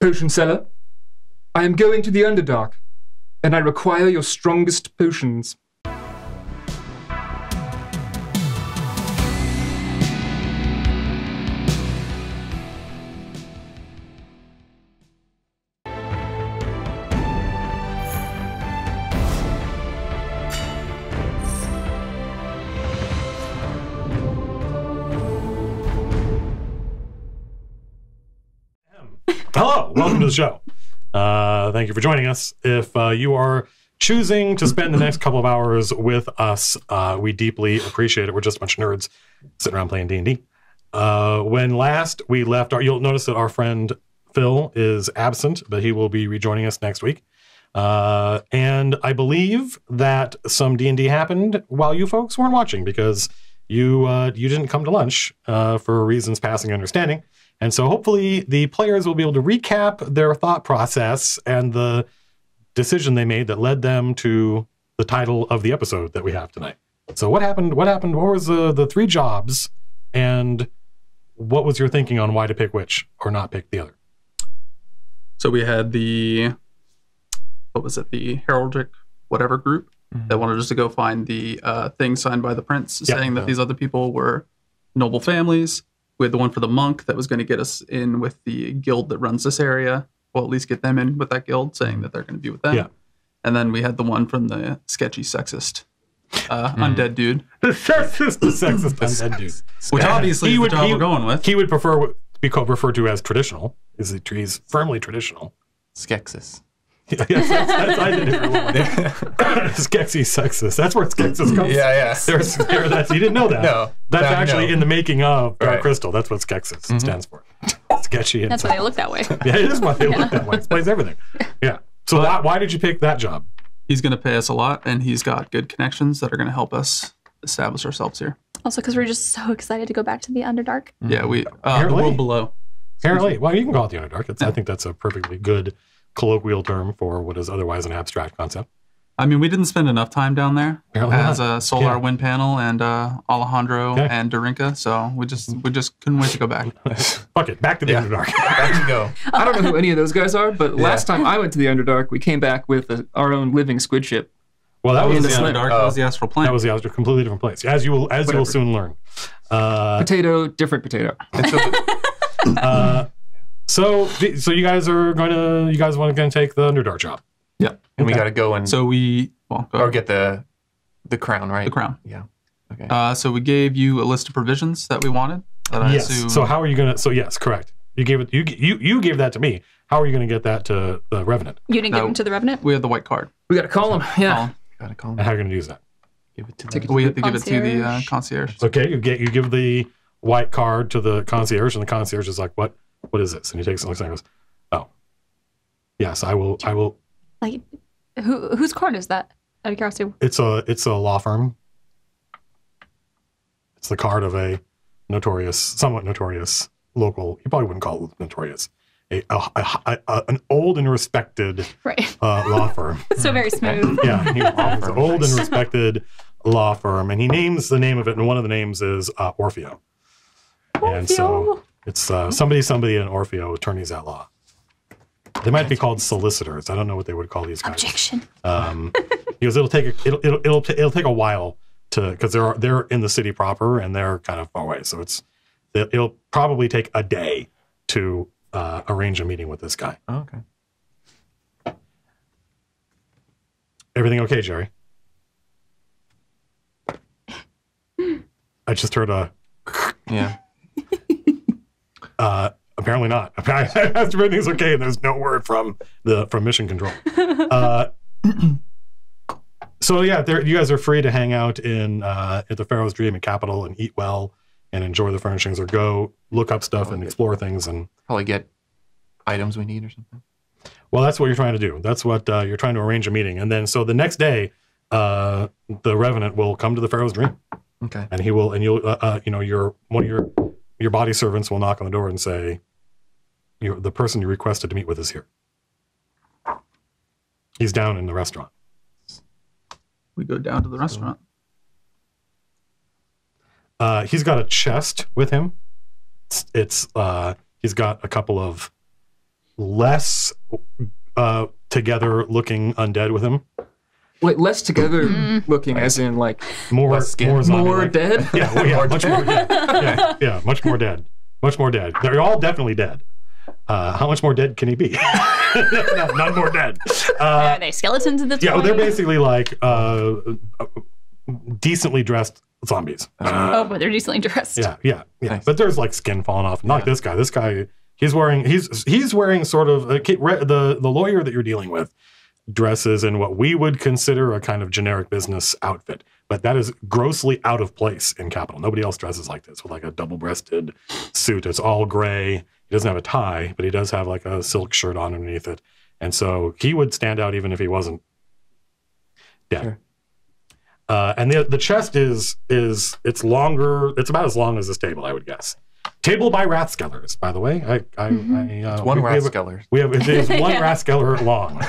Potion seller, I am going to the Underdark, and I require your strongest potions. Hello, welcome to the show. Thank you for joining us. If you are choosing to spend the next couple of hours with us, we deeply appreciate it. We're just a bunch of nerds sitting around playing D&D. When last we left, you'll notice that our friend Phil is absent, but he will be rejoining us next week. And I believe that some D&D happened while you folks weren't watching because you didn't come to lunch for reasons passing understanding. And so hopefully the players will be able to recap their thought process and the decision they made that led them to the title of the episode that we have tonight. So what happened? What was the three jobs, and what was your thinking on why to pick which or not pick the other? So we had the heraldic whatever group that wanted us to go find the thing signed by the prince saying that these other people were noble families. We had the one for the monk that was going to get us in with the guild that runs this area. Well, at least get them in with that guild, saying that they're going to be with them. Yeah. And then we had the one from the sketchy sexist undead dude. The sexist undead dude. Which obviously is the job we're going with. He would prefer be referred to as traditional. He's firmly traditional. Skexis. Yes, I did it for a little while. Skexy sexist. That's where Skexis comes from. Yeah. You didn't know that. No. That's actually in the making of Dark Crystal. That's what Skexis stands for. Sketchy. That's why they look that way. Yeah, it is why they look that way. It explains everything. Yeah. So why did you pick that job? He's going to pay us a lot, and he's got good connections that are going to help us establish ourselves here. Also, because we're just so excited to go back to the Underdark. Yeah, the world below. Apparently. Well, you can call it the Underdark. I think that's a perfectly good colloquial term for what is otherwise an abstract concept. I mean, we didn't spend enough time down there as Solar Wind Panel and Alejandro and Darinka, so we just couldn't wait to go back. Fuck it, back to the Underdark. Back to go. I don't know who any of those guys are, but last time I went to the Underdark, we came back with our own living squid ship. Well, that was the Underdark. That was the astral plane. That was the astral, completely different place. As you will soon learn. Potato, different potato. So you guys want to take the Underdark job? Yeah, and we got to go and get the crown, right? The crown. Yeah. Okay. So we gave you a list of provisions that we wanted. Yes. So how are you gonna? So yes, correct. You gave it. You gave that to me. How are you gonna get that to the Revenant? You didn't give him to the Revenant. We had the white card. We got to call him. Yeah. Got to call him. And how are you gonna use that? Give it to. We have to give it to the concierge. Okay. You give the white card to the concierge, and the concierge is like, "What is this?" And he takes it and looks and goes, "Oh, yes, I will." Like, whose card is that? Out of curiosity. It's a law firm. It's the card of a somewhat notorious local. You probably wouldn't call it notorious. An old and respected law firm. So very smooth. Yeah, it's an old and respected law firm, and he names the name of it, and one of the names is Orfeo. And so it's somebody in Orfeo, attorneys at law. They might be called solicitors. I don't know what they would call these guys. Objection. Because it'll take a while because they're in the city proper and they're kind of far away. So it'll probably take a day to arrange a meeting with this guy. Oh, okay. Everything okay, Jerry? I just heard a. Yeah. Apparently not. Everything's okay, and there's no word from mission control. So yeah, you guys are free to hang out at the Pharaoh's Dream and Capital and eat well and enjoy the furnishings, or go look up stuff and explore things and probably get items we need or something. Well, that's what you're trying to do. That's what you're trying to arrange a meeting, and then so the next day, the Revenant will come to the Pharaoh's Dream. Okay. And you'll your body servants will knock on the door and say, the person you requested to meet with is here. He's down in the restaurant. We go down to the restaurant. He's got a chest with him. He's got a couple of less together looking undead with him. Like less together looking, as in like More more dead. Yeah, well, yeah, much more dead. Yeah, much more dead. Much more dead. They're all definitely dead. How much more dead can he be? None more dead. Are they skeletons at this point? Yeah, they're basically like decently dressed zombies. But they're decently dressed. Yeah. Nice. But there's like skin falling off. Not like this guy. This guy, he's wearing sort of the lawyer that you're dealing with dresses in what we would consider a kind of generic business outfit, but that is grossly out of place in Capital. Nobody else dresses like this with like a double-breasted suit. It's all gray. He doesn't have a tie, but he does have like a silk shirt on underneath it, and so he would stand out even if he wasn't dead. Sure. And the chest is it's longer. It's about as long as this table, I would guess. Table by Rathskellers, by the way. It's one Rathskeller. It is one Rathskeller long.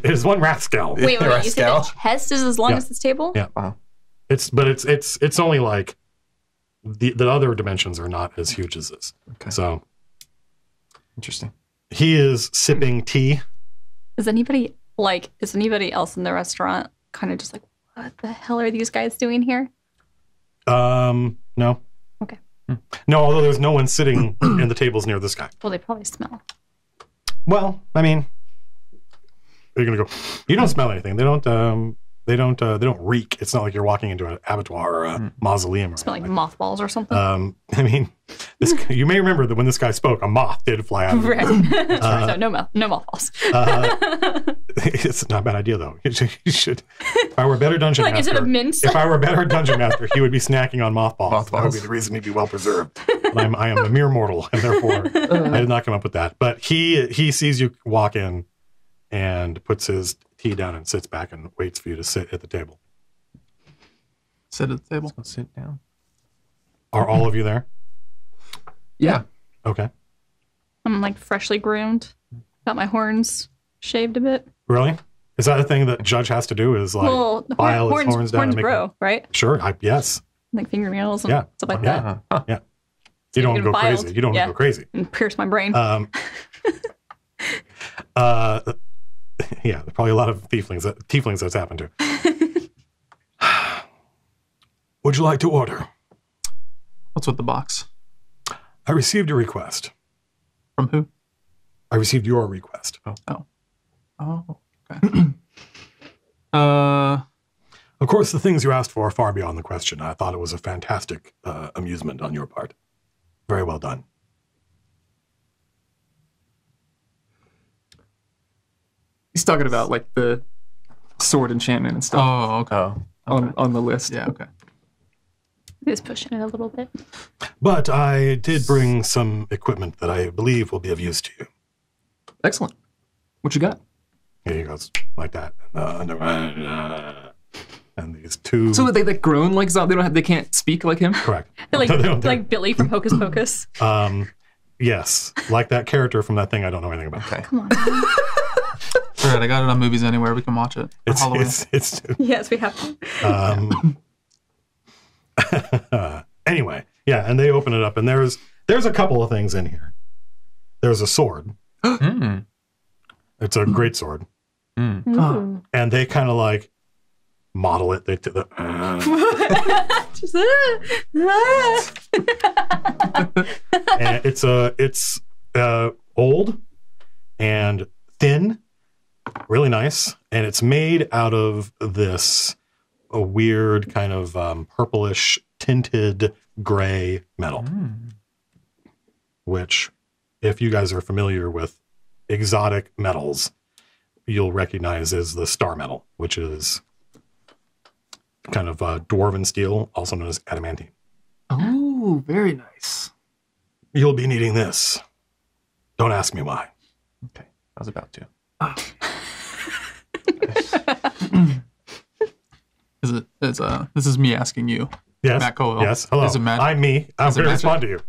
It is one Rathskell. Wait, you said the chest is as long as this table? Yeah. Wow. It's only like the other dimensions are not as huge as this. Okay. So Interesting. he is sipping tea. Is anybody else in the restaurant kind of just like, what the hell are these guys doing here? No. Okay. No, although there's no one sitting in the tables near this guy. Well, they probably smell. Well, I mean, you're gonna go. You don't smell anything. They don't. They don't reek. It's not like you're walking into an abattoir or a mausoleum. Or smell like mothballs or something. I mean, you may remember that when this guy spoke, a moth did fly out. Right. So no mothballs. It's not a bad idea though. You should. If I were a better dungeon like master, instead of mince. if I were a better dungeon master, he would be snacking on mothballs. That would be the reason he'd be well preserved. But I am a mere mortal, and therefore I did not come up with that. But he sees you walk in and puts his tea down and sits back and waits for you to sit at the table. Sit at the table. Let's sit down. Are all of you there? Yeah. Okay. I'm like freshly groomed. Got my horns shaved a bit. Really? Is that a thing that judge has to do? Is like the file his horns down and make grow, right? Sure. Yes. Like fingernails and stuff like Yeah. that. Yeah. So You don't get go them filed. crazy. You don't go crazy. And pierce my brain. Yeah, there's probably a lot of tieflings that's happened to. Would you like to order? What's with the box? I received a request. From who? I received your request. Oh, okay. Of course, the things you asked for are far beyond the question. I thought it was a fantastic amusement on your part. Very well done. He's talking about like the sword enchantment and stuff Oh, okay. on the list. Yeah, okay. Just pushing it a little bit. But I did bring some equipment that I believe will be of use to you. Excellent. What you got? Here he goes, like that. And these two... So they groan like zombies. They can't speak like him. Correct. like Billy from Hocus Pocus. Yes, like that character from that thing I don't know anything about. Okay. Come on. All right, I got it on Movies Anywhere. We can watch it. For Halloween. It's Yes, we have to. Anyway, yeah, and they open it up, and there's a couple of things in here. There's a sword. It's a great sword, Ooh. and they kind of like model it. Just, And it's old and thin, really nice, and it's made out of this a weird kind of purplish tinted gray metal, which, if you guys are familiar with exotic metals, you'll recognize as the star metal, which is kind of dwarven steel, also known as adamantine. Oh, very nice. You'll be needing this. Don't ask me why. Okay. I was about to. This is me asking you. Yes. Matt Colwell. Yes. Hello. Is it magic? I'm me. I'm Is it going to magic? respond to you.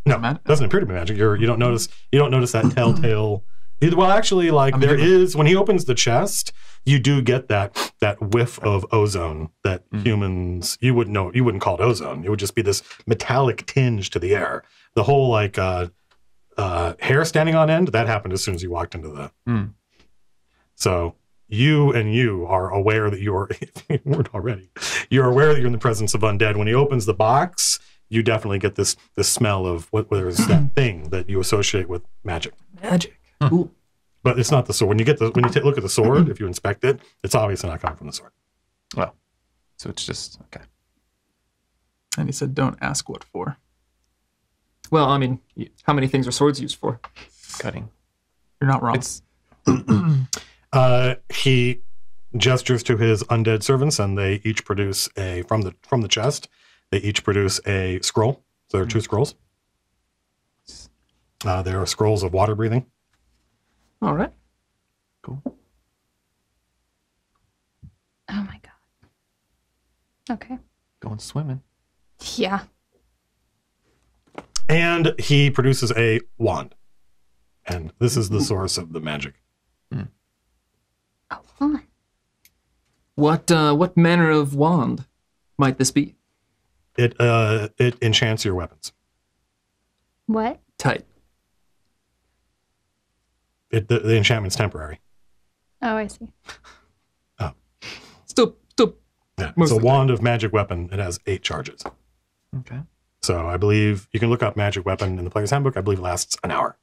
No, it magic? doesn't appear to be magic. You don't notice that telltale. Well, actually, there is when he opens the chest, you do get that whiff of ozone that humans you wouldn't call it ozone. It would just be this metallic tinge to the air. The whole hair standing on end, that happened as soon as you walked into the. So you are aware that if you weren't already, you're aware that you're in the presence of undead. When he opens the box, you definitely get this smell of whether it's that thing that you associate with magic. Magic. Cool. But it's not the sword. When you look at the sword, if you inspect it, it's obviously not coming from the sword. Well, so it's just okay. And he said, "Don't ask what for." Well, I mean, how many things are swords used for? Cutting. You're not wrong. It's He gestures to his undead servants, and they each produce from the chest. They each produce a scroll. So there are 2 scrolls. There are scrolls of water breathing. All right. cool. Oh my god. Okay. Going swimming. Yeah. And he produces a wand. And this is the source of the magic. Oh, fun. What manner of wand might this be? It enchants your weapons. What? Tight. The enchantment's temporary. Oh, I see. Still. Yeah, it's a Mostly wand of magic weapon. It has 8 charges. Okay. So I believe you can look up magic weapon in the player's handbook. I believe it lasts an hour,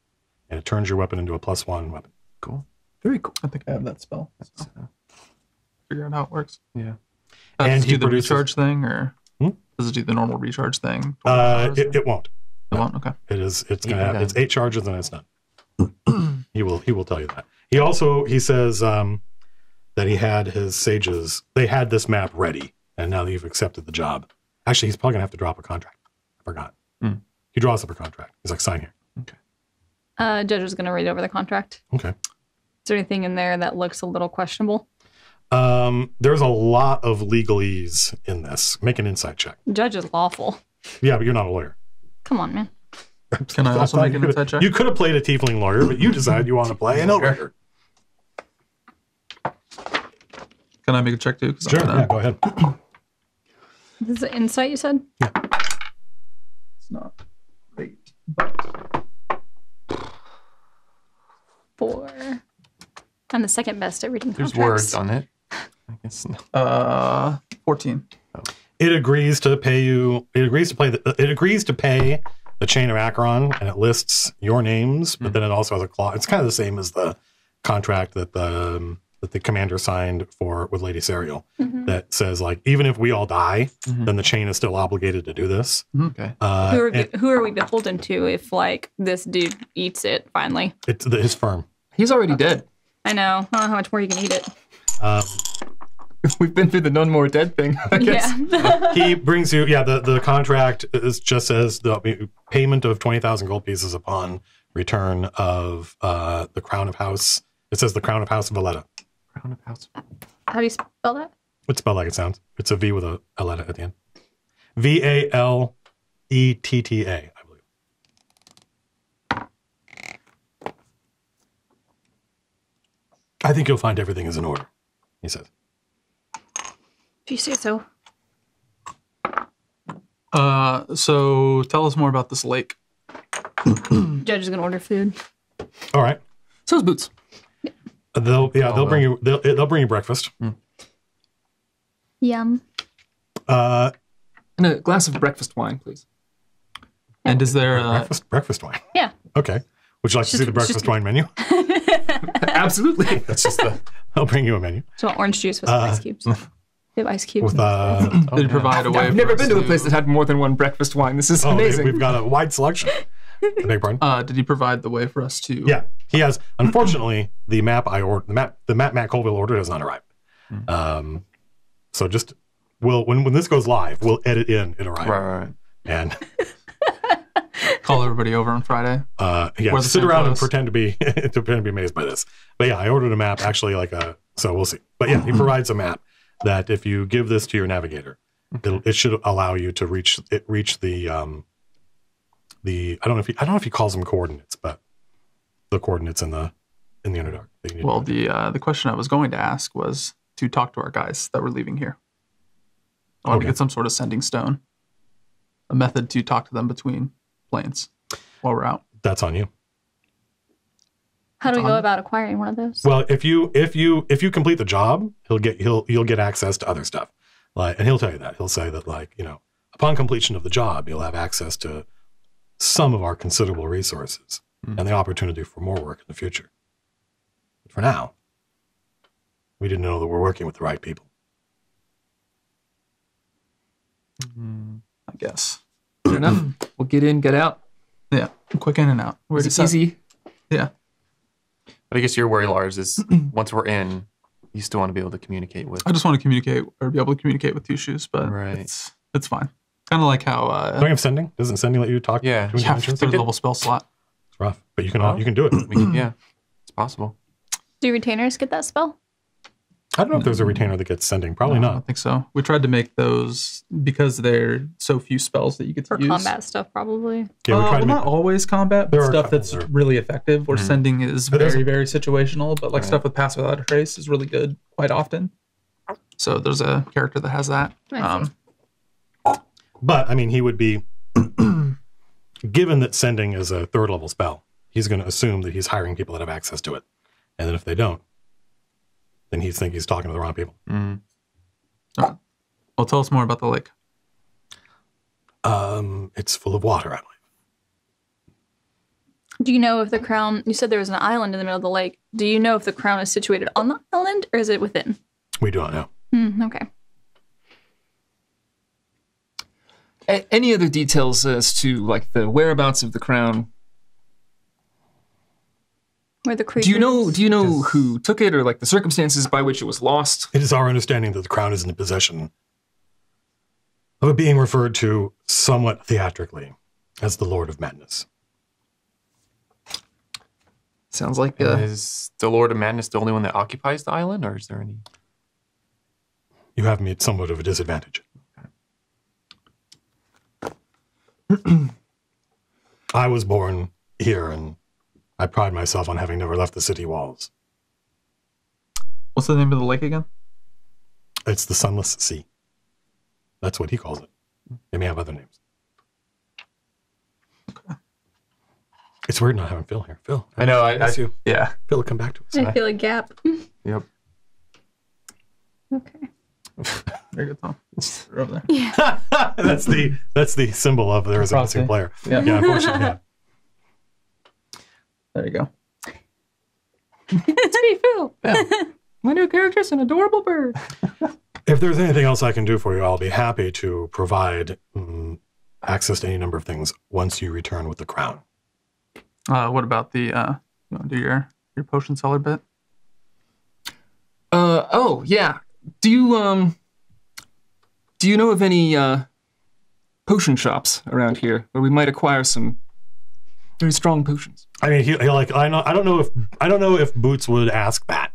and it turns your weapon into a +1 weapon. Cool. Very cool. I think I have that spell. So figure out how it works. Yeah. And Does it he do the produces- recharge thing, or Hmm? does it do the normal recharge thing? 24 hours? It won't. It won't? Okay. It's Yeah, gonna have okay. it's 8 charges and it's done. He will tell you that. He says that he had his sages. They had this map ready, and now that you've accepted the job. Actually, he's probably gonna have to drop a contract. I forgot. He draws up a contract. He's like, sign here. Judge is going to read over the contract. Okay. Is there anything in there that looks a little questionable? There's a lot of legalese in this. Make an insight check. Judge is lawful. Yeah, but you're not a lawyer. Come on, man. Can I also make an inside check? You could have played a tiefling lawyer, but you decided you want to play an lawyer. Can I make a check too? 'Cause Sure. I'm gonna- Yeah, go ahead. This is an insight, you said? It's not great. But 4. I'm the second best at reading There's contracts. words on it. I guess. 14. It agrees to pay you. It agrees to pay the chain of Acheron, and it lists your names. But then it also has a clause. It's kind of the same as the contract that the commander signed with Lady Serial. That says, like, even if we all die, then the chain is still obligated to do this. Okay. Who are we beholden to if, like, this dude eats it finally? It's his firm. He's already dead. I know. I don't know how much more you can eat it. We've been through the none more dead thing, I guess. Yeah. He brings you. Yeah, the contract just says the payment of 20,000 gold pieces upon return of the Crown of House. It says the Crown of House Valletta. Crown of House. How do you spell that? It's spelled like it sounds. It's a V with a letter at the end. Valletta, I believe. I think you'll find everything is in order, he says. If you say so. So tell us more about this lake. Judge is going to order food. All right. So's Boots. They'll bring you breakfast. Yum. And a glass of breakfast wine, please. And is there Breakfast wine. Yeah. Okay. Would you like to see the breakfast wine menu? Absolutely. That's just I'll bring you a menu. So orange juice with some ice cubes. They have ice cubes. With did provide a way? I've never been to a place that had more than one breakfast wine. This is amazing. We've got a wide selection. I beg your pardon? Did he provide the way for us to? Yeah, he has. Unfortunately, the map Matt Colville ordered has not arrived. So just when this goes live, we'll edit in it arrived. Right. And Call everybody over on Friday. yeah, sit around and pretend to be amazed by this. But yeah, I ordered a map actually so we'll see. But yeah, he provides a map that if you give this to your navigator, it should allow you to reach the I don't know if he calls them coordinates, but the coordinates in the Underdark. Well, the question I was going to ask was to talk to our guys that were leaving here. I want to get some sort of sending stone, a method to talk to them between planes while we're out. That's on you. How do we go about acquiring one of those? Well, if you complete the job, you'll get access to other stuff. Like, and he'll tell you that. He'll say that, like, upon completion of the job, you'll have access to some of our considerable resources and the opportunity for more work in the future. But for now, we didn't know that we're working with the right people. I guess. Fair enough. We'll get in, get out. Yeah, quick in and out. It's easy. Yeah. But I guess your worry, Lars, is once we're in, you still want to be able to communicate with. I just want to communicate or be able to communicate with Two Shoes, but it's fine. Kind of like how. Don't you have sending? Doesn't sending let you talk? Yeah, to dimensions? Third level spell slot. It's rough, but you can do it. Yeah, it's possible. Do retainers get that spell? I don't know if there's a retainer that gets sending. Probably I not. don't think so. We tried to make those because they're so few spells that you get to For use. combat stuff, probably. Yeah, we tried to not always combat, but There are a stuff couple that's that are- really effective. Where sending is But there's- very, very situational, but like stuff with Pass Without a Trace is really good quite often. So there's a character that has that. I see. But I mean, he would be given that sending is a third level spell. He's going to assume that he's hiring people that have access to it, and then if they don't, then he thinks he's talking to the wrong people. Well, tell us more about the lake. It's full of water, I believe. Do you know if the crown, you said there was an island in the middle of the lake. Do you know if the crown is situated on the island or is it within? We don't know. Okay. Any other details as to like the whereabouts of the crown? Where the creature Do you know who took it or like the circumstances by which it was lost? It is our understanding that the crown is in the possession of a being referred to somewhat theatrically as the Lord of Madness. Sounds like Is the Lord of Madness the only one that occupies the island, or is there any? You have me at somewhat of a disadvantage. I was born here, and I pride myself on having never left the city walls. What's the name of the lake again? It's the Sunless Sea. That's what he calls it. They may have other names. It's weird not having Phil here. Phil, I know. I miss you. Yeah. Phil, come back to us. I feel a gap. Yep. Okay. Very good, Tom. They're over there. that's the symbol of there is a missing player. Yeah. Yeah, unfortunately. Yeah. There you go. It's me, Phil. my new character's an adorable bird. If there's anything else I can do for you, I'll be happy to provide access to any number of things once you return with the crown. What about the? You want to do your potion seller bit? Oh yeah. Do you know of any potion shops around here where we might acquire some very strong potions? I mean, I don't know if Boots would ask that,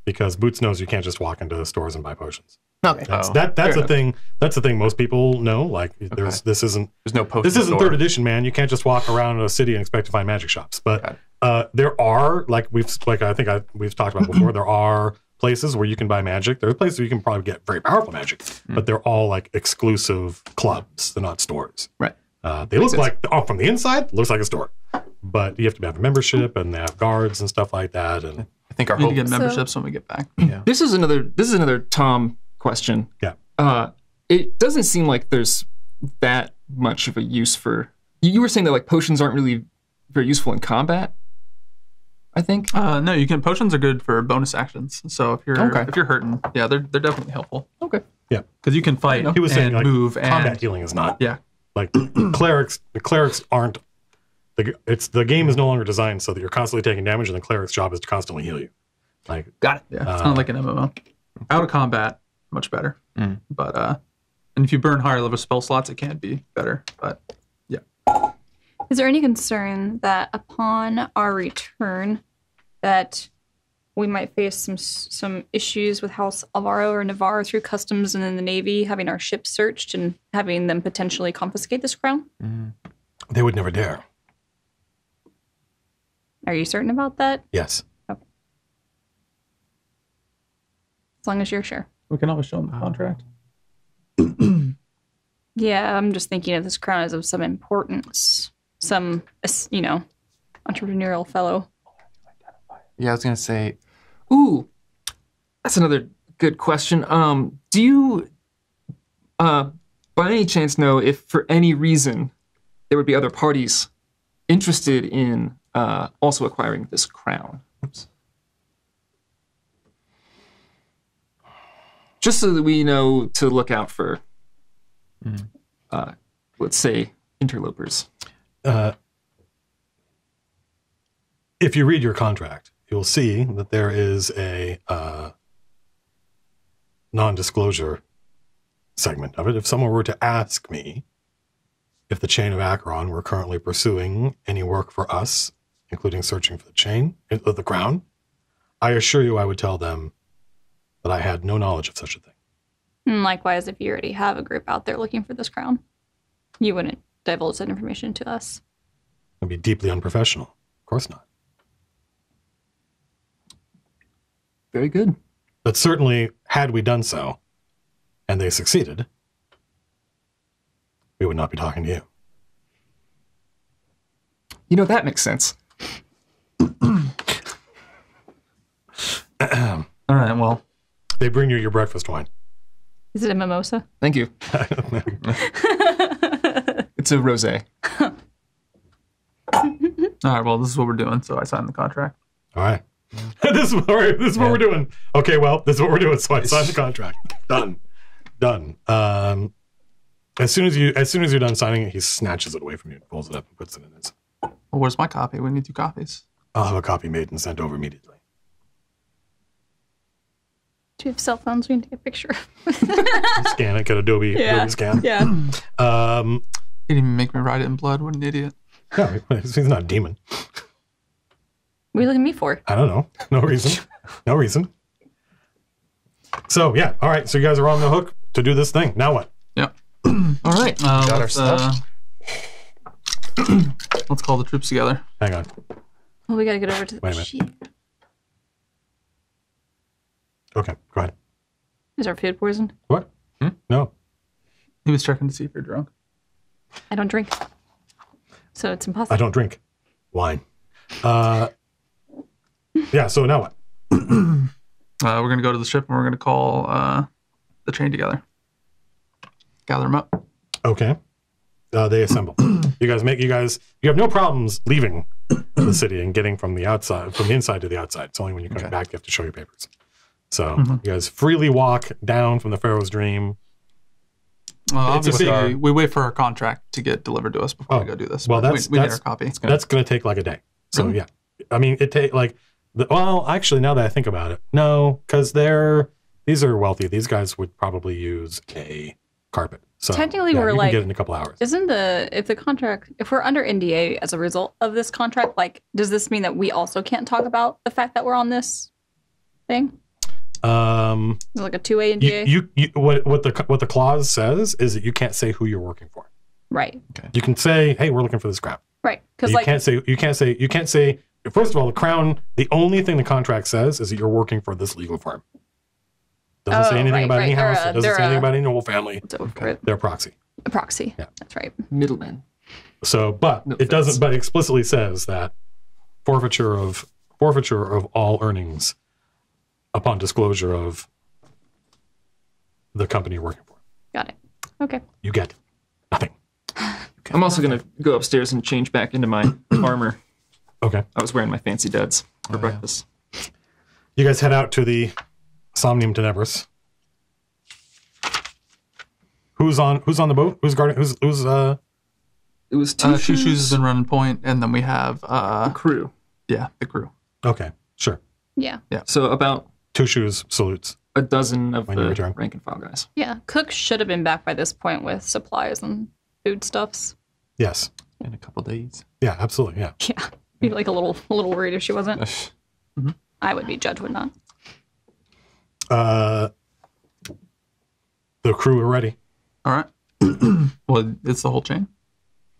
because Boots knows you can't just walk into stores and buy potions. Okay. That's the thing. That's the thing most people know. Like, there's no potion. This isn't store. third edition, man. You can't just walk around a city and expect to find magic shops. But there are, we've talked about before. There are places where you can buy magic. There are places where you can probably get very powerful magic, but they're all like exclusive clubs. They're not stores. Right. They look like from the inside, looks like a store, but you have to have a membership and they have guards and stuff like that. And I think our We need hope to get memberships when we get back. Yeah. This is another Tom question. Yeah. It doesn't seem like there's that much of a use for. You were saying that like potions aren't really very useful in combat, I think. No, you can. Potions are good for bonus actions. So if you're hurting, yeah, they're definitely helpful. Okay. Yeah. Because you can fight He was saying and like move combat and healing is not. yeah. Like the clerics aren't. The game is no longer designed so that you're constantly taking damage, and the cleric's job is to constantly heal you. Like, Got it. Yeah, it's kind of like an MMO. Out of combat, much better. But and if you burn higher level spell slots, it can be better. But yeah. Is there any concern that upon our return that we might face some issues with House Alvaro or Navarro through customs and then the Navy having our ships searched and having them potentially confiscate this crown? they would never dare. Are you certain about that? Yes. Okay. As long as you're sure. We can always show them the contract. Yeah, I'm just thinking if this crown is of some importance, some, entrepreneurial fellow. Yeah, I was gonna say. Ooh, that's another good question. Do you, by any chance, know if for any reason there would be other parties interested in also acquiring this crown? Oops. Just so that we know to look out for, let's say, interlopers. If you read your contract, you'll see that there is a non-disclosure segment of it. If someone were to ask me if the chain of Acheron were currently pursuing any work for us, including searching for the chain of the crown, I assure you I would tell them that I had no knowledge of such a thing. And likewise, if you already have a group out there looking for this crown, you wouldn't divulge that information to us. It'd be deeply unprofessional. Of course not. Very good. But certainly, had we done so, and they succeeded, we would not be talking to you. You know, that makes sense. All right, well. They bring you your breakfast wine. Is it a mimosa? Thank you. It's a rosé. All right, well, this is what we're doing, so I signed the contract. All right. This is what we're doing. Okay, well, this is what we're doing. So I signed the contract. Done. As soon as you're done signing it, he snatches it away from you, pulls it up, and puts it in his. Well, where's my copy? We need 2 copies. I'll have a copy made and sent over immediately. Do you have cell phones? We need to get a picture. Scan it, get Adobe scan. Yeah. He didn't even make me write it in blood. What an idiot. No, he's not a demon. What are you looking at me for? I don't know. No reason. So, yeah. All right. So you guys are on the hook to do this thing. Now what? Yep. All right. Got our stuff. Let's call the troops together. Hang on. Well, we got to get over to the Wait a minute. sheet. Okay. Go ahead. Is our food poisoned? What? No. He was checking to see if you're drunk. I don't drink. So it's impossible. I don't drink wine. Yeah. So now what? We're going to go to the ship and we're going to call the chain together. Gather them up. Okay. They assemble. You have no problems leaving the city and getting from the inside to the outside. It's only when you're coming back you have to show your papers. So you guys freely walk down from the Pharaoh's Dream. Obviously, we wait for our contract to get delivered to us before we go do this. Well, we need our copy. That's going to take like a day. So yeah, I mean, actually, now that I think about it, no, because these are wealthy. These guys would probably use a carpet. So technically, you we're can like, get it in a couple hours. if we're under NDA as a result of this contract, like, does this mean that we also can't talk about the fact that we're on this thing? Is it like a 2-way NDA? What the clause says is that you can't say who you're working for. Right. Okay. You can say, "Hey, we're looking for this crap." Right. Because you can't say. First of all, the crown. The only thing the contract says is that you're working for this legal firm. Doesn't say anything about any house. It doesn't say anything about any noble family. They're a proxy. A proxy. Yeah, that's right. Middleman. So, but No it doesn't. offense. But it explicitly says that forfeiture of all earnings upon disclosure of the company you're working for. Got it. Okay. You get nothing. I'm also going to go upstairs and change back into my armor. Okay. I was wearing my fancy duds for breakfast. You guys head out to the Somnium Tenebris. Who's on the boat? Who's guarding? Who's It was two Shoes has been running point, and then we have the crew. Yeah, the crew. Okay, sure. Yeah. So about 2 shoes salutes. a dozen of When you the return. rank and file guys. Yeah. Cook should have been back by this point with supplies and foodstuffs. Yes. In a couple days. Yeah, absolutely. Yeah. Yeah. Be like a little worried if she wasn't. I would be. Judge would not. The crew are ready. All right. Well, it's the whole chain.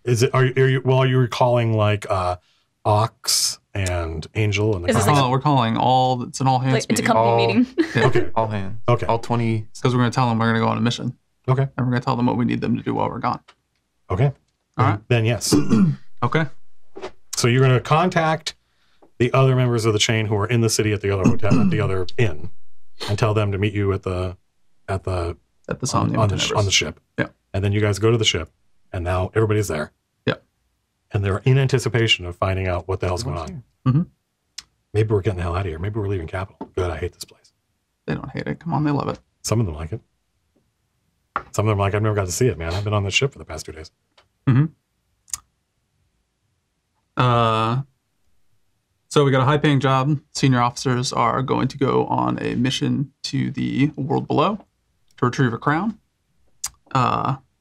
Is it? Are you recalling like Ox and Angel and the Is this Crown? like We're calling all. It's an all hands Like it's a meeting. company meeting. Okay. All hands. Okay. All 20. Because we're going to tell them we're going to go on a mission, Okay. and we're going to tell them what we need them to do while we're gone. Okay. All right. Then yes. Okay. So you're going to contact the other members of the chain who are in the city at the other hotel, at the other inn, and tell them to meet you at the Somnium on the ship. Yeah. And then you guys go to the ship, and now everybody's there. Yeah. And they're in anticipation of finding out what the hell's going on. Mm-hmm. Maybe we're getting the hell out of here. Maybe we're leaving Capital. Good, I hate this place. They don't hate it. Come on, they love it. Some of them like it. Some of them are like, I've never got to see it, man. I've been on the ship for the past 2 days. Mm-hmm. So we got a high-paying job. Senior officers are going to go on a mission to the world below to retrieve a crown.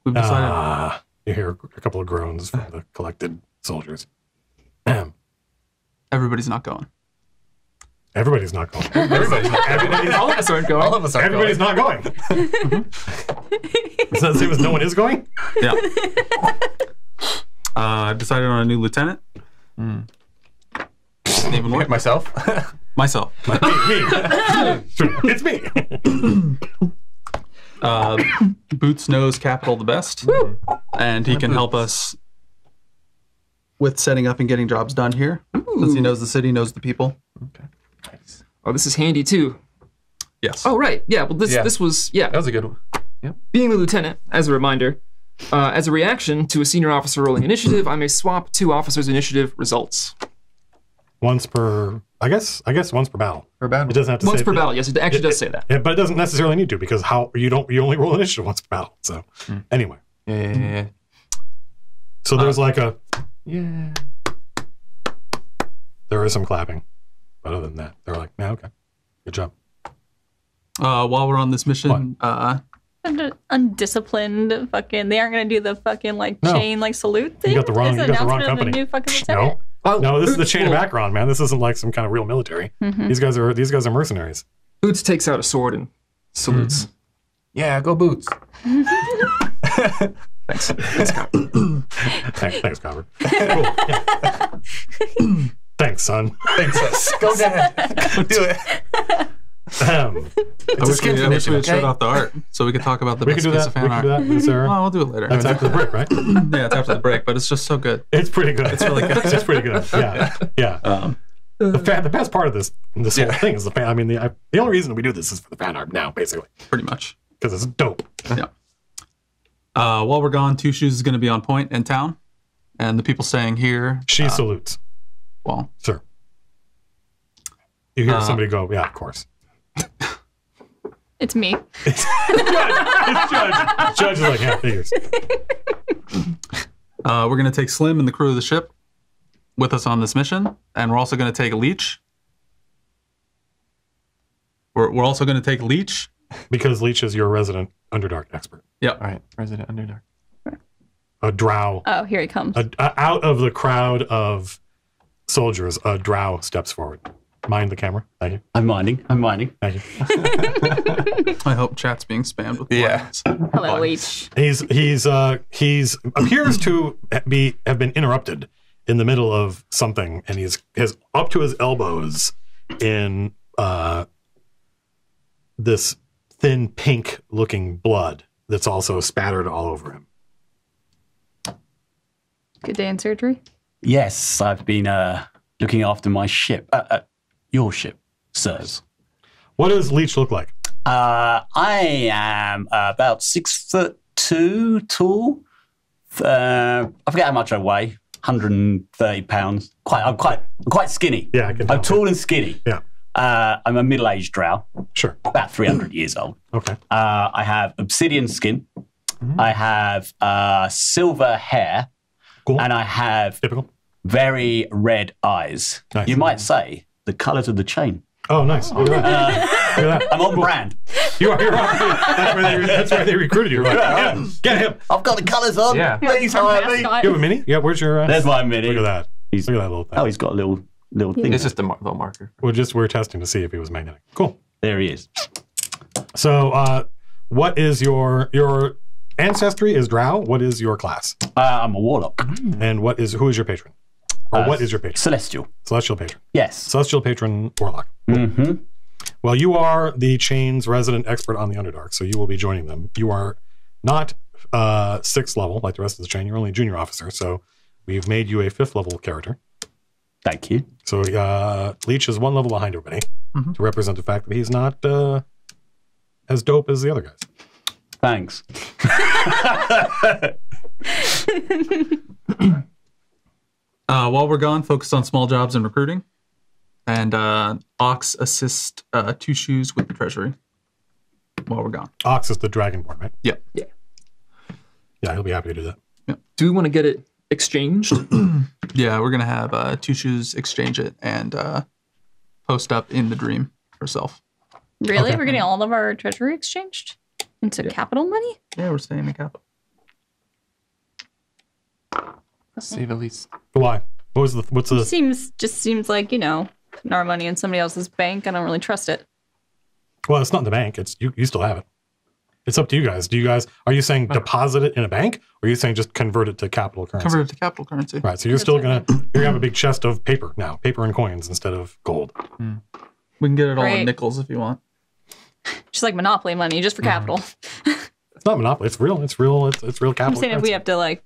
We've decided... You hear a couple of groans from the collected soldiers. Everybody's not going. Everybody's not going. All of us aren't going. All of us are Everybody's not going. Is that the same as no one is going? Yeah. I've decided on a new lieutenant. Even more. Myself? Myself. Me. It's me. Boots knows Capital the best, and he can help us with setting up and getting jobs done here. Since he knows the city, knows the people. Okay. Nice. Oh, this is handy too. Yes. Oh, right. Yeah. Well, this was That was a good one. being the lieutenant. As a reminder, as a reaction to a senior officer rolling initiative, I may swap 2 officers' initiative results. Once per, I guess once per battle. Per battle. It doesn't have to Once say per battle. Yes, it actually does say that. Yeah, but it doesn't necessarily need to because you only roll initiative once per battle. So anyway, Yeah. so there's like a Yeah. there is some clapping, but other than that, they're like, yeah, okay, good job. While we're on this mission, Undisciplined fucking. They aren't gonna do the fucking like No. chain like salute thing. You got the wrong, It's you an got the wrong announcement of company. the new fucking lieutenant. No, this is the chain of Well, Akron, man. This isn't like some kind of real military. These guys are mercenaries. Boots takes out a sword and salutes. Yeah, go Boots. Thanks. Thanks, Scott. Thanks, Copper. Cool. Yeah. Thanks, son. Thanks, us. Go Dad. Do it. I It's a wish skin we condition, had showed okay? off the art so we could talk about the We can best do piece that. of We fan can do art. that. Is there, Well, we'll do it later. that's after the break, right? Yeah, it's after the break, but it's just so good. It's pretty good. It's really good. It's pretty good. Yeah. The best part of this whole thing is the fan. I mean, the only reason we do this is for the fan art now, basically, Pretty much. because it's dope. Yeah. While we're gone, Two Shoes is going to be on point in town, and the people staying here. She salutes, Well, sir. You hear somebody go, yeah, of course. It's me. It's Judge. Judge is like, yeah, figures. we're going to take Slim and the crew of the ship with us on this mission, and we're also going to take Leech. We're also going to take Leech. Because Leech is your resident Underdark expert. Yep. All right, Resident Underdark. A drow. Oh, here he comes. Out of the crowd of soldiers, a drow steps forward. Mind the camera. Thank you. I'm minding. Thank you. I hope chat's being spammed with Yeah. lines. Hello, Leech. He's appears to have been interrupted in the middle of something, and he's up to his elbows in this thin pink looking blood that's also spattered all over him. Good day in surgery. Yes, I've been looking after my ship. Your ship, sirs. What does Leech look like? I am about 6'2" tall. I forget how much I weigh. 130 pounds. I'm quite skinny. Yeah, I can tell. I'm tall and skinny. Yeah, I'm a middle-aged drow, sure. about 300 years old. Okay. I have obsidian skin. I have silver hair. Cool. And I have Typical. very red eyes. Nice. You might say the colours of the chain. Oh, nice. Look at that. Look at that. I'm on brand. You're on. That's why they recruited you. Right? Yeah. Get him. I've got the colours on. Yeah. Please Our hire me. mascot. You have a mini? Yeah. Where's your? There's my mini. Look at that. He's- Look at that little thing. Oh, he's got a little thing. It's just a little marker. We're testing to see if he was magnetic. Cool. There he is. So, what is your ancestry? Is Drow? What is your class? I'm a warlock. And who is your patron? Or what is your patron? Celestial. Celestial patron. Yes. Celestial patron warlock. Mm-hmm. Well, you are the chain's resident expert on the Underdark, so you will be joining them. You are not 6th level like the rest of the chain. You're only a junior officer, so we've made you a 5th level character. Thank you. So Leech is one level behind everybody to represent the fact that he's not as dope as the other guys. Thanks. While we're gone, focus on small jobs and recruiting. And Ox assist Two Shoes with the treasury while we're gone. Ox is the Dragonborn, right? Yeah. Yeah. Yeah, he'll be happy to do that. Do we want to get it exchanged? Yeah, we're going to have Two Shoes exchange it and post up in the dream herself. Really? Okay. We're getting all of our treasury exchanged into capital money? Yeah, we're staying in capital. Save at least. Why? What's the Seems like, putting our money in somebody else's bank. I don't really trust it. Well, it's not in the bank. It's you still have it. It's up to you guys. Are you saying deposit it in a bank, or are you saying just convert it to capital currency? Convert it to capital currency. Right. So you're gonna have a big chest of paper now, paper and coins instead of gold. We can get it all in Right. nickels if you want. Just like Monopoly money, just for capital. It's not monopoly. It's real. It's real. It's real capital. I'm saying if currency. we have to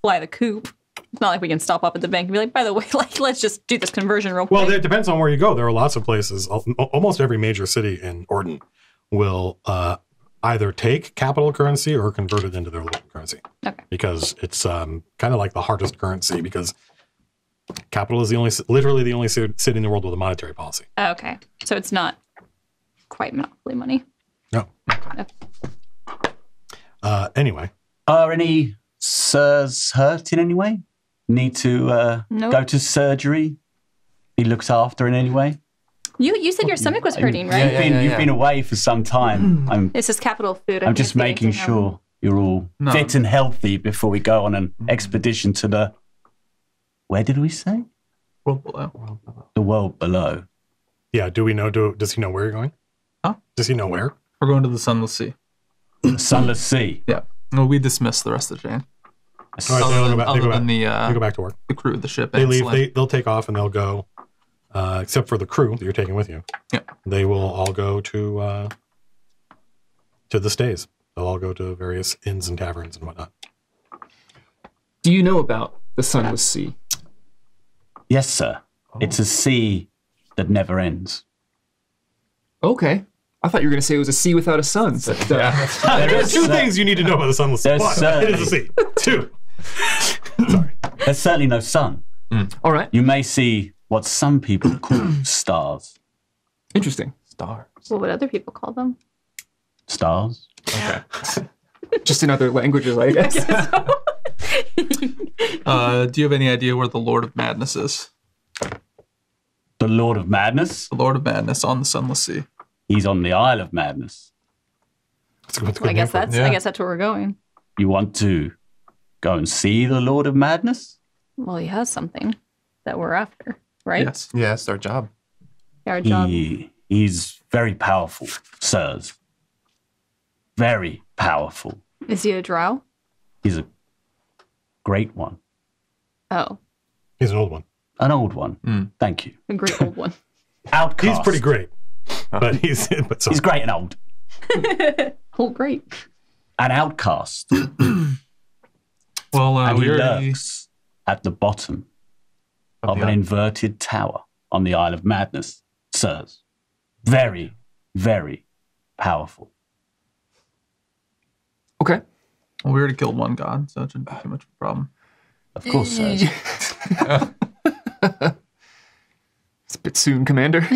fly the coop, it's not like we can stop up at the bank and be like, by the way, let's just do this conversion real quick. Well, it depends on where you go. There are lots of places. Almost every major city in Orden will either take capital currency or convert it into their local currency. Okay. Because it's kind of like the hardest currency, because capital is literally the only city in the world with a monetary policy. Okay. So it's not quite Monopoly money. No. Okay. Anyway, Are any sirs hurt in any way? Need to Nope. go to surgery? Be looked after in any way? You said your stomach was hurting, right? You've been away for some time. I'm This is capital food. I'm just making sure you're all No. fit and healthy before we go on an expedition to the... Where did we say? World below. The world below. yeah. Do we know? Does he know where you're going? Huh? Does he know where? We're going to the Sunless Sea. Sunless Sea. Yeah. Well, we dismiss the rest of the chain. All right, Other they'll than, go back. the They go back to work. the crew of the ship. They and leave. Slim. They'll take off and they'll go. Except for the crew that you're taking with you. Yeah. They will all go to the stays. They'll all go to various inns and taverns and whatnot. Do you know about the Sunless Sea? Yes, sir. It's a sea that never ends. Okay. I thought you were going to say it was a sea without a sun. But, There's two things you need to know about the Sunless Sea. There's One, it is a sea. Two. Sorry. There's certainly no sun. all right. You may see what some people call stars. Interesting. Stars. What would other people call them? Stars? Okay. Just in other languages, I guess. Do you have any idea where the Lord of Madness is? The Lord of Madness? The Lord of Madness on the Sunless Sea. He's on the Isle of Madness. That's a good I guess name for it. that's where we're going. You want to go and see the Lord of Madness? Well, he has something that we're after, right? Yes. Yeah, it's our job. Our job. He's very powerful, sirs. Very powerful. Is he a drow? He's a great one. Oh, He's an old one. An old one. Thank you. a great old one. Outcast. He's pretty great, but he's great and old. Oh, great. An outcast. Well, And he we already... lurks at the bottom Of of the an island. inverted tower on the Isle of Madness, sirs. Very, very powerful. Okay. Well, we already killed one god, so it shouldn't be too much of a problem. Of course, sirs. It's a bit soon, Commander.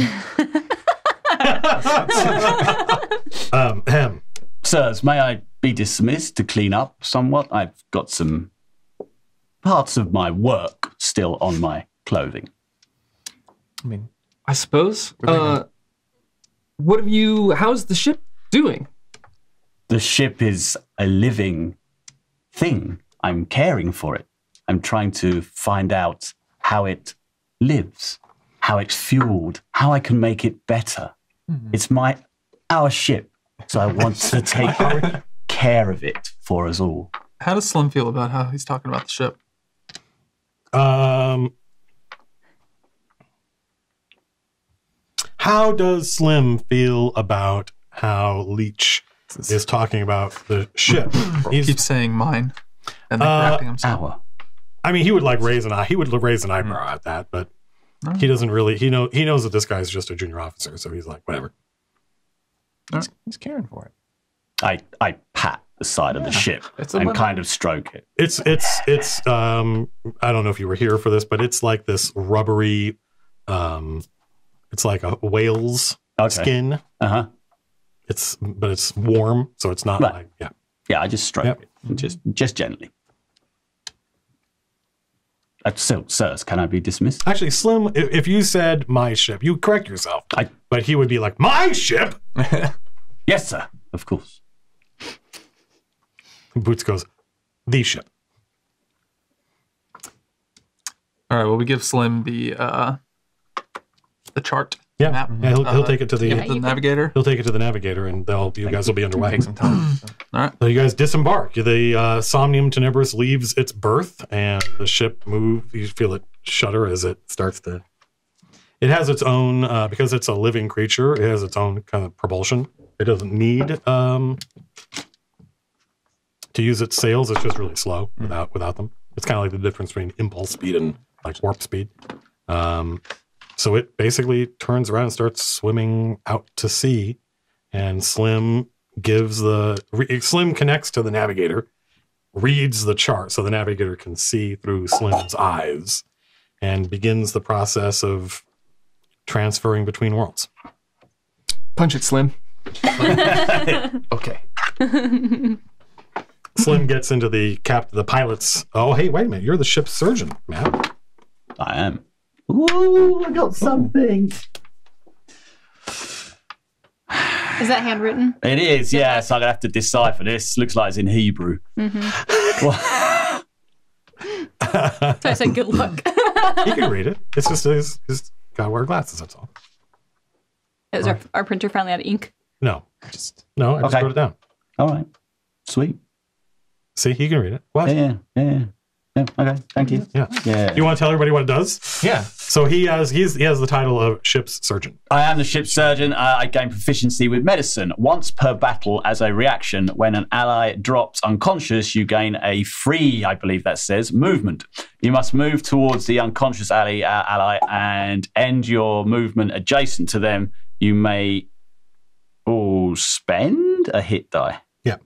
Sirs, may I be dismissed to clean up somewhat? I've got some parts of my work still on my clothing. I mean, I suppose. What have you... How's the ship doing? The ship is a living thing. I'm caring for it. I'm trying to find out how it lives, how it's fueled, how I can make it better. It's our ship, so I want to take care of it for us all. How does Slim feel about how he's talking about the ship? How does Slim feel about how Leech is talking about the ship? He keeps saying mine, and then correcting himself. Our. I mean, he would raise an eyebrow at that, but He doesn't really. He knows that this guy's just a junior officer, so he's like, whatever. He's caring for it. I pat the side of the ship and kind of stroke it. It's I don't know if you were here for this, but it's like this rubbery, it's like a whale's skin. Uh-huh. But it's warm, so it's not like Yeah, I just stroke it, just gently. Sirs, can I be dismissed? Actually, Slim, if you said my ship, you correct yourself. But he would be like, my ship? Yes, sir. Of course. Boots goes, the ship. All right. Well, we give Slim the chart. Yeah, map. He'll take it to the navigator. He'll take it to the navigator, and you guys will be underway. Take some time. All right. So you guys disembark. The Somnium Tenebris leaves its berth, and the ship moves. You feel it shudder as it starts to. It has its own because it's a living creature. It has its own kind of propulsion. It doesn't need to use its sails. It's just really slow without them. It's kind of like the difference between impulse speed and like warp speed. So it basically turns around and starts swimming out to sea, and Slim connects to the navigator, reads the chart so the navigator can see through Slim's eyes, and begins the process of transferring between worlds. Punch it, Slim. Okay. Slim gets into the pilot's. Oh, hey, wait a minute! You're the ship's surgeon, Matt. I am. Ooh, I got something. Is that handwritten? It is, yeah. So I'm going to have to decipher this. Looks like it's in Hebrew. So I said good luck. He can read it. It's just he's got to wear glasses, that's all. Is our printer finally out of ink? No. I just wrote it down. All right. Sweet. See, he can read it. What? Yeah. Okay, thank you. Yeah. You want to tell everybody what it does? Yeah. So he has the title of ship's surgeon. I am the ship's surgeon. I gain proficiency with medicine. Once per battle as a reaction, when an ally drops unconscious, you gain a free, I believe that says, movement. You must move towards the unconscious ally and end your movement adjacent to them. You may spend a hit die. Yeah.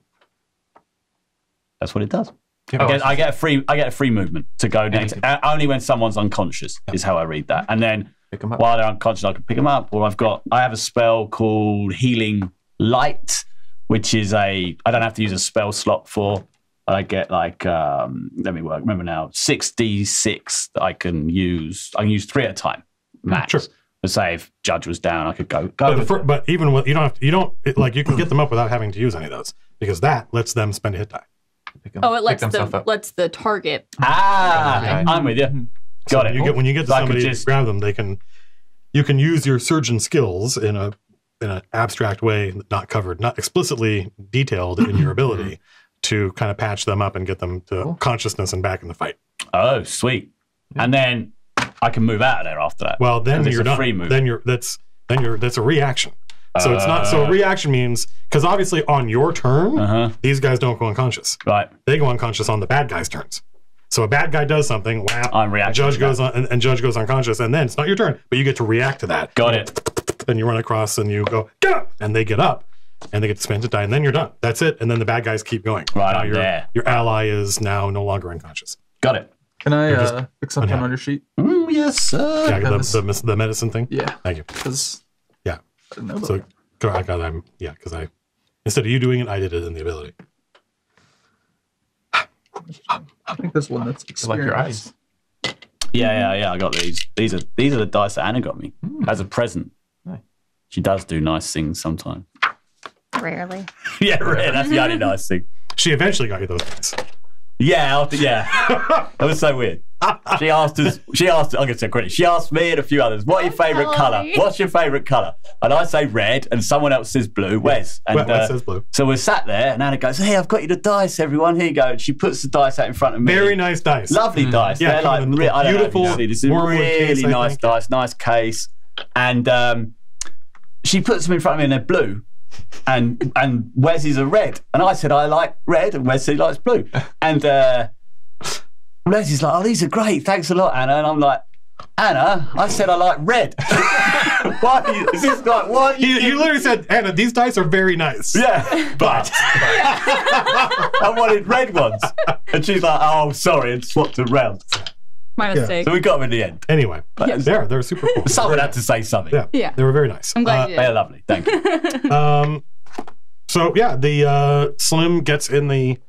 That's what it does. Yeah. I get a free movement to go next. Only when someone's unconscious is how I read that. And then while they're unconscious, I can pick them up. Or I have a spell called Healing Light, which is I don't have to use a spell slot for. I get remember now, 6d6 that I can use. I can use 3 at a time, max. Sure. But say if Judge was down, I could go. But even with you can get them up without having to use any of those, because that lets them spend a hit die. It lets the target. I'm with you. Got it. When you get to somebody to grab them, you can use your surgeon skills in an abstract way, not explicitly detailed in your ability, to kind of patch them up and get them to consciousness and back in the fight. Oh, sweet. Yeah. And then I can move out of there after that. Well, then you're done. Free move. That's a reaction. So it's not. So a reaction means, because obviously on your turn, these guys don't go unconscious. Right. They go unconscious on the bad guy's turns. So a bad guy does something. Wow. I'm reacting. Judge goes on, and Judge goes unconscious, and then it's not your turn, but you get to react to that. Got it. Then you run across and you go, get up, and they get up, and they get to spend a die, and then you're done. That's it. And then the bad guys keep going. Right. Now your ally is now no longer unconscious. Got it. Can I pick something on your sheet? Yes, sir. Yeah, the medicine thing. Yeah. Thank you. Because because instead of you doing it, I did it in the ability. I think this one that's experience. Like your eyes. Yeah. I got these. These are the dice that Anna got me as a present. Nice. She does do nice things sometimes. Rarely. Yeah, rare. That's the only nice thing. She eventually got you those things. Yeah, that was so weird. She asked, I'm going to say credit. She asked me and a few others, what your favourite colour? What's your favourite colour? And I say red, and someone else says blue. Wes. And, Wes says blue. So we're sat there, and Anna goes, hey, I've got you the dice, everyone. Here you go. And she puts the dice out in front of me. Very nice dice. Lovely dice. Yeah, they're like, beautiful. This is really nice dice, nice case. And she puts them in front of me, and they're blue. And Wes is a red, and I said I like red, and Wes said he likes blue, and Les is like, oh, these are great, thanks a lot, Anna. And I'm like, Anna, I said I like red. Why? Is this like what? You literally said, Anna, these dice are very nice. Yeah, but I wanted red ones. And she's like, oh, sorry, and swapped around. My mistake. So we got them in the end. Anyway, they're super cool. Someone had to say something. Yeah, they were very nice. I'm glad you did. They're lovely. Thank you. So yeah, the Slim gets in the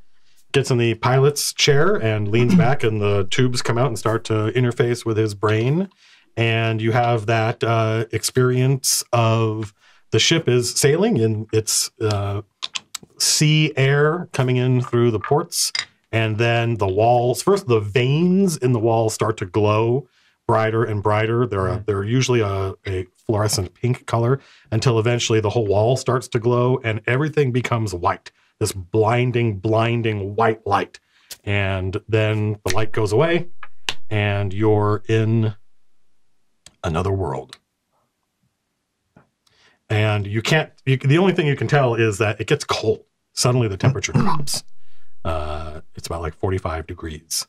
pilot's chair and leans back, and the tubes come out and start to interface with his brain. And you have that experience of the ship is sailing in its sea air coming in through the ports. And then the walls, first the veins in the walls start to glow brighter and brighter. They're usually a fluorescent pink color until eventually the whole wall starts to glow and everything becomes white. This blinding white light. And then the light goes away and you're in another world. And the only thing you can tell is that it gets cold. Suddenly the temperature drops. It's about like 45 degrees.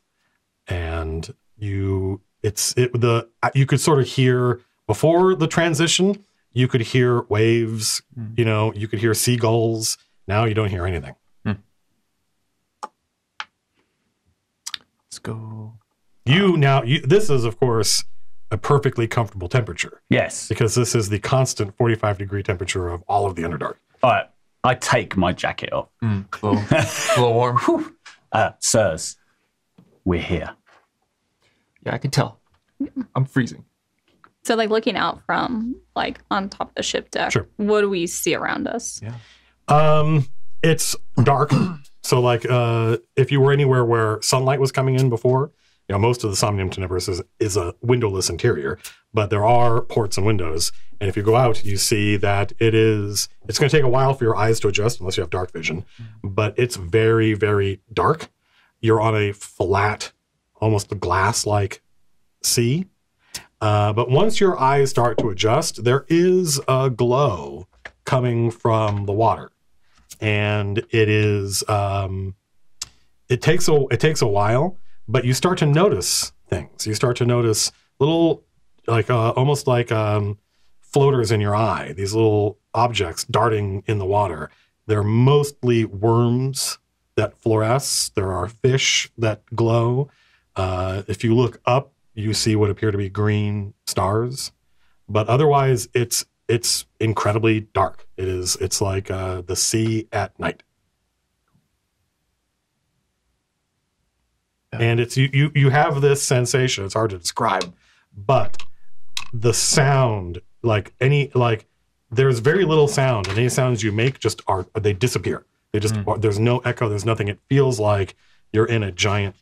And you could sort of hear before the transition, you could hear waves, you could hear seagulls. Now you don't hear anything. Let's go. This is, of course, a perfectly comfortable temperature. Yes. Because this is the constant 45-degree temperature of all of the Underdark. All right. I take my jacket off. A little warm. Sirs, we're here. Yeah, I can tell. I'm freezing. So, like, looking out from, like, on top of the ship deck, Sure. what do we see around us? Yeah. It's dark. So, like, if you were anywhere where sunlight was coming in before, most of the Somnium Tenebrous is a windowless interior, but there are ports and windows. And if you go out, you see that it's going to take a while for your eyes to adjust unless you have dark vision, but it's very, very dark. You're on a flat, almost a glass-like sea. But once your eyes start to adjust, there is a glow coming from the water. And it takes a while, but you start to notice things. You start to notice little, like almost like floaters in your eye, these little objects darting in the water. They're mostly worms that fluoresce. There are fish that glow. If you look up, you see what appear to be green stars. But otherwise, it's incredibly dark. It's like the sea at night. Yeah. And it's you have this sensation. It's hard to describe, but the sound, there's very little sound, and any sounds you make they disappear. They just there's no echo. There's nothing. It feels like you're in a giant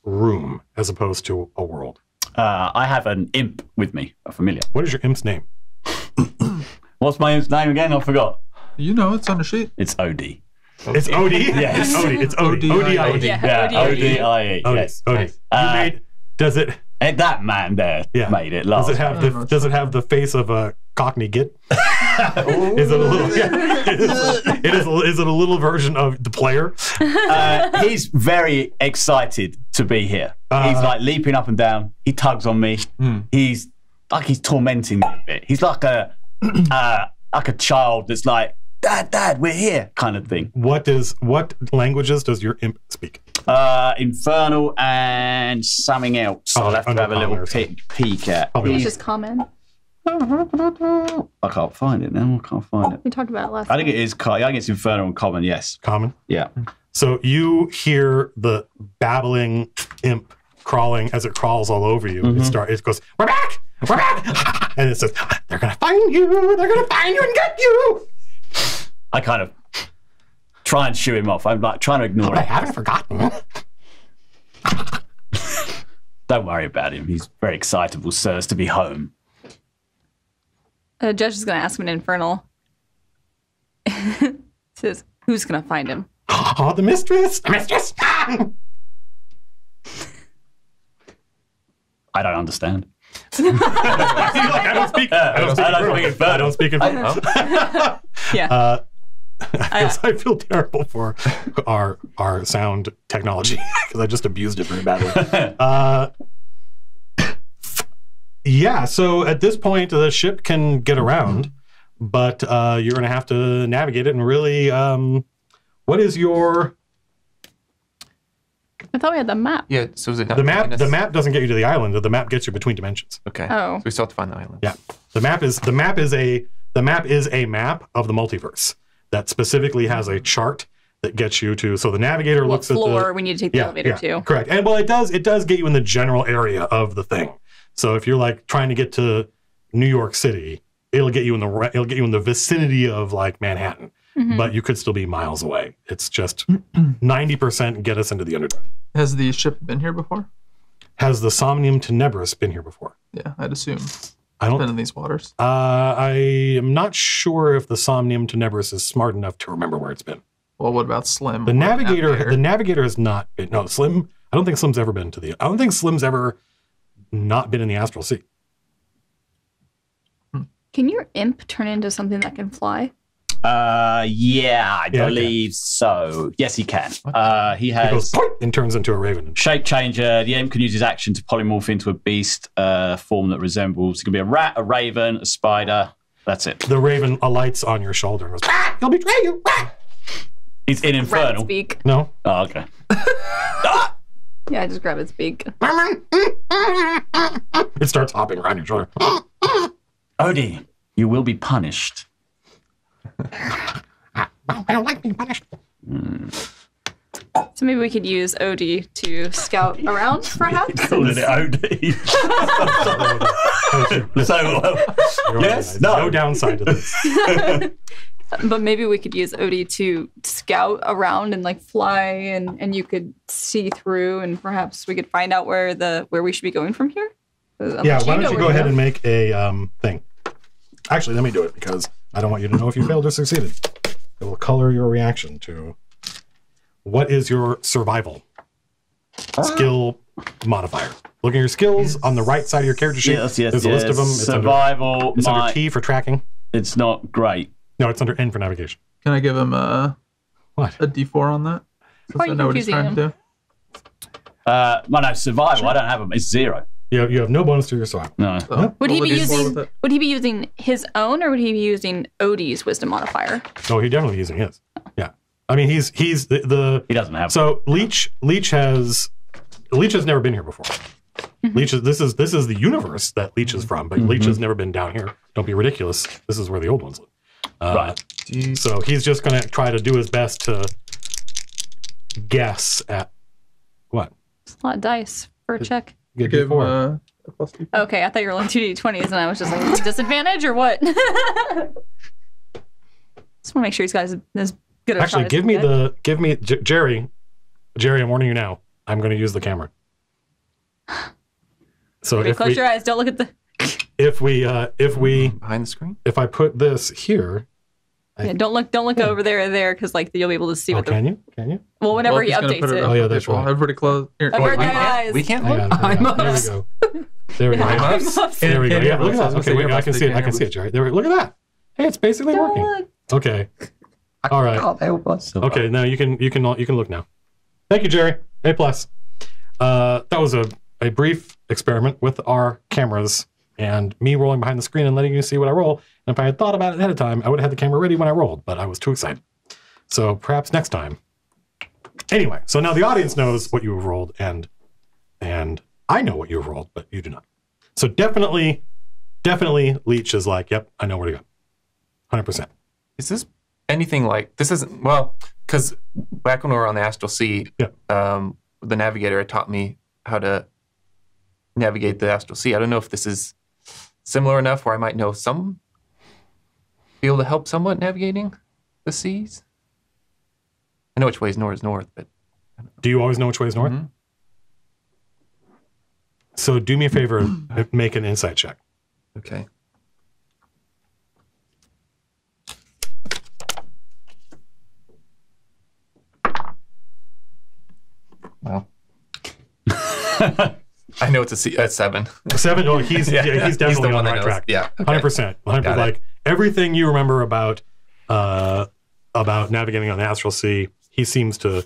room as opposed to a world. I have an imp with me, a familiar. What is your imp's name? What's my imp's name again? I forgot. It's on the sheet. It's OD. It's OD? Yes. It's OD. ODIE. Yeah, ODIE. Yes. Nice. Does it? And that man there made it last. Does it have the face of a Cockney git? Is it a little? Is it a little version of the player? He's very excited to be here. He's like leaping up and down. He tugs on me. He's tormenting me a bit. He's like a child that's like, Dad, we're here, kind of thing. What languages does your imp speak? Infernal and something else. I'll have to have a little peek at. It's just common. I can't find it now. We talked about it last I think it is. I think it's Infernal and Common, yes. Common? Yeah. So you hear the babbling imp crawling as it crawls all over you. It goes, we're back! And it says, they're going to find you! They're going to find you and get you! I kind of try and shoo him off. I'm like trying to ignore I it. haven't forgotten. Don't worry about him. He's very excitable, sirs, to be home. Judge is going to ask him in Infernal. Says, who's going to find him? Oh, the mistress! The mistress! I don't understand. I don't speak Infernal. Yeah. I feel terrible for our sound technology because I just abused it very badly. Yeah, so at this point, the ship can get around, but you're going to have to navigate it and really, what is your... I thought we had the map. Yeah, so is it not The map? telling us- The map doesn't get you to the island. The map gets you between dimensions. Okay. Oh. So we still have to find the island. Yeah, the map is a map of the multiverse that specifically has a chart that gets you to. So the navigator What looks floor at the we need to take the elevator to. correct. And well, it does get you in the general area of the thing. So if you're like trying to get to New York City, it'll get you in the vicinity of like Manhattan. But you could still be miles away. It's just 90% get us into the Underdark. Has the ship been here before? Has the Somnium Tenebris been here before? Yeah, I'd assume. I Been don't. in these waters. I am not sure if the Somnium Tenebris is smart enough to remember where it's been. Well, what about Slim? The or navigator. The navigator has not been. No, Slim. I don't think Slim's ever been to the. I don't think Slim's ever not been in the astral sea. Can your imp turn into something that can fly? Yeah, I Yeah, believe so. Yes, he can. He It has goes "Poink," and turns into a raven. shape changer. The imp can use his action to polymorph into a beast form that resembles. It can be a rat, a raven, a spider. That's it. The raven alights on your shoulder and goes, "Ah, he'll betray you." Ah. He's in Grab Infernal. its beak. No. Oh, okay. Yeah, just grab its beak. It starts hopping around your shoulder. Odie, you will be punished. I don't like being punished. So maybe we could use Odie to scout around, perhaps? Calling it Odie. So, yes, no. No downside to this. But maybe we could use Odie to scout around and like fly, and you could see through, and perhaps we could find out where we should be going from here. Yeah, why don't you go ahead and make a thing? Actually, let me do it because I don't want you to know if you failed or succeeded. It will color your reaction to what is your survival skill modifier. Look at your skills on the right side of your character sheet. Yes, There's a list of them. It's Survival. It's under T for tracking. It's not great. No, it's under N for navigation. Can I give him a What? D4 on that? Since Why are you I know what he's confusing trying to do. Well, no, survival. I don't have them. It's 0. You have no bonus to your survival. No. So Would he roll be a D4 using with it. would he be using his own, or would he be using Odie's wisdom modifier? No, he's definitely using his. Yeah, I mean he's the He doesn't have so Leech has never been here before. Leech is this is the universe that Leech is from, but Leech has never been down here. Don't be ridiculous. This is where the old ones live. Right. So he's just going to try to do his best to guess at what. It's a lot of dice for a check. Get Give him D4. a plus D4. Okay, I thought you were rolling 2d20s, and I was just like, disadvantage or what? Just want to make sure he's got as good a Actually, shot as give me Jerry. Jerry, I'm warning you now. I'm going to use the camera. So Okay, close your eyes. Don't look at the. if we Behind the screen? if I put this here, Yeah, don't look over there or there, because like you'll be able to see what the. can you? Well, whenever Well, he he's gonna updates put it. Oh, yeah, that's right. Everybody close. Here, Avert wait, their eyes. We can't Hang look. on, hang on. There we ups. go. There we go. I'm There upset. we go. Yeah, look at that. I was gonna Okay, say wait, I can see it. I earbuds, can see it, Jerry. There, look at that. Hey, it's basically working. Look. Okay. All right. Okay, now you can look now. Thank you, Jerry. A+. That was a brief experiment with our cameras and me rolling behind the screen and letting you see what I roll. And if I had thought about it ahead of time, I would have had the camera ready when I rolled, but I was too excited. So perhaps next time. Anyway, so now the audience knows what you have rolled, and I know what you have rolled, but you do not. So definitely Leech is like, yep, I know where to go. 100%. Is this anything like this? Isn't well, because back when we were on the Astral Sea, the navigator had taught me how to navigate the Astral Sea. I don't know if this is similar enough where I might know be able to help somewhat navigating the seas. I know which way is north, but Do you always know which way is north? Mm-hmm. So do me a favor, make an insight check. okay. Well, I know it's a 7. 7? Oh, he's definitely on the right track. Yeah, okay. 100%. 100%. Got it. Like everything you remember about navigating on the Astral Sea, he seems to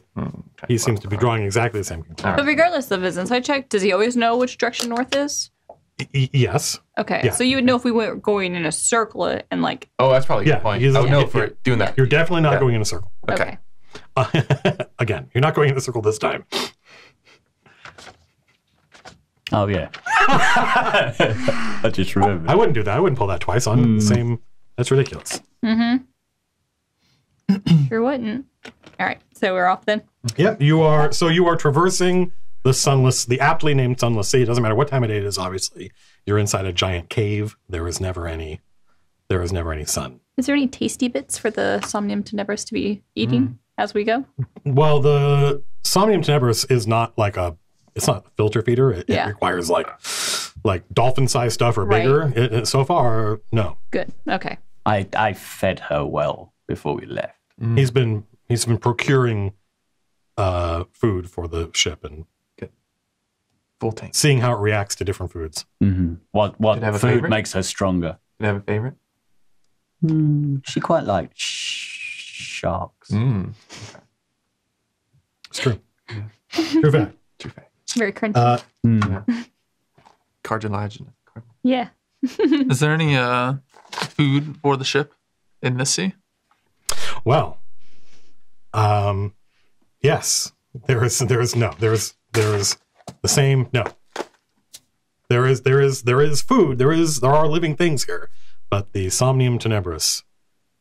be drawing exactly the same conclusion. But regardless of his insight check, does he always know which direction north is? Yes. Okay, Yeah. so you would know if we were going in a circle and like. Oh, that's probably a Yeah, good point. he's- I would know yeah, if we're doing that. You're definitely not Yeah. going in a circle. Okay. Again, you're not going in a circle this time. Oh yeah. I just remembered. I wouldn't do that. I wouldn't pull that twice on the same. That's ridiculous. Sure wouldn't. All right, so we're off then. Yep, you are. So you are traversing the aptly named Sunless Sea. It doesn't matter what time of day it is. Obviously, you're inside a giant cave. There is never any sun. Is there any tasty bits for the Somnium Tenebris to be eating as we go? Well, the Somnium Tenebris is not like it's not a filter feeder. It requires like dolphin-sized stuff or Right. bigger. So far, no. Good. Okay. I fed her well before we left. He's been procuring food for the ship and Full tank. seeing how it reacts to different foods. Mm-hmm. What Did it have a food favorite? makes her stronger? Do you have a favorite? She quite liked sharks. It's true. True fact. True fact. Very crunchy. Cardiologin. Yeah. Is there any food for the ship in this sea? Well, yes, there is the same. No, there is food. There are living things here, but the Somnium Tenebris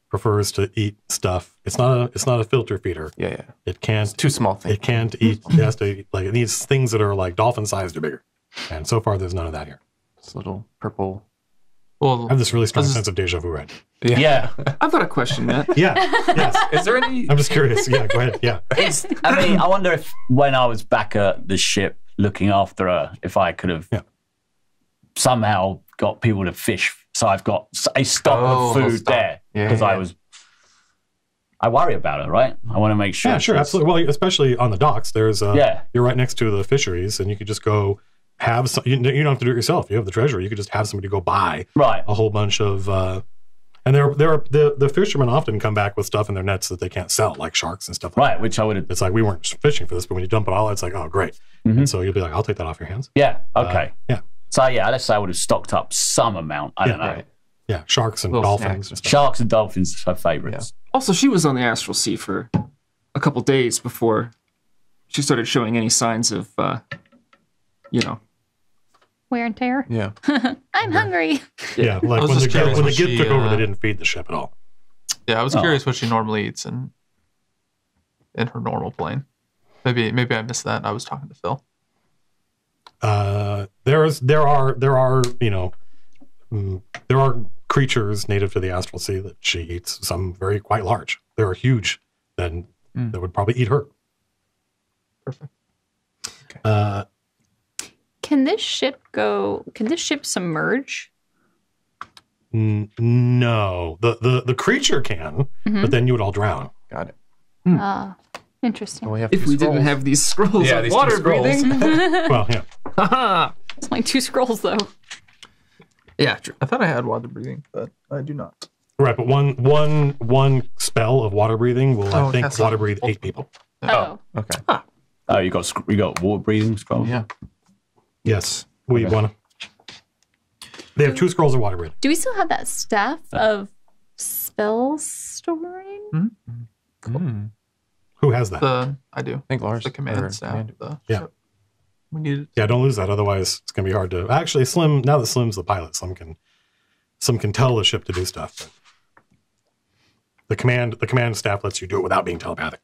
prefers to eat stuff. It's not a filter feeder. Yeah. It can't. It's too small thing. It can't eat. It has to eat, like it needs things that are like dolphin sized or bigger. And so far, there's none of that here. This little purple. Well, I have this really strong This is- sense of deja vu, right? Yeah. I've got a question, Matt. Yeah. Yes. Is there any? I'm just curious. Yeah. Go ahead. Yeah. I wonder if when I was back at the ship looking after her, if I could have somehow got people to fish. So I've got a stock of food stock. there Yeah, because yeah. I worry about her, right? I want to make sure. Yeah, sure, she's- absolutely. Well, especially on the docks, there's Yeah. you're right next to the fisheries, and you could just go have some. You don't have to do it yourself. You have the treasury. You could just have somebody go buy Right. a whole bunch of. And the fishermen often come back with stuff in their nets that they can't sell, like sharks and stuff. Right, which I would have. It's like we weren't fishing for this, but when you dump it all, it's like, oh, great. And so you'll be like, I'll take that off your hands. Yeah. Okay. Yeah, So yeah, let's say I would have stocked up some amount. I don't know. Right. yeah, sharks and Little dolphins snacks. and stuff. Sharks and dolphins are favorites. Also, she was on the astral sea for a couple days before she started showing any signs of, Wear and tear. Yeah. I'm hungry. Yeah, like was when the just curious when the what gift she, took over, they didn't feed the ship at all. Yeah, I was curious what she normally eats in her normal plane. Maybe I missed that. I was talking to Phil. There are creatures native to the astral sea that she eats. Some quite large. They are huge. Then that would probably eat her. Perfect. Can this ship submerge? No, the creature can, but then you would all drown. Got it. Interesting. Well, we have if two we didn't scrolls. have these scrolls Yeah, of these two water scrolls. breathing. Well, yeah. Haha. It's like 2 scrolls though. Yeah, true. I thought I had water breathing, but I do not. Right, but one spell of water breathing will, I think, cast water on breathe 8 multiple people. Oh. Okay. Oh, you got water breathing scrolls. Yeah. Yes, we want to. They have 2 scrolls of water breathing. Do we still have that staff of spell storing? Who has that? I do. I think Lars. The or command staff. Commander. The Yeah. ship. We need it. Yeah, don't lose that. Otherwise, it's going to be hard to. Actually, Slim. Now that Slim's the pilot, Slim can tell the ship to do stuff. But the command staff lets you do it without being telepathic.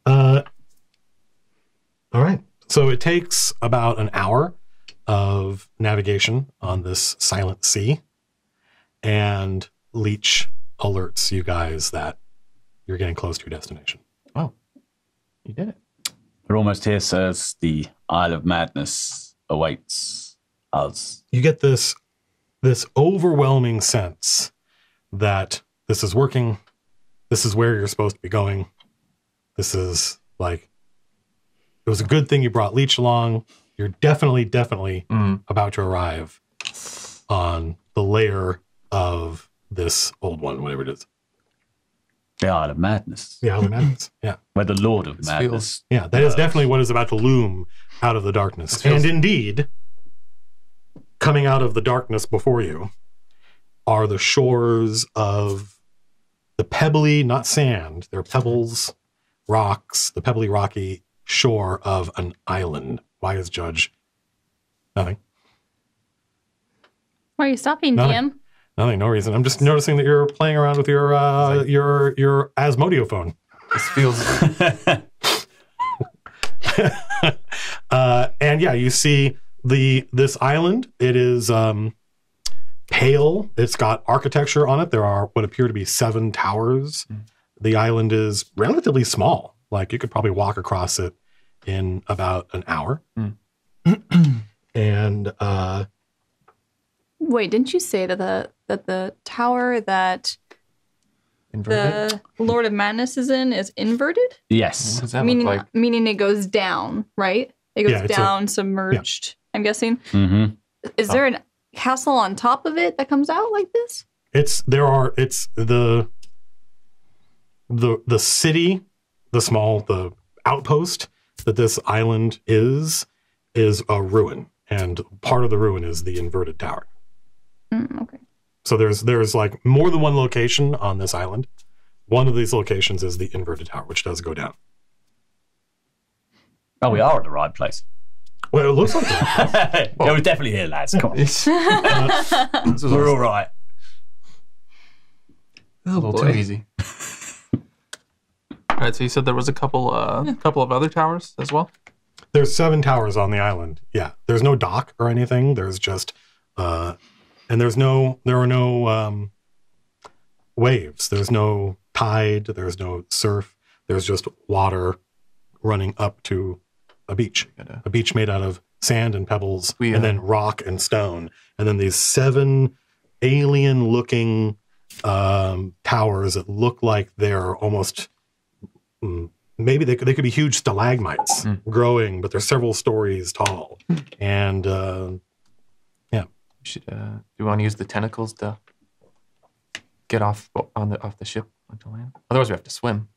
All right. So it takes about an hour of navigation on this silent sea, and Leech alerts you guys that you're getting close to your destination. Oh, you did it. We're almost here, sirs. The Isle of Madness awaits us. You get this overwhelming sense that this is working. This is where you're supposed to be going. This is like, it was a good thing you brought Leech along. You're definitely about to arrive on the lair of this old one, whatever it is. The Isle of Madness. The Isle of Madness. Yeah. Where the Lord of This Madness. Yeah, that is definitely what is about to loom out of the darkness. feels- And indeed, coming out of the darkness before you are the shores of the pebbly, not sand, they're pebbles, rocks, the pebbly, rocky shore of an island. Why is Judge? Nothing. Why are you stopping, Nothing. DM? Nothing, no reason. I'm just noticing that you're playing around with your Asmodeophone. This feels. And yeah, you see this island. It is pale. It's got architecture on it. There are what appear to be 7 towers. The island is relatively small. Like you could probably walk across it in about an hour. And Wait, didn't you say that the tower that Inverted? the Lord of Madness is in is inverted? What Yes. does that Meaning, look like? meaning it goes down, right? It goes Yeah, it's down, submerged. I'm guessing. Mm-hmm. Is there a castle on top of it that comes out like this? it's the city, the outpost that this island is a ruin, and part of the ruin is the inverted tower. Okay. So there's like more than one location on this island. One of these locations is the inverted tower, which does go down. Oh, we are at the right place. Well, it looks like that. Yeah, we're definitely here, lads. Come on. We're all right. A little too easy. All right, so you said there was a couple of other towers as well? There's 7 towers on the island. Yeah, there's no dock or anything. There's just and there are no waves. There's no tide. There's no surf. There's just water running up to a beach made out of sand and pebbles, and then rock and stone, and then these 7 alien-looking towers that look like they're almost maybe they could be huge stalagmites growing, but they're several stories tall, and yeah. We should, do you want to use the tentacles to get off the ship onto land? Otherwise, we have to swim.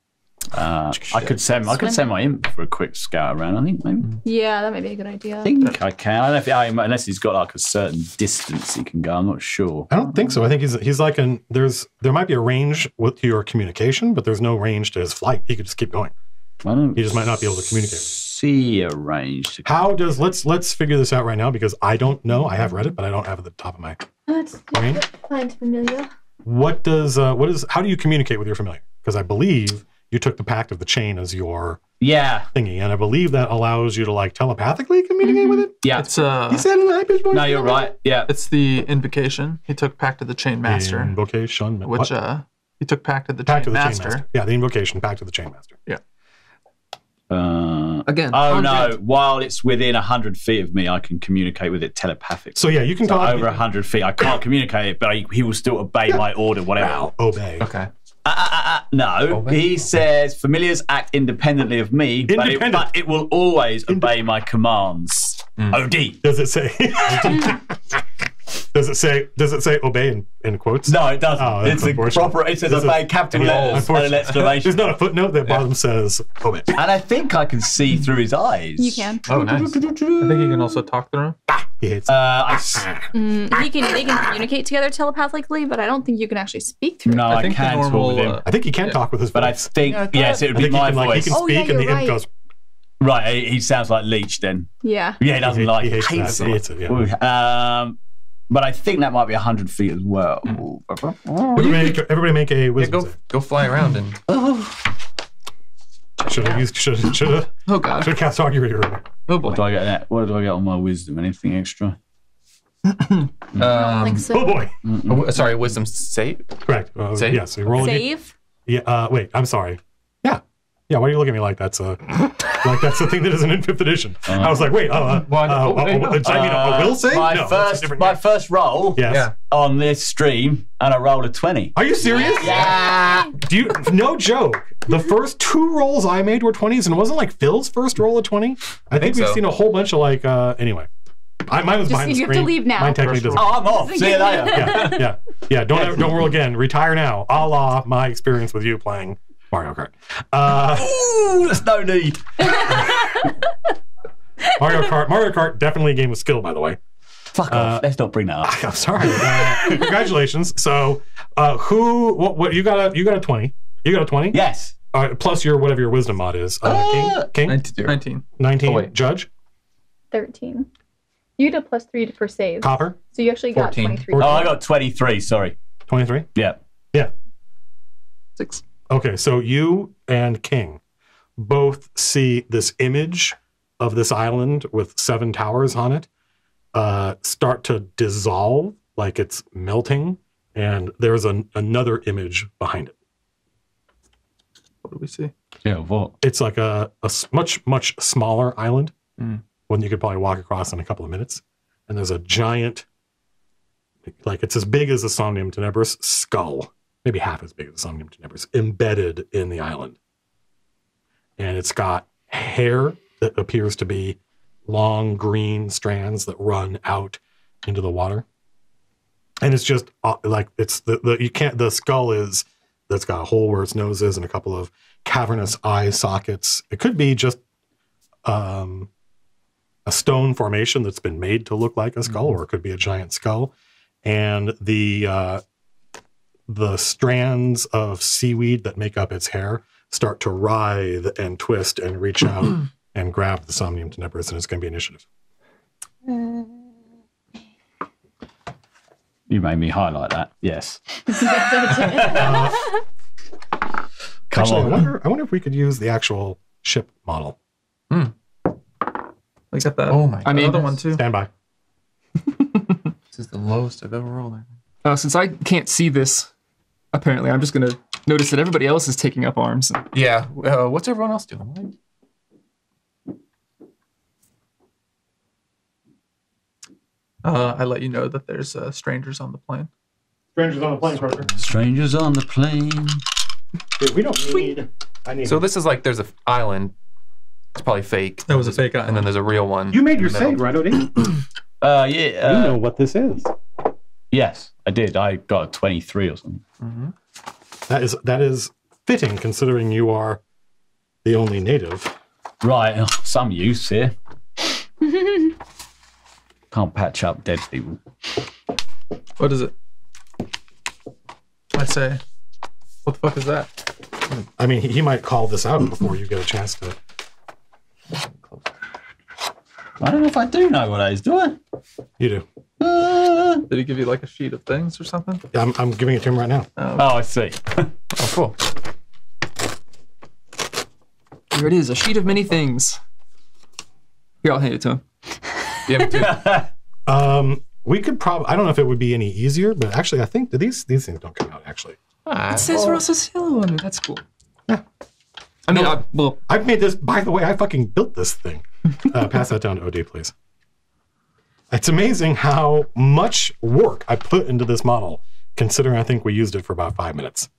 I could send my imp for a quick scout around. I think maybe. Yeah, that might be a good idea. I think I can. I don't know if, unless he's got like a certain distance he can go. I'm not sure. I don't think so. I think he's like there might be a range with your communication, but there's no range to his flight. He could just keep going. He just might not be able to communicate. See a range. Let's figure this out right now, because I don't know. I have read it, but I don't have it at the top of my brain. Find familiar. How do you communicate with your familiar? Because I believe you took the Pact of the Chain as your thingy, and I believe that allows you to like telepathically communicate with it. Yeah, It's He said in a high-pitched voice. no, you're right. Yeah, it's the invocation. He took Pact of the Chain Master, Invocation. which he took Pact of the Pact Chain of the Master. Chain Master. Yeah, the invocation, Pact of the Chain Master. Yeah. Again. Oh 100. no! While it's within 100 feet of me, I can communicate with it telepathically. So yeah, you can So talk over 100 feet, I can't communicate it, but he will still obey my order, whatever. obey. Okay. No, he says familiars act independently of me, but it will always obey my commands. OD. Does it say? Does it say obey in quotes? No, it doesn't. Oh, that's it's a unfortunate. proper. It says obey capital letters and an exclamation. There's not a footnote that bottom says obey. And I think I can see through his eyes. You can. Oh, nice. I think you can also talk through him. He hates They can communicate together telepathically, but I don't think you can actually speak through. No, I I think the can talk normal, with him. I think he can talk with his voice. But I think, Yeah, yes, it would I be think my he can, voice. he can Oh, yeah, speak, and the you're imp right. goes. Right, he sounds like Leech then. Yeah. Yeah, he doesn't He like hates hates that. it. He hates it, yeah. But I think that might be 100 feet as well. Everybody make a wisdom save. Go fly around and. Should have Oh god. cast Augury earlier. Oh boy. What do I get that? What do I get on my wisdom? Anything extra? I don't think so. Oh boy. Sorry, wisdom save. Correct. Save? Yes. You roll Save? Yeah. Wait. I'm sorry. Yeah. Yeah. Why are you looking at me like that's the thing that isn't in 5th edition? I was like, wait. I mean, a will save? No, that's a different My game. first roll Yes. on this stream, and I rolled a 20. Are you serious? Yeah. Do you? No joke. The first 2 rolls I made were 20s, and it wasn't like Phil's first roll of 20. I think we've so. seen a whole bunch of like. Anyway, mine was behind the you screen. have to leave now. Mine technically doesn't. Oh, I'm off. See you later. Yeah. Don't roll again. Retire now. A la my experience with you playing Mario Kart. Ooh, there's no need. Mario Kart definitely a game of skill, by the way. Fuck off. Let's not bring that up. I'm sorry. Congratulations. So, what you got a 20. You got a 20? Yes. Plus whatever your wisdom mod is. King? 19. 19. Oh, wait. Judge? 13. You get a +3 for save. Copper? So you actually got 14. 23. Oh, I got 23, sorry. 23? Yeah. Yeah. 6. Okay, so you and King both see this image of this island with 7 towers on it start to dissolve like it's melting, and there's another image behind it. What do we see? Yeah, what? It's like a much, much smaller island, one you could probably walk across in a couple of minutes. And there's a giant, like it's as big as the Somnium Tenebris skull, maybe half as big as the Somnium Tenebris, embedded in the island. And it's got hair that appears to be long green strands that run out into the water. And it's just like it's the skull is that's got a hole where its nose is and a couple of cavernous eye sockets. It could be just a stone formation that's been made to look like a skull, or it could be a giant skull. And the strands of seaweed that make up its hair start to writhe and twist and reach out and grab the Somnium Tenebris, and it's going to be initiative. You made me highlight that. Yes. Come Actually, on. I wonder if we could use the actual ship model. I got that. Oh my I mean, God. another one too. Stand by. This is the lowest I've ever rolled. Since I can't see this, apparently, I'm just going to notice that everybody else is taking up arms. Yeah. What's everyone else doing? I let you know that there's strangers on the plane. Strangers on the plane, Croker. Strangers on the plane. We don't need. I need. So this is like there's an island. It's probably fake. That was a fake And then island. there's a real one. You made your in the middle. save, right, Odie? Yeah. You know what this is. Yes, I did. I got a 23 or something. That is fitting, considering you are the only native. Right, some use here. Can't patch up dead people. What is it? I'd say, what the fuck is that? I mean, he might call this out before you get a chance to. I don't know if I do know what that is, do I? You do. Did he give you like a sheet of things or something? Yeah, I'm giving it to him right now. Oh, I see. Oh, cool. Here it is, a sheet of many things. Here, I'll hand it to him. Yeah, me too. We could probably. I don't know if it would be any easier, but actually, I think that these things don't come out. Actually, It says Rosa Cielo on it. That's cool. Yeah. I mean, I've made this. By the way, I fucking built this thing. Pass that down to OD, please. It's amazing how much work I put into this model, considering I think we used it for about 5 minutes.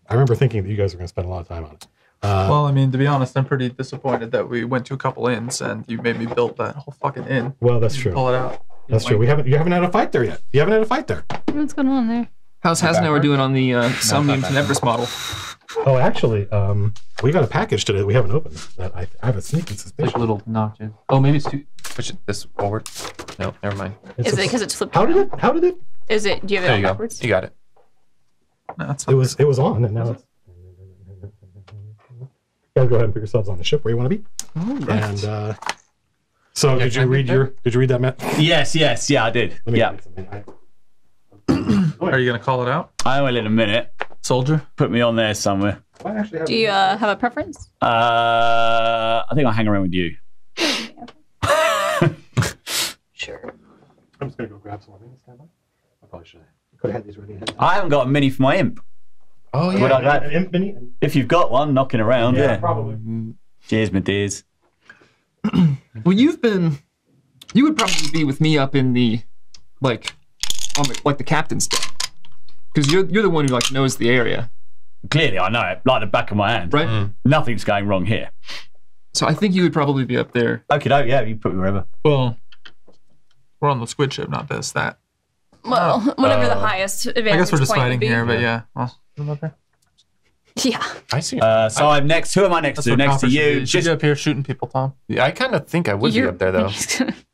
I remember thinking that you guys were going to spend a lot of time on it. Well, I mean, to be honest, I'm pretty disappointed that we went to a couple inns and you made me build that whole fucking inn. Well, that's You true. Pull it out. That's true. You haven't had a fight there yet. You haven't had a fight there. What's going on there? how's Hasnauer doing on the Somnium Tenebris model? Oh, actually, we got a package today that we haven't opened. That I have a sneaky Like suspicion. little notches. Oh, maybe it's too. Push it this forward. No, never mind. Is it because it's flipped How around? did it? Is it? Do you have it There on you go. backwards? You got it. No, it's It was on, and now it's. You guys go ahead and put yourselves on the ship where you want to be. And so, Yeah, did you can I read get Did you read that, Matt? Yes, yeah, I did. Let me Yeah. read something. Are you going to call it out? I will in a minute. Soldier? Put me on there somewhere. I actually have Do you have a preference? I think I'll hang around with you. Sure. I'm just gonna go grab some more things. Stand by. I probably should. Could have had these ready. I haven't got a mini for my imp. Oh Would yeah. I like- An imp mini? If you've got one knocking around, yeah. probably. Cheers, my dears. Well, you would probably be with me up in the, like the captain's deck. Because you're the one who knows the area, Clearly, I know it like the back of my hand. right? Nothing's going wrong here. So I think you would probably be up there. Okay, no, yeah, you can put me wherever. Well, we're on the squid ship, not that. Well, whatever the highest advantage I guess we're just point would fighting be. here, but yeah. Well, what about there? Yeah. I see. So I'm next. Who am I next That's to? what Next Copper to should do. you. You should be up here shooting people, Tom. I kind of think I would be up there, though.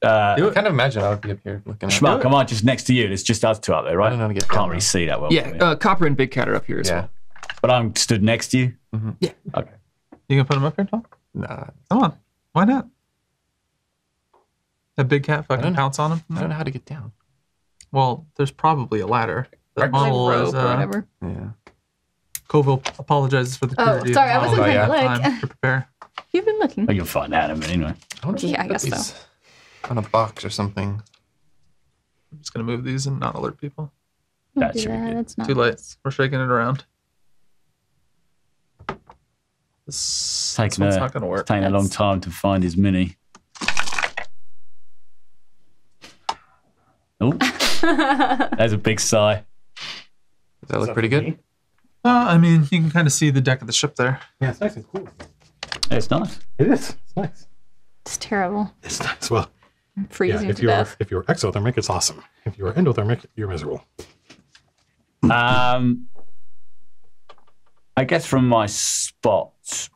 I kind of imagine I would be up here looking at Schmuck, am I just next to you? It's just us two up there, right? I don't know how to get Can't down really there. see that well. Yeah, Copper and Big Cat are up here as well. But I'm stood next to you. Mm-hmm. Yeah. Okay. You gonna put him up here, Tom? Nah, Come on. Why not? That big cat I fucking don't- pounce on him? I don't know how to get down. Well, there's probably a ladder. The Right. Like model is, rope or whatever. Yeah. Koval apologizes for the Oh, crudity of sorry, the I wasn't model. trying to look. Time to prepare. You've been looking. Well, you'll find out in a minute anyway. I wonder if Yeah, I put guess these so. on a box or something. I'm just gonna move these and not alert people. That Do should be good. It's not Too late. nice. We're shaking it around. This Taking one's a, not gonna work. It's taking a long time to find his mini. Oh, there's a big sigh. Does that look pretty good? I mean, you can kind of see the deck of the ship there. Yeah, it's nice and cool. It's nice. It is. It's nice. It's terrible. It's nice. Well, I'm yeah, freezing if to you're death. exothermic, it's awesome. If you're endothermic, you're miserable. I guess from my spot,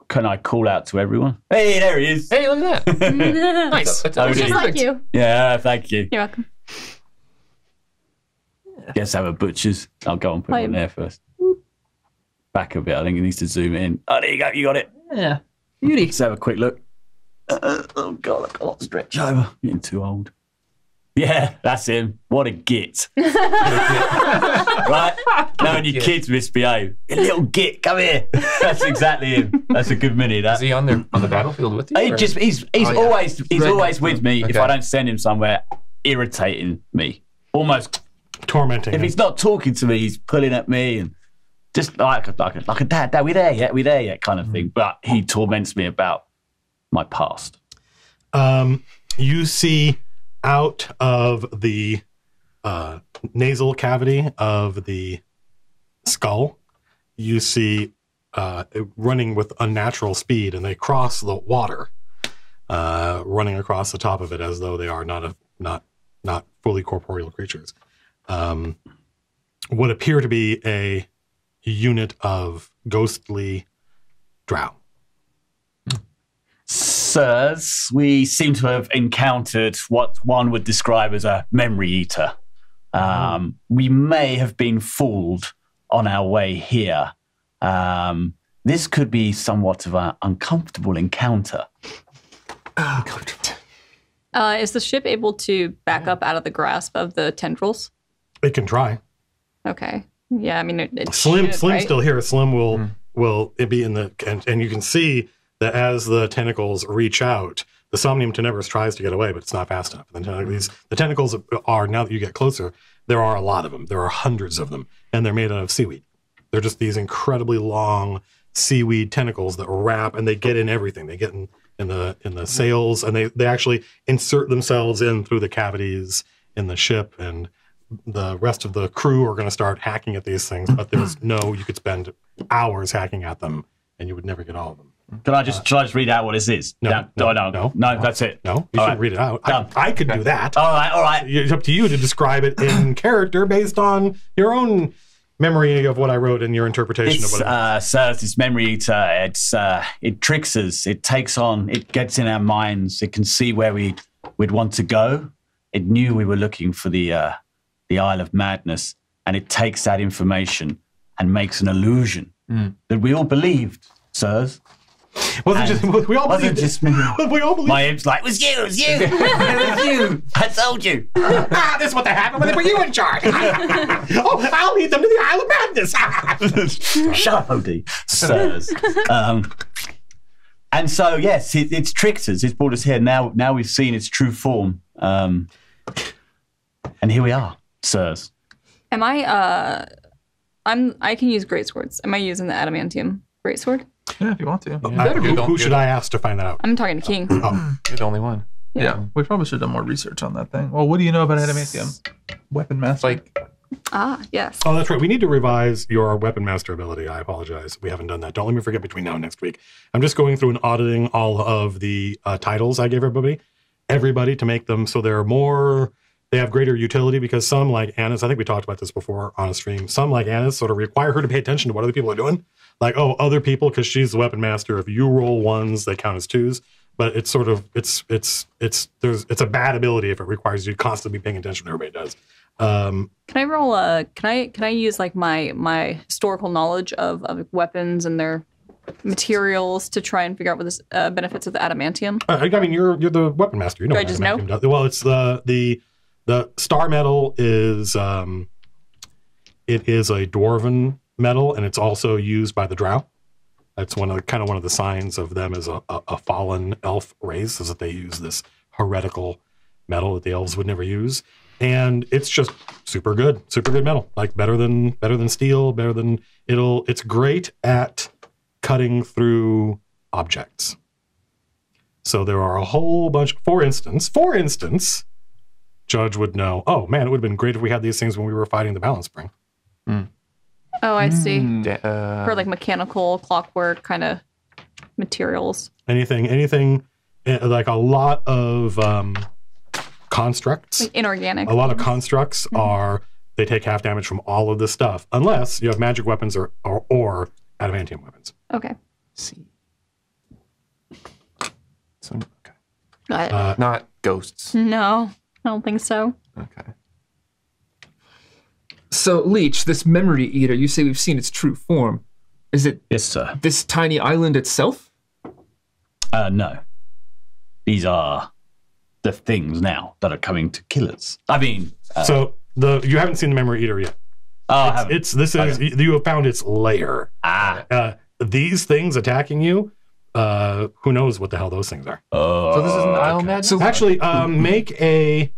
can I call out to everyone? Hey, there he is. Hey, look at that. Nice. That's Oh, Just yeah. like you. Yeah, thank you. You're welcome. Guess have a butcher's. I'll go and put it on there first. Back a bit. I think it needs to zoom in. Oh, there you go. You got it. Yeah. Beauty. Let's have a quick look. Oh, God, I've got to stretch over. Getting too old. Yeah, that's him. What a git. Right? Now when your kids misbehave. You little git, come here. That's exactly him. That's a good mini, that. Is he on the battlefield with you? He's always with me if Okay. I don't send him somewhere, irritating me. Almost. Tormenting. If him. he's not talking to me, he's pulling at me and just like a dad, we there yet kind of thing. But he torments me about my past. You see out of the nasal cavity of the skull, you see it running with unnatural speed, and they cross the water, running across the top of it as though they are not fully corporeal creatures. What appear to be a unit of ghostly drow. Sirs, we seem to have encountered what one would describe as a memory eater. We may have been fooled on our way here. This could be somewhat of an uncomfortable encounter. Is the ship able to back up out of the grasp of the tendrils? It can try. Okay. Yeah, I mean, it Slim's should, right? still here. Slim will be in the and you can see that as the tentacles reach out, the Somnium Tenebris tries to get away, but it's not fast enough. The tentacles are, now that you get closer, there are a lot of them. There are hundreds of them, and they're made out of seaweed. They're just these incredibly long seaweed tentacles that wrap, and they get in everything. They get in the sails, and they actually insert themselves in through the cavities in the ship, and the rest of the crew are going to start hacking at these things, but you could spend hours hacking at them, and you would never get all of them. Shall I just read out what this is? No, that's it. No, you shouldn't read it out. I could do that. All right. It's up to you to describe it in character based on your own memory of what I wrote and your interpretation of what it is. Sirs, this memory eater, it tricks us. It takes on, it gets in our minds. It can see where we'd want to go. It knew we were looking for the Isle of Madness, and it takes that information and makes an illusion that we all believed, sirs. We all believed just me. We all believed. My imps like, it was you. It was you. I told you. This is what happened when they were you in charge. I'll lead them to the Isle of Madness. Shut up, OD. Sirs. And so, yes, it's tricked us. It's brought us here. Now we've seen its true form. And here we are, sirs. Am I, I can use great swords. Am I using the adamantium great sword? Yeah, if you want to. Who should I ask to find that out? I'm talking to King. You're the only one. Yeah, we probably should have done more research on that thing. Well, what do you know about adamantium? Weapon master. Yes. Oh, that's right. We need to revise your weapon master ability. I apologize. We haven't done that. Don't let me forget between now and next week. I'm just going through and auditing all of the titles I gave everybody to make them so they're more they have greater utility because some, like Anna's, I think we talked about this before on a stream, some, like Anna's, sort of require her to pay attention to what other people are doing. Like, oh, other people, because she's the weapon master, if you roll ones, they count as twos. But it's sort of, it's a bad ability if it requires you to constantly be paying attention to what everybody does. Can I roll can I use like my historical knowledge of weapons and their materials to try and figure out what this benefits of the adamantium? I mean, you're the weapon master. You know. Do I what just adamantium know? does. Well, it's the star metal is it is a dwarven metal, and it's also used by the drow. That's one of the signs of them as a fallen elf race, is that they use this heretical metal that the elves would never use. And it's just super good metal, like better than steel, it's great at cutting through objects. So there are a whole bunch, for instance, Judge would know, oh man, it would have been great if we had these things when we were fighting the balance spring. Oh, I see. For like mechanical, clockwork kind of materials. Anything like a lot of constructs. Like inorganic. A lot of constructs they take half damage from all of this stuff, unless you have magic weapons or adamantium weapons. Okay. See. So, okay. Not ghosts. No, I don't think so. Okay. So, Leech, this memory eater, you say we've seen its true form. Is it Yes, sir. this tiny island itself? No. These are the things now that are coming to kill us. I mean... so, you haven't seen the memory eater yet. Oh, I haven't. You have found its lair. These things attacking you, who knows what the hell those things are. So this is an Isle Magic? So actually, make a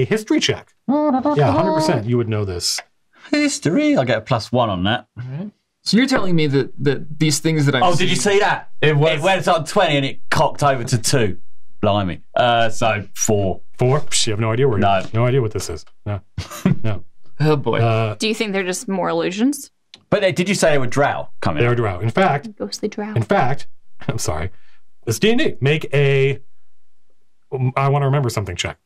history check. Yeah, 100%. You would know this. History? I'll get a +1 on that. So you're telling me that these things that I've Oh, seen... did you see that? It went on 20 and it cocked over to 2. Blimey. So 4. 4? Psh, you have no idea where No. no idea what this is. No. No. Oh, boy. Do you think they're just more illusions? But did you say they were drow coming? They are drow. In fact, Ghostly drow. I'm sorry. It's D&D. Make a... I want to remember something check.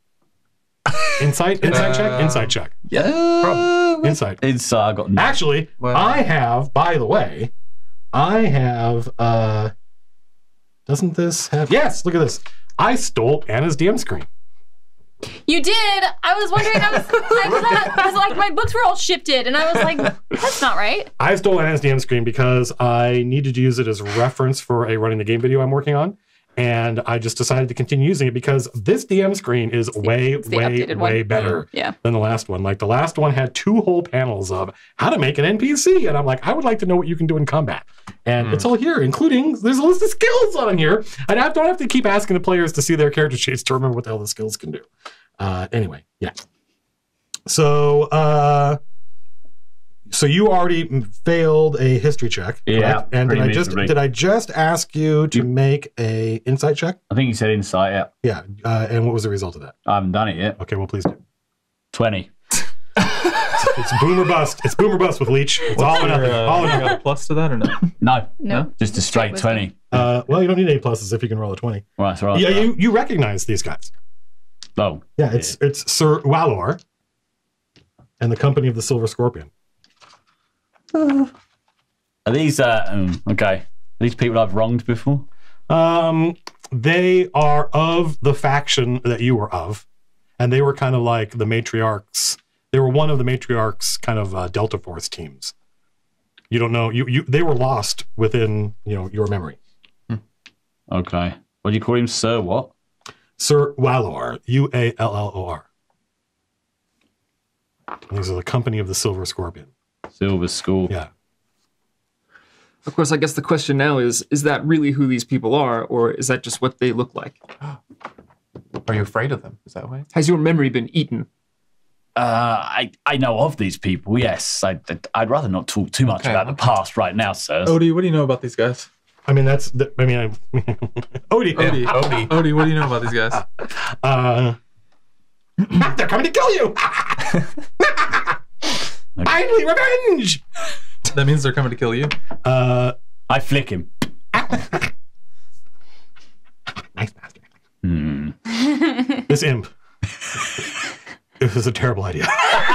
Insight check. Yeah. Insight. Inside, I got... Actually, Well- I have, by the way, doesn't this have... Yes, look at this. I stole Anna's DM screen. You did. I was wondering. Because like my books were all shifted, and I was like, "That's not right." I stole Anna's DM screen because I needed to use it as reference for a running the game video I'm working on, and I just decided to continue using it because this DM screen is way better than the last one. Like the last one had 2 whole panels of how to make an NPC, and I'm like, I would like to know what you can do in combat, and it's all here, including there's a list of skills on here, and I don't have to keep asking the players to see their character sheets to remember what the hell the skills can do. Anyway, yeah. So, so you already failed a history check. Yeah. Correct? And did I just ask you to make a insight check? I think you said insight, yeah. Yeah. And what was the result of that? I haven't done it yet. Okay, well, please do. 20. It's boom or bust. It's boom or bust with Leech. It's all or nothing. All or You nothing. got a plus to that or no? No. No. Just a straight 20. Well, you don't need any pluses if you can roll a 20. Right, that's right. Yeah, you recognize these guys. Oh. Yeah, it's Sir Walor and the Company of the Silver Scorpion. Are these, okay. Are these people I've wronged before? They are of the faction that you were of, and they were kind of like the matriarchs. They were one of the matriarchs' kind of Delta Force teams. You don't know. They were lost within your memory. Okay. What do you call him, Sir what? Sir Walor, Uallor. These are the Company of the Silver Scorpion. Silver School. Yeah. Of course, I guess the question now is that really who these people are, or is that just what they look like? Are you afraid of them? Is that why? Has your memory been eaten? I know of these people, yes. I'd rather not talk too much about the past right now, sir. Odie, what do you know about these guys? I mean, Odie. Odie, what do you know about these guys? They're coming to kill you! Finally, revenge! That means they're coming to kill you? I flick him. Nice bastard. This imp. It was a terrible idea.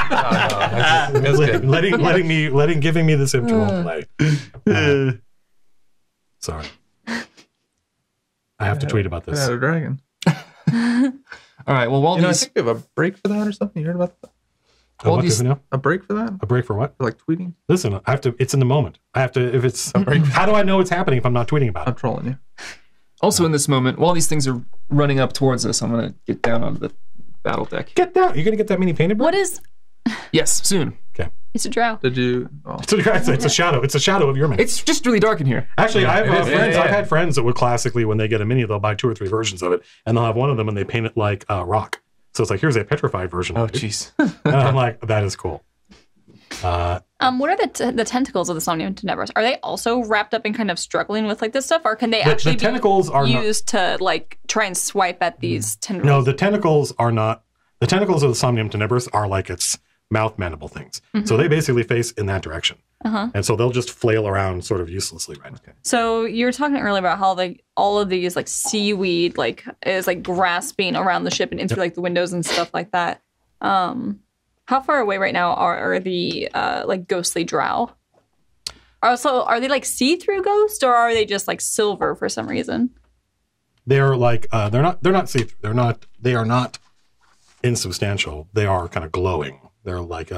That's good. Giving me this imp to roleplay. Sorry. I have to tweet about this. Yeah, a dragon. All right. Well, while I these think we have a break for that or something. You heard about that? Oh, what these- is it now? A break for that? A break for what? For like tweeting? Listen, I have to. It's in the moment. I have to. If it's a break, how do I know it's happening if I'm not tweeting about I'm it? trolling you. also in this moment, while these things are running up towards us, I'm gonna get down onto the battle deck. Get down. You're gonna get that mini painted. What is? Yes, soon. Okay. It's a drow. Did you? Oh. It's a shadow. It's a shadow of your mini. It's just really dark in here. Actually, I have It is, friends. yeah. I've had friends that would classically, when they get a mini, they'll buy 2 or 3 versions of it, and they'll have one of them, and they paint it like rock. So it's like, here's a petrified version. Oh, of it. jeez. And I'm like, that is cool. What are the tentacles of the Somnium Tenebris? Are they also wrapped up in kind of struggling with like this stuff, or can they actually the tentacles are be not. used to like try and swipe at these tendrils? No, the tentacles are not. The tentacles of the Somnium Tenebris are like its mouth mandible things. So they basically face in that direction. And so they'll just flail around sort of uselessly, right? Okay. So you were talking earlier about how like all of these like seaweed like is like grasping around the ship and in through like the windows and stuff like that. How far away right now are the like ghostly drow? Also, are they like see-through ghosts or are they just like silver for some reason? They're like they're not see-through. They are not insubstantial. They are kind of glowing. They're like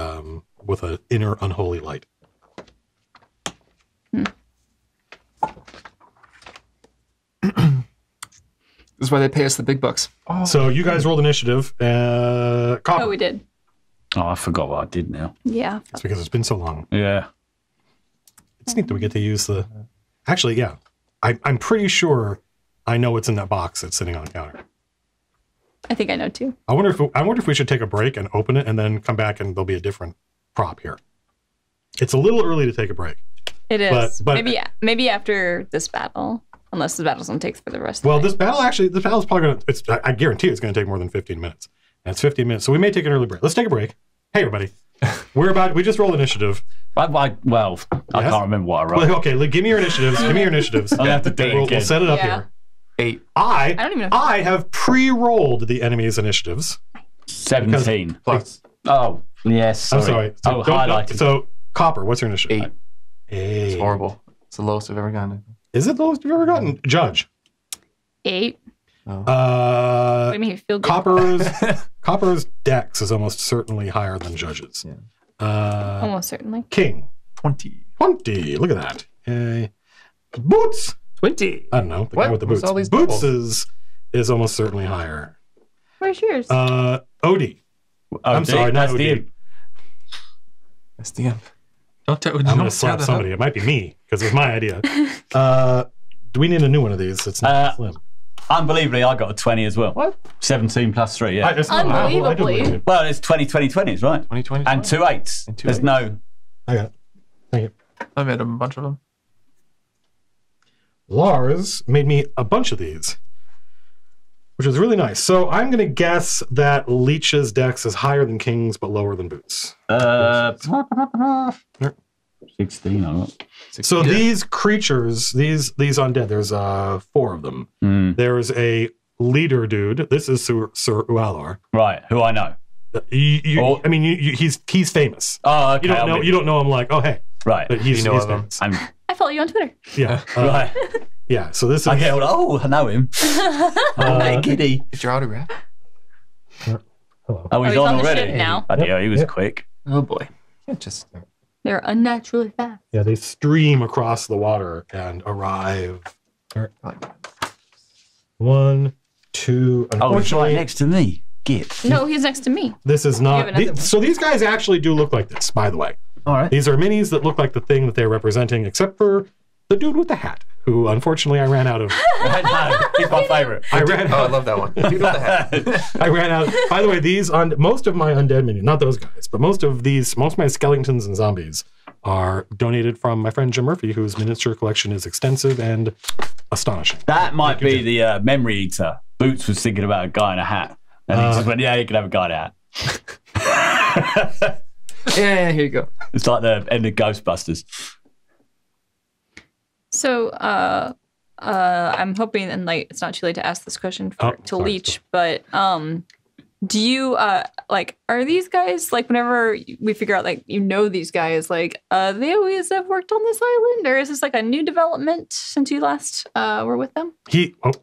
with an inner unholy light. This is why they pay us the big bucks. So you guys rolled initiative. Copper. Oh, we did. Oh, I forgot what I did now. Yeah. It's because it's been so long. Yeah. It's neat that we get to use the. Actually, yeah, I'm pretty sure I know what's in that box that's sitting on the counter. I think I know too. I wonder if we should take a break and open it and then come back and there'll be a different prop here. It's a little early to take a break. It is. But- maybe after this battle, unless the battle doesn't take for the rest. Well, of the this battle's probably going to. I guarantee it's going to take more than 15 minutes. And it's 15 minutes, so we may take an early break. Let's take a break. Hey, everybody, we just rolled initiative. I can't remember what I wrote. Well, okay, give me your initiatives. Give me your initiatives. I'll have to do it We'll again. set it up Yeah. here. 8 I don't even know. I have pre-rolled the enemy's initiatives. 17. plus. Oh, yes. I'm sorry. Oh, highlighted. So, Copper, what's your initiative? 8. 8. It's horrible. It's the lowest I've ever gotten. Is it the lowest you've ever gotten? Judge. 8. Uh, Wait, make me feel good. Copper's dex is almost certainly higher than Judge's. Yeah. Almost certainly. King. 20. 20. Look at that. Boots. 20. I don't know. The guy What? with the What's boots. all these Boots doubles? is almost certainly higher. Where's yours? Odie. I'm sorry, not that's the Odie. imp. That's the imp. Don't tell. I'm going to slap somebody. It might be me because it was my idea. Do we need a new one of these? It's not slim. Unbelievably, I got a 20 as well. What? 17 plus 3, yeah. It's not- I did Unbelievably. look good. Well, it's 20s, right? 2020. And 2 8s. And 2 There's 8s. no. I got it. Thank you. I made a bunch of them. Lars made me a bunch of these, which was really nice. So I'm going to guess that Leech's dex is higher than King's but lower than Boots. 16, I got. So these creatures, these undead, there's 4 of them. There's a leader dude. This is Sir Ualar. Right, who I know. I mean, he's famous. Oh, okay. You don't know him like, oh hey, Right. but he's You know of him. famous. I'm, I follow you on Twitter. Yeah, right. yeah. So this is I get all, I know him. Hey, Giddy. It's your autograph. Oh, he's he's on on the already. ship now. Yeah, he was Yep. quick. Oh boy. Can't just. They're unnaturally fast. yeah. They stream across the water and arrive. 1, 2. Oh, he's right Unfortunately, next to me. Git. No, he's next to me. this is have not. another one. So these guys actually do look like this, by the way. All right. These are minis that look like the thing that they're representing, except for the dude with the hat, who unfortunately I ran out of. No, he's my favourite. I ran Oh, I out. love that one. Dude with the hat. I ran out. By the way, most of my undead minions, not those guys, but most of my skeletons and zombies are donated from my friend Jim Murphy, whose miniature collection is extensive and astonishing. That might be the memory eater. Boots was thinking about a guy in a hat. And he just went, yeah, you can have a guy in a hat. Yeah, here you go. It's like the end of Ghostbusters. So, I'm hoping, and like, it's not too late to ask this question to sorry, Leech, but Do you are these guys whenever we figure out these guys they always have worked on this island, or is this a new development since you last were with them?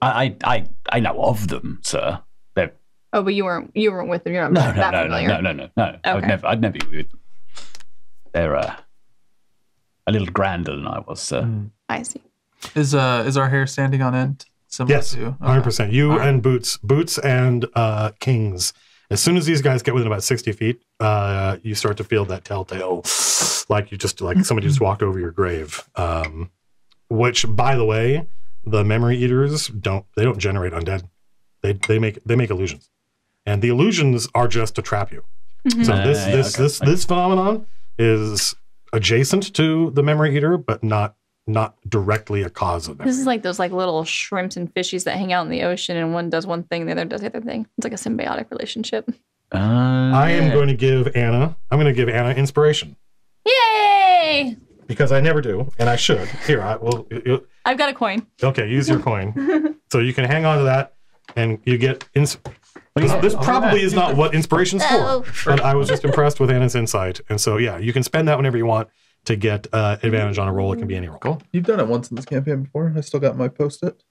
I know of them, sir. Oh, but you weren't with them. You're not that familiar. No. Okay. I'd never be with them. They're a little grander than I was, sir. I see. Is our hair standing on end? Yes, to 100%. You and Boots and Kings. As soon as these guys get within about 60 feet, you start to feel that telltale, like somebody just walked over your grave. Which, by the way, the memory eaters don't generate undead. They make illusions, and the illusions are just to trap you. Mm-hmm. So this phenomenon is adjacent to the memory eater, but not directly a cause of it. This is like those little shrimps and fishies that hang out in the ocean, and one does one thing, the other does the other thing. It's like a symbiotic relationship. I am going to give Anna inspiration. Yay! Because I never do, and I should. Here, I've got a coin. Okay, use your coin. So you can hang on to that, and you get... This probably is not what inspiration's for, but I was just impressed with Anna's insight. And so, yeah, you can spend that whenever you want to get advantage on a roll. It can be any roll. Cool. You've done it once in this campaign before. I still got my post-it.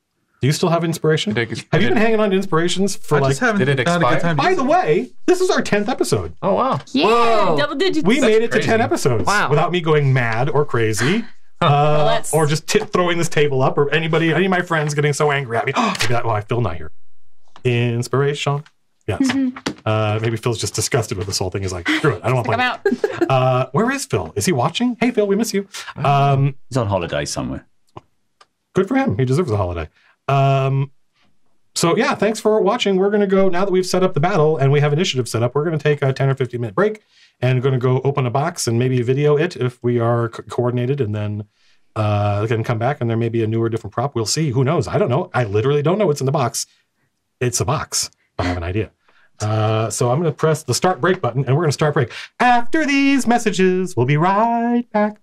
Do you still have inspiration? Have you been hanging on to inspirations for did it expire? By the way, this is our 10th episode. Oh, wow. Yeah, whoa. Double digits. We made it to 10 episodes without me going mad or crazy. Or just throwing this table up, or any of my friends getting so angry at me. I feel not here. Inspiration. Yes. Maybe Phil's just disgusted with this whole thing. He's like, screw it. I don't want to play. I'm out. Where is Phil? Is he watching? Hey, Phil, we miss you. He's on holiday somewhere. Good for him. He deserves a holiday. So, yeah, thanks for watching. We're going to go, now that we've set up the battle and we have initiative set up, we're going to take a 10 or 15-minute break and going to go open a box and maybe video it if we are coordinated, and then can come back and there may be a newer, different prop. We'll see. Who knows? I don't know. I literally don't know what's in the box. It's a box. I have an idea. So I'm going to press the start break button, and we're going to start break. After these messages, we'll be right back.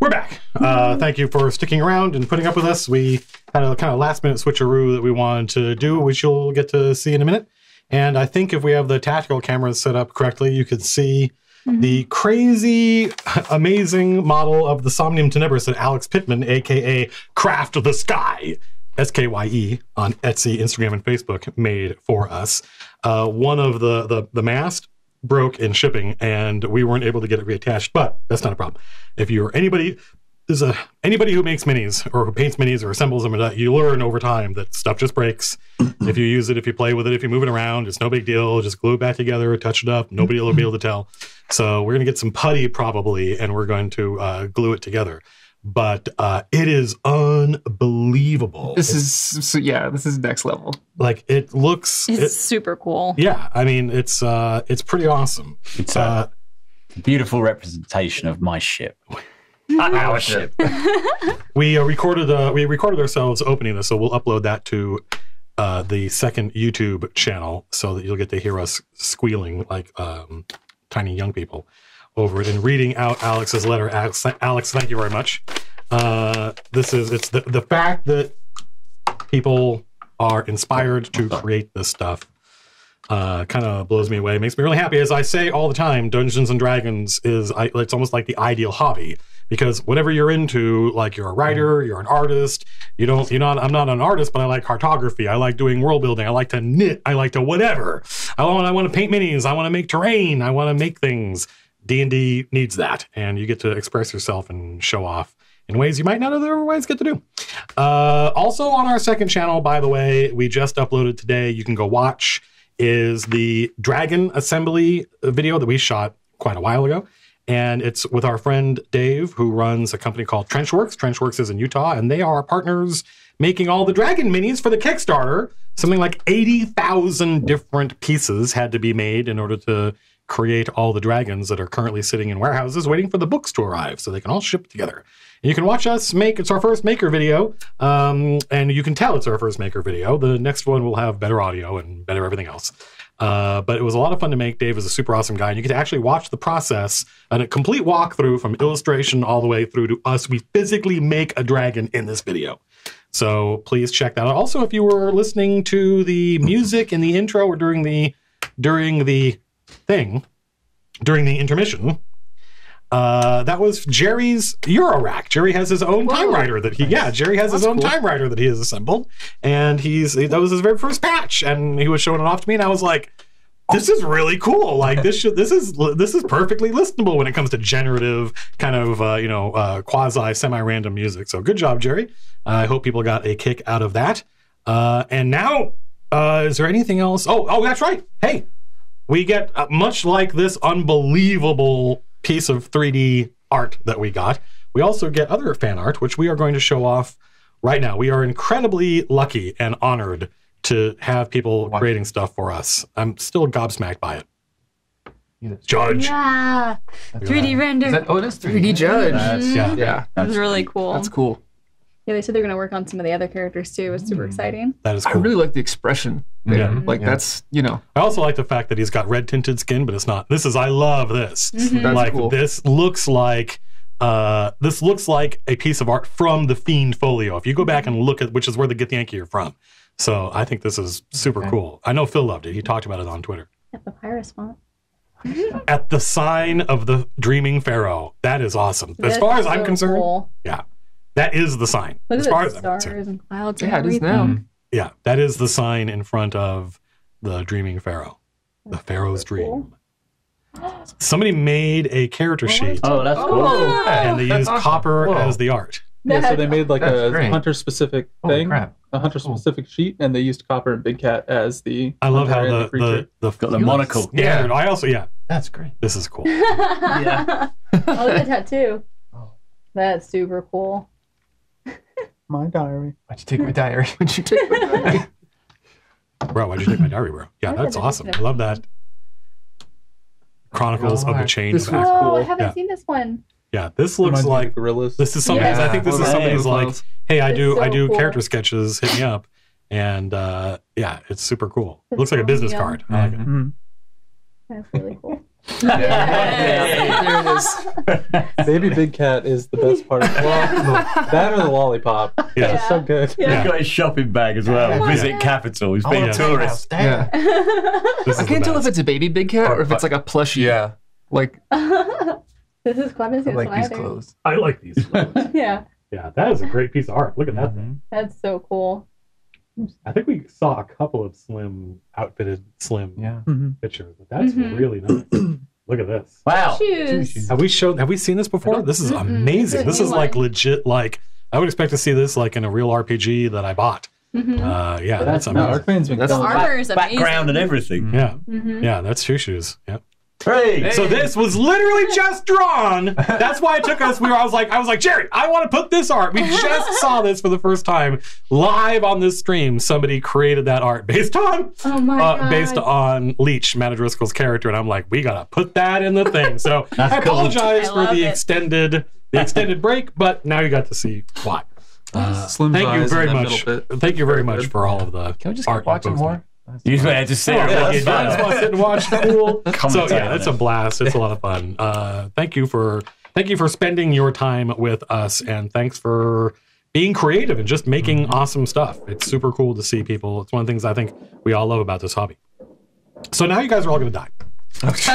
We're back. Thank you for sticking around and putting up with us. We had a kind of last-minute switcheroo that we wanted to do, which you'll get to see in a minute. And I think if we have the tactical cameras set up correctly, you could see the crazy, amazing model of the Somnium Tenebris that Alex Pittman, a.k.a. Craft of the Sky, SKYE, on Etsy, Instagram, and Facebook, made for us. One of the mast broke in shipping, and we weren't able to get it reattached, but that's not a problem. If you're anybody who makes minis or who paints minis or assembles them, you learn over time that stuff just breaks. If you use it, if you play with it, if you move it around, it's no big deal. Just glue it back together, touch it up. Nobody will be able to tell. So we're going to get some putty probably, and we're going to glue it together. But it is unbelievable. This is next level. Like, it looks... It's super cool. Yeah, I mean, it's pretty awesome. It's a beautiful representation of my ship. Our ship. We recorded ourselves opening this, so we'll upload that to the second YouTube channel so that you'll get to hear us squealing like tiny young people over it and reading out Alex's letter. Alex, thank you very much. It's the fact that people are inspired to create this stuff kind of blows me away. It makes me really happy. As I say all the time, Dungeons and Dragons it's almost like the ideal hobby, because whatever you're into, like you're a writer, you're an artist, I'm not an artist, but I like cartography. I like doing world building. I like to knit. I like to whatever. I want to paint minis. I want to make terrain. I want to make things. D&D needs that, and you get to express yourself and show off in ways you might not otherwise get to do. Also on our second channel, by the way, we just uploaded today, you can go watch, is the Dragon Assembly video that we shot quite a while ago. And it's with our friend Dave, who runs a company called Trenchworks. Trenchworks is in Utah, and they are our partners making all the Dragon minis for the Kickstarter. Something like 80,000 different pieces had to be made in order to create all the dragons that are currently sitting in warehouses waiting for the books to arrive so they can all ship together. And you can watch us it's our first maker video, and you can tell it's our first maker video. The next one will have better audio and better everything else. But it was a lot of fun to make. Dave is a super awesome guy, and you get to actually watch the process and a complete walkthrough from illustration all the way through to us. We physically make a dragon in this video. So please check that out. Also, if you were listening to the music in the intro or during the intermission, that was Jerry's Euro Rack. Jerry has his own time writer Jerry has his own time writer that he has assembled, and that was his very first patch, and he was showing it off to me, and I was like, this is really cool. Like this is perfectly listenable when it comes to generative kind of quasi semi-random music. So good job, Jerry. I hope people got a kick out of that. And now, is there anything else? Oh, that's right. Hey, we get much like this unbelievable piece of 3D art that we got. We also get other fan art, which we are going to show off right now. We are incredibly lucky and honored to have people creating stuff for us. I'm still gobsmacked by it. Judge. Yeah. 3D render. It is 3D Judge. Yeah. That's really cool. That's cool. Yeah, they said they're going to work on some of the other characters too. It was super exciting. That is cool. I really like the expression there. That's, I also like the fact that he's got red tinted skin, but it's not. I love this. That's cool. This looks like a piece of art from the Fiend folio. If you go back and look at, which is where the Githyanki are from. So I think this is super cool. I know Phil loved it. He talked about it on Twitter. At the Papyrus font. At the sign of the Dreaming Pharaoh. That is awesome. As far as I'm concerned, yeah, that is the sign. Look as at far the as I'm stars concerned. and clouds yeah, and it is everything. now. Yeah, that is the sign in front of the Dreaming Pharaoh. The Pharaoh's Dream. Somebody made a character sheet. Oh, that's cool. And they used copper as the art. Yeah, so they made like a great. hunter-specific thing, a hunter-specific sheet, and they used Copper and Big Cat as the. I love how creature. the got the monocle. Yeah, I also That's great. This is cool. Yeah. Oh, look at that tattoo. That's super cool. My diary. Why'd you take my diary? Why'd you take my diary? Bro, why'd you take my diary, bro? Yeah, that's awesome. I love that. Chronicles of the Chain This of one's Action. Oh, I cool. haven't seen this one. Yeah, this looks like gorillas. this is something. Yeah. I think this is Yeah. something's like, hey, I do cool. character sketches. Hit me up, and yeah, it's super cool. It looks like a business card. I like it. Mhm. That's really cool. There it is. Baby Big Cat is the best part of that or the lollipop. Yeah. It's so good. He's got his shopping bag as well. Yeah. Visit Capital. He's being a tourist. Yeah. This I is can't the tell if best. it's a baby Big Cat or if it's like a plushie. Yeah. Like, This is Clemens. I like these clothes. I like these. Yeah, Yeah, that is a great piece of art. Look at that thing. that's so cool. I think we saw a couple of outfitted slim Yeah. pictures, but that's really nice. Look at this. Wow. Shoes. Have we seen this before? This is amazing. This is like legit. Like I would expect to see this like in a real RPG that I bought. Yeah, that's No, amazing. Arcane's been That's killing it. Armor is amazing. Background and everything. Yeah, yeah, that's shoes. Yep. Hey. So this was literally just drawn. That's why it took us. I was like, Jerry, I want to put this art. We just saw this for the first time live on this stream. Somebody created that art based on Leech, Matt O'Driscoll's character, and I'm like, we gotta put that in the thing. So I apologize for the extended break, but now you got to see why. Slim Thank you thighs very in that much. middle bit. Very very much for all of the. Can we just art keep watching you posted. more? Usually I just sit Yeah, there. you guys want to sit and watch. Cool. So Commentate yeah, on it's it. a blast. It's a lot of fun. Thank you for spending your time with us, and thanks for being creative and just making awesome stuff. It's super cool to see people. It's one of the things I think we all love about this hobby. So now you guys are all going to die. Okay,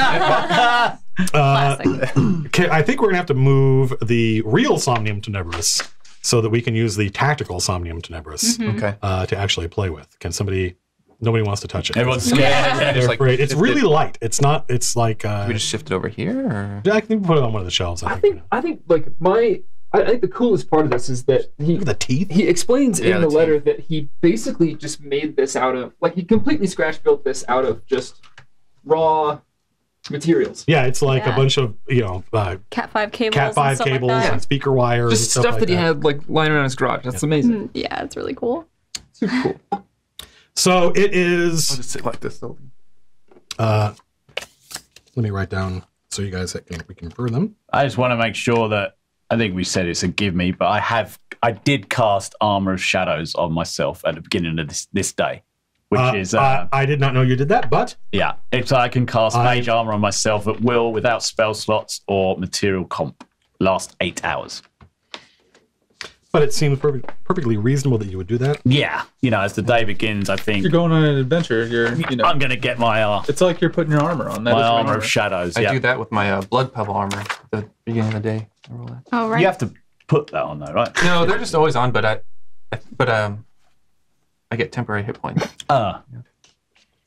I think we're going to have to move the real Somnium Tenebris so that we can use the tactical Somnium Tenebris Okay. to actually play with. Can somebody? Nobody wants to touch it. Everyone's scared. They're Just, like, afraid. It's shift really it. light. It's not. It's like. We just shift it over here? Or? I think we put it on one of the shelves. I think like I think the coolest part of this is that Look at the teeth. he explains Yeah, in the the letter that he basically just made this out of, like, he completely scratch built this out of just raw materials. Yeah, it's like a Yeah. bunch of Cat 5 cables. Cat 5 and stuff cables Like that. and speaker wires. Just and stuff like that he had like lying around his garage. That's amazing. Yeah, it's really cool. Super cool. So it I'll is. just sit like this. Though. Let me write down so you guys we can refer them. I just want to make sure that I think we said it's a give me, but I did cast Armor of Shadows on myself at the beginning of this day, which is I did not know you did that, but yeah, it's I can cast Mage Armor on myself at will without spell slots or material comp. Last 8 hours. but it seems perfectly reasonable that you would do that. Yeah, as the day begins, I think You're going on an adventure. I'm going to get my It's like you're putting your armor on. That my is your armor of shadows. I Yeah, do that with my blood pebble armor at the beginning of the day. I roll that. Oh, right. you have to put that on though, right? No, they're just always on, but I get temporary hit points. Does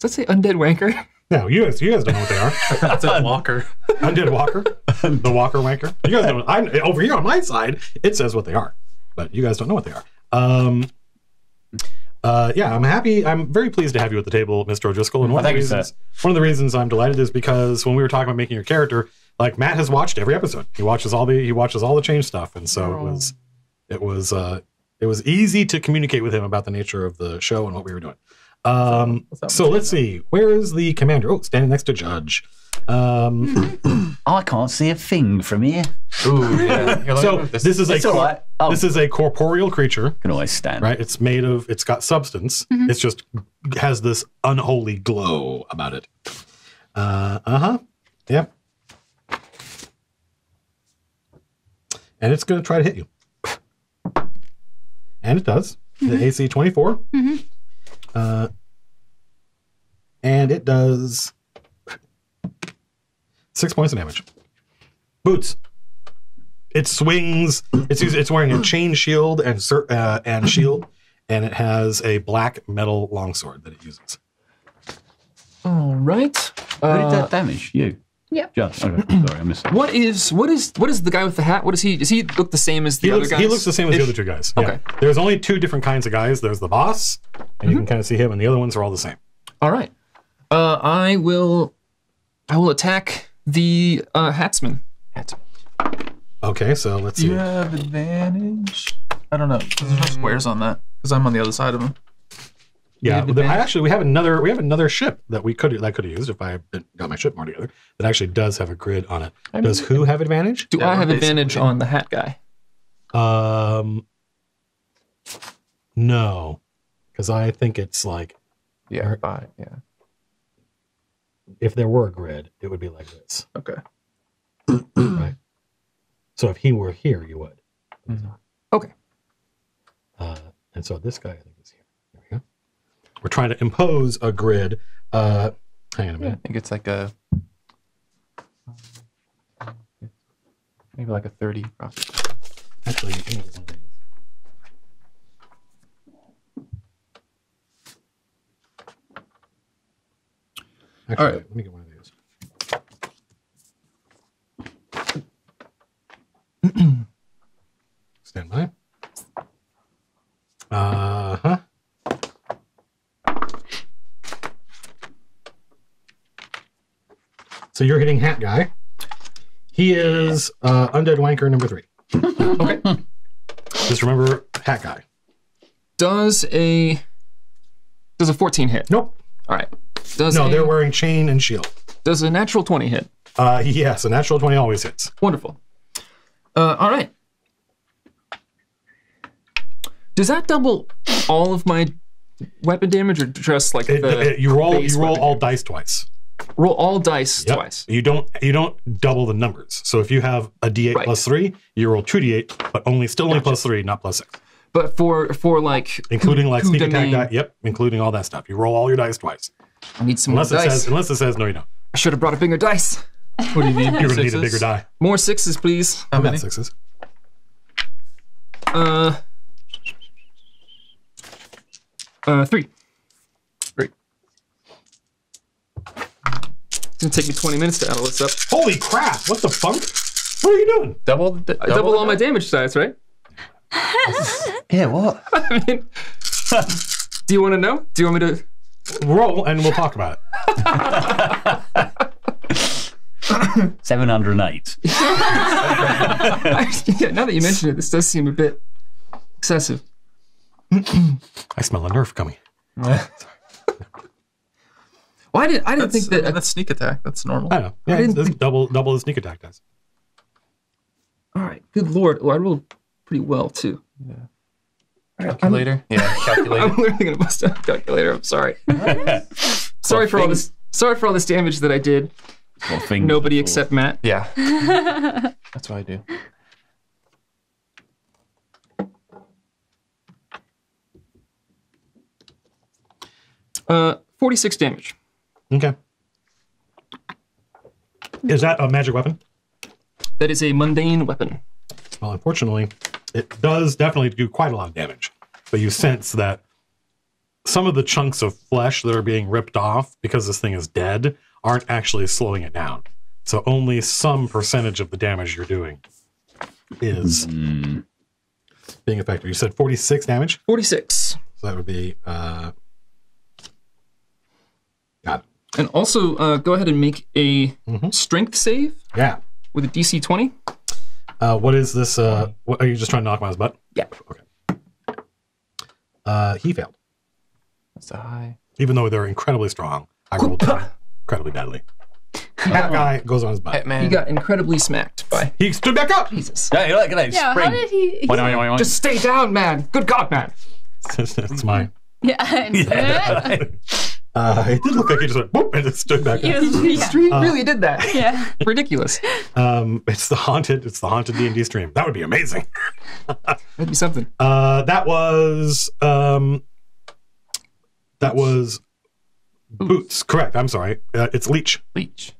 that say undead wanker? No, you guys don't know what they are. That's a walker. Undead walker, the walker wanker. You guys don't. Over here on my side, it says what they are, but you guys don't know what they are. Yeah, I'm happy. I'm very pleased to have you at the table, Mr. O'Driscoll. And one of the reasons I'm delighted is because when we were talking about making your character, like Matt has watched every episode. He watches all the change stuff, and so it was easy to communicate with him about the nature of the show and what we were doing. So let's see. Where is the commander? Oh, standing next to Judge. I can't see a thing from here. Ooh, yeah. Here, So this is this is a corporeal creature. Can always stand. Right? It's got substance. It's just has this unholy glow about it. Yep. And it's going to try to hit you. And it does. The AC 24. And it does 6 points of damage. Boots. It swings. It's wearing a chain shield and shield, and it has a black metal longsword that it uses. All right. Who did that damage? You. Yep. Just, okay. Sorry, I missed it. What is the guy with the hat? Does he look the same as the other guys? He looks the same as the other two guys. Yeah. Okay. There's only two different kinds of guys. There's the boss, and you can kind of see him, and the other ones are all the same. All right. I will attack the hatsman. Okay, so let's see. Do you have advantage? I don't know. There's no squares on that because I'm on the other side of him. Yeah, we have another ship that I could have used if I got my ship more together. That actually does have a grid on it. Does who have advantage? Do I have advantage on the hat guy? No, because I think it's like Yeah, 5. Yeah. if there were a grid, it would be like this. Okay. Right. So if he were here, you would. Okay. And so this guy, I think, is here. There we go. We're trying to impose a grid. Hang on a minute. I think it's like maybe like a 30. Actually, you can get one of these. Actually, All right. let me get one of these. Stand by. So you're hitting Hat Guy. He is Undead Wanker number 3. Okay. Just remember Hat Guy. Does a 14 hit? Nope. All right. They're wearing chain and shield. Does a natural 20 hit? Yes, a natural 20 always hits. Wonderful. All right. Does that double all of my weapon damage, or just like You roll all weapon? dice twice. Roll all dice Yep. twice. You don't double the numbers. So if you have a D8 Right. plus 3, you roll 2D8, but only plus 3, not plus 6. But for like Including like coup sneak de attack main, die. Yep, including all that stuff. You roll all your dice twice. I need some Unless more it dice. says no, you don't. I should have brought a bigger dice. What do you need? You're gonna need a bigger die. More 6s, please. How many? 6s. 3. Great. It's gonna take me 20 minutes to add all this up. Holy crap! What the funk? What are you doing? Double Double my damage dice, right? Yeah, what? I mean, do you want to know? Do you want me to? Roll and we'll talk about it. 708. Yeah, now that you mention it, this does seem a bit excessive. I smell a nerf coming. Well, I didn't think that. That's sneak attack. That's normal. I know. Yeah, it's double the sneak attack dice. All right, good lord. Oh, I rolled pretty well too. Yeah. All right, Calculator. Calculator. I'm literally gonna bust out a calculator. I'm sorry. Sorry for all this. Sorry for all this damage that I did. Nobody except Matt. Yeah. That's what I do. 46 damage. Okay. Is that a magic weapon? That is a mundane weapon. Well, unfortunately, it does definitely do quite a lot of damage. But you sense that some of the chunks of flesh that are being ripped off because this thing is dead aren't actually slowing it down. So only some percentage of the damage you're doing is being effective. You said 46 damage? 46. So that would be... got it. And also, go ahead and make a strength save Yeah. with a DC 20. What is this? What, are you just trying to knock him on his butt? Yeah. Okay. He failed. That's a high. Even though they're incredibly strong, I rolled incredibly badly. That guy goes on his butt. Hitman. He got incredibly smacked by... He stood back up! Jesus. Hey, look at that Yeah, spring. how did he? Just stay down, man. Good God, man. It's mine. Yeah. It did look like he just went boop and just stood back up. He really did that. Yeah. Ridiculous. It's the haunted D&D stream. That would be amazing. That'd be something. That was Boots. Correct. I'm sorry. It's Leech. Leech.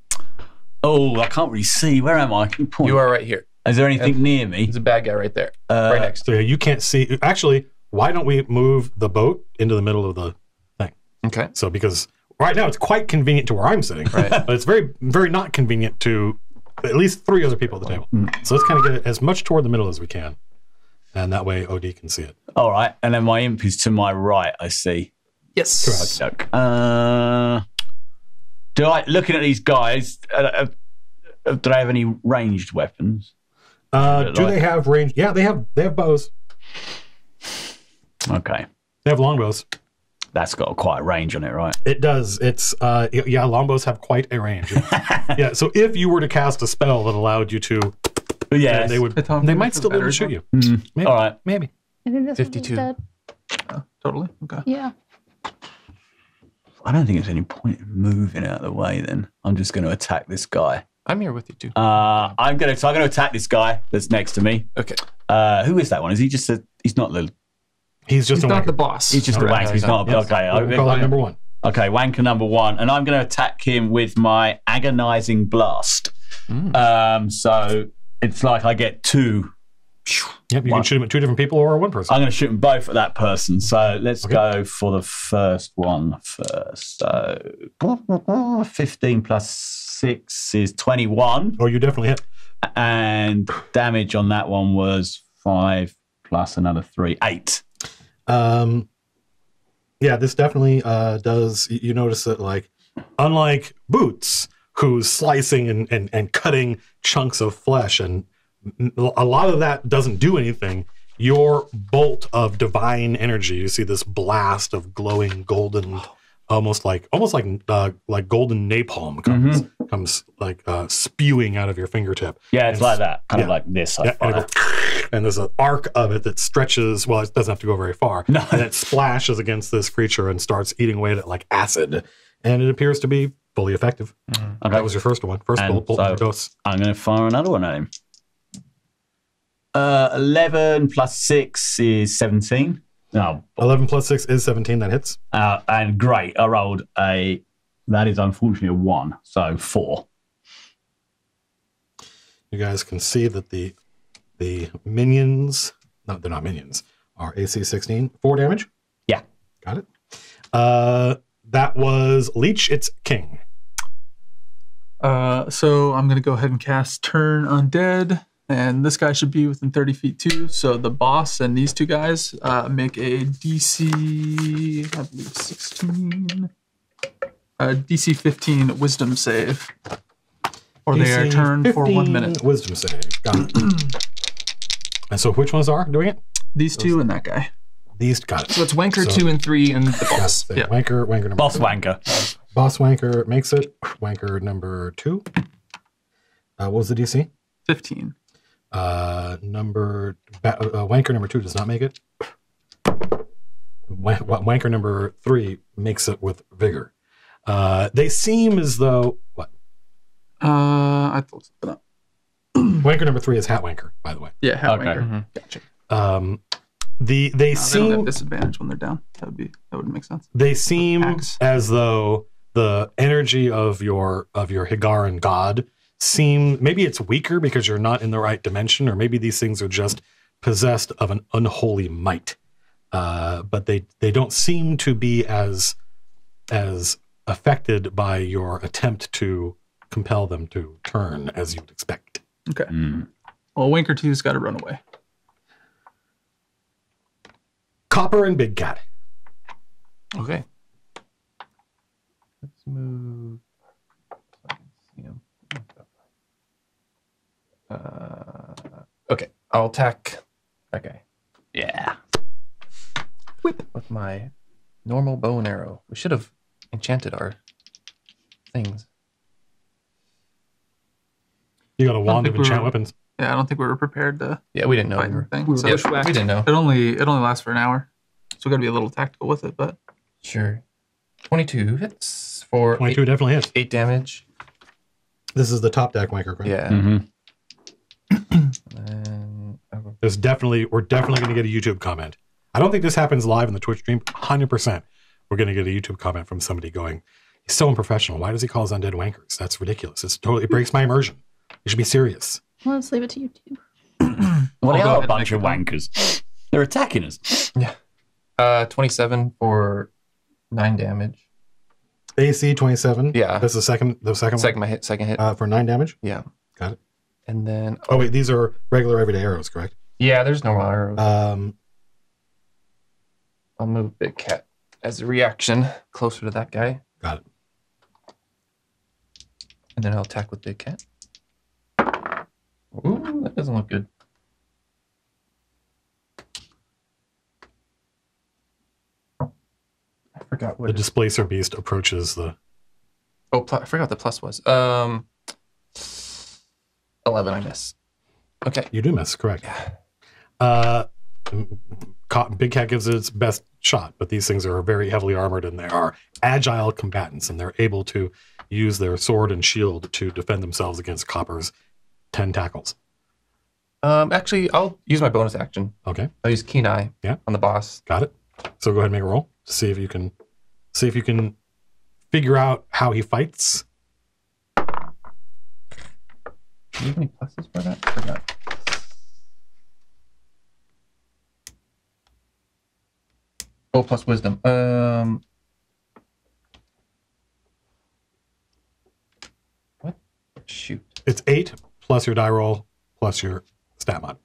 Oh, I can't really see. Where am I? Can you point? You are right here. Is there anything near me? There's a bad guy right there. Right next to So you can't see. Actually, why don't we move the boat into the middle of the thing? Okay. So because right now it's quite convenient to where I'm sitting, Right. but it's very, very not convenient to at least 3 other people at the table. So let's kind of get it as much toward the middle as we can. And that way OD can see it. All right. And then my imp is to my right, I see. Yes. Joke. Do I, looking at these guys, do they have any ranged weapons? Do they have range? Yeah, they have bows. Okay. They have longbows. That's got quite a range on it, right? It does. It's yeah, longbows have quite a range. Yeah, so if you were to cast a spell that allowed you to, Yeah, they would. They might still be able to shoot you. Maybe. All right. Maybe. I think this 52. one's dead. Totally. Okay. Yeah. I don't think there's any point in moving out of the way. Then I'm just going to attack this guy. I'm here with you too. I'm going to attack this guy that's next to me. Okay. Who is that one? Is he just a? He's not the. He's just He's a not wanker. the boss. He's just a wanker. He's not. Yes. Okay. We'll call that number 1. Okay, wanker number 1, and I'm going to attack him with my agonizing blast. So it's like I get 2. Yep, you can shoot him at 2 different people or 1 person. I'm going to shoot them both at that person. So let's go for the first one first. So 15 plus 6 is 21. Oh, you definitely hit. And damage on that one was 5 plus another 3, 8. Yeah, this definitely does. You notice that, like, unlike Boots, who's slicing and cutting chunks of flesh, and a lot of that doesn't do anything. Your bolt of divine energy, you see this blast of glowing golden, almost like golden napalm comes like spewing out of your fingertip. Yeah, it's like that, kind of like this. And there's an arc of it that stretches. Well, it doesn't have to go very far. No. And it splashes against this creature and starts eating away at it like acid. And it appears to be fully effective. Okay. That was your first one. First bolt in your dose. I'm going to fire another one at him. 11 plus 6 is 17. No. 11 plus 6 is 17. That hits. And great. I rolled a... That is unfortunately a 1. So 4. You guys can see that the minions, no, they're not minions, are AC 16. 4 damage. Yeah. Got it. That was Leech. It's King. So I'm going to go ahead and cast Turn Undead. And this guy should be within 30 feet too. So the boss and these 2 guys make a DC, I believe 16, DC 15 Wisdom save. Or they are turned for 1 minute. Wisdom save. Got it. And so which ones are doing it? These 2 and that guy. These, got it. So it's Wanker 2 and 3 and the boss. Yeah. Wanker number Boss 2. wanker. Boss Wanker makes it. Wanker number 2. What was the DC? 15. Wanker number 2 does not make it. Wanker number 3 makes it with vigor. They seem as though what? I thought something up. Wanker number 3 is Hat Wanker, by the way. Yeah, Hat Okay. Wanker. Mm-hmm. Gotcha. They They don't seem have disadvantage when they're down. That would make sense. They seem Axe. as though the energy of your Higaran god seem, maybe it's weaker because you're not in the right dimension, or maybe these things are just possessed of an unholy might. But they don't seem to be as affected by your attempt to compel them to turn as you'd expect. Okay. Well, Winker 2's got to run away. Copper and Big Cat. Okay. Let's move so I can see him. Okay, I'll attack that guy Yeah. with my normal bow and arrow. We should have enchanted our things. You got a wand think of we enchant were- weapons. Yeah, I don't think we were prepared to Yeah, we didn't know. fight We were, anything. We were So bushwhacked. we didn't know. it only lasts for an hour, so we got to be a little tactical with it. But Sure. 22 hits for 22 definitely hits. 8 damage. This is the top deck Winker, right? Yeah. Mm-hmm. And I will- We're definitely going to get a YouTube comment. I don't think this happens live in the Twitch stream. 100%. We're going to get a YouTube comment from somebody going, he's so unprofessional. Why does he call us undead wankers? That's ridiculous. It breaks my immersion. You should be serious. Well, let's leave it to YouTube. Well, they I'll go are ahead a and bunch make of a comment. wankers. They're attacking us. 27 for 9 damage. AC 27. Yeah. That's the second Second hit. for 9 damage. Yeah. Got it. And then Oh, wait. These are regular everyday arrows, correct? yeah, there's normal arrows. Um, I'll move Big Cat as a reaction closer to that guy. got it. And then I'll attack with Big Cat. Ooh, that doesn't look good. I forgot The what displacer beast approaches the. I forgot what the plus was. 11, I miss. Okay. You do miss, correct. Big Cat gives it its best shot, but these things are very heavily armored and they are agile combatants, and they're able to use their sword and shield to defend themselves against Copper's 10 tackles. Actually, I'll use my bonus action. Okay, I'll use Keen Eye on the boss. got it. So go ahead and make a roll to see if you can figure out how he fights. Do you have any pluses for that? I forgot. Oh, plus wisdom. What? Shoot. It's 8 plus your die roll plus your stat mod.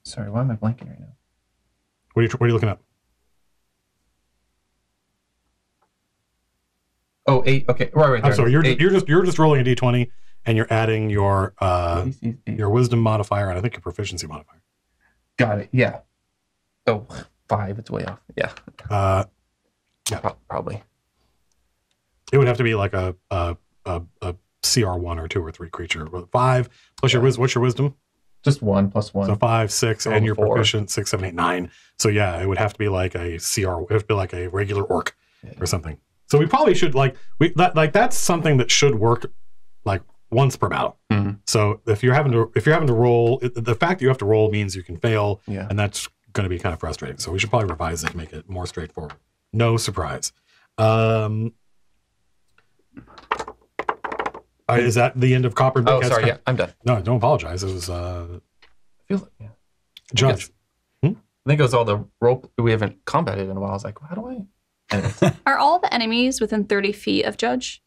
Sorry, why am I blanking right now? What are you looking up? Oh, 8. Okay, right. I'm sorry. Eight. You're just rolling a d20 and you're adding your AC's 8. your wisdom modifier and I think your proficiency modifier. Got it. Yeah. Oh, 5. It's way off. Yeah. Probably. It would have to be like a CR1 or 2 or 3 creature. 5 plus your what's your wisdom? Just 1 plus 1. So 5, 6, and you're 4. proficient 6, 7, 8, 9. So yeah, it would have to be like a CR. It would have to be like a regular orc or something. So we probably should that's something that should work like once per battle. Mhm. So if you're having to roll, the fact that you have to roll means you can fail, Yeah. and that's going to be kind of frustrating. So we should probably revise it to make it more straightforward. No surprise. Is that the end of Copper? Oh, sorry. Yeah, I'm done. No, don't apologize. It was I feel like, yeah. Judge. I think it was all the rope we haven't combated in a while. I was like, how do I? Anyways. Are all the enemies within 30 feet of Judge?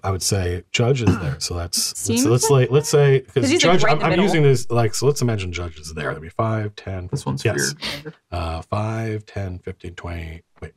I would say Judge is there. So let's Seems let's say because he's, Judge. like, right in the I'm middle. using this so let's imagine Judge is there. That'd be 5, 10. this one's yes. feared. 5, 10, 15, 20. Wait,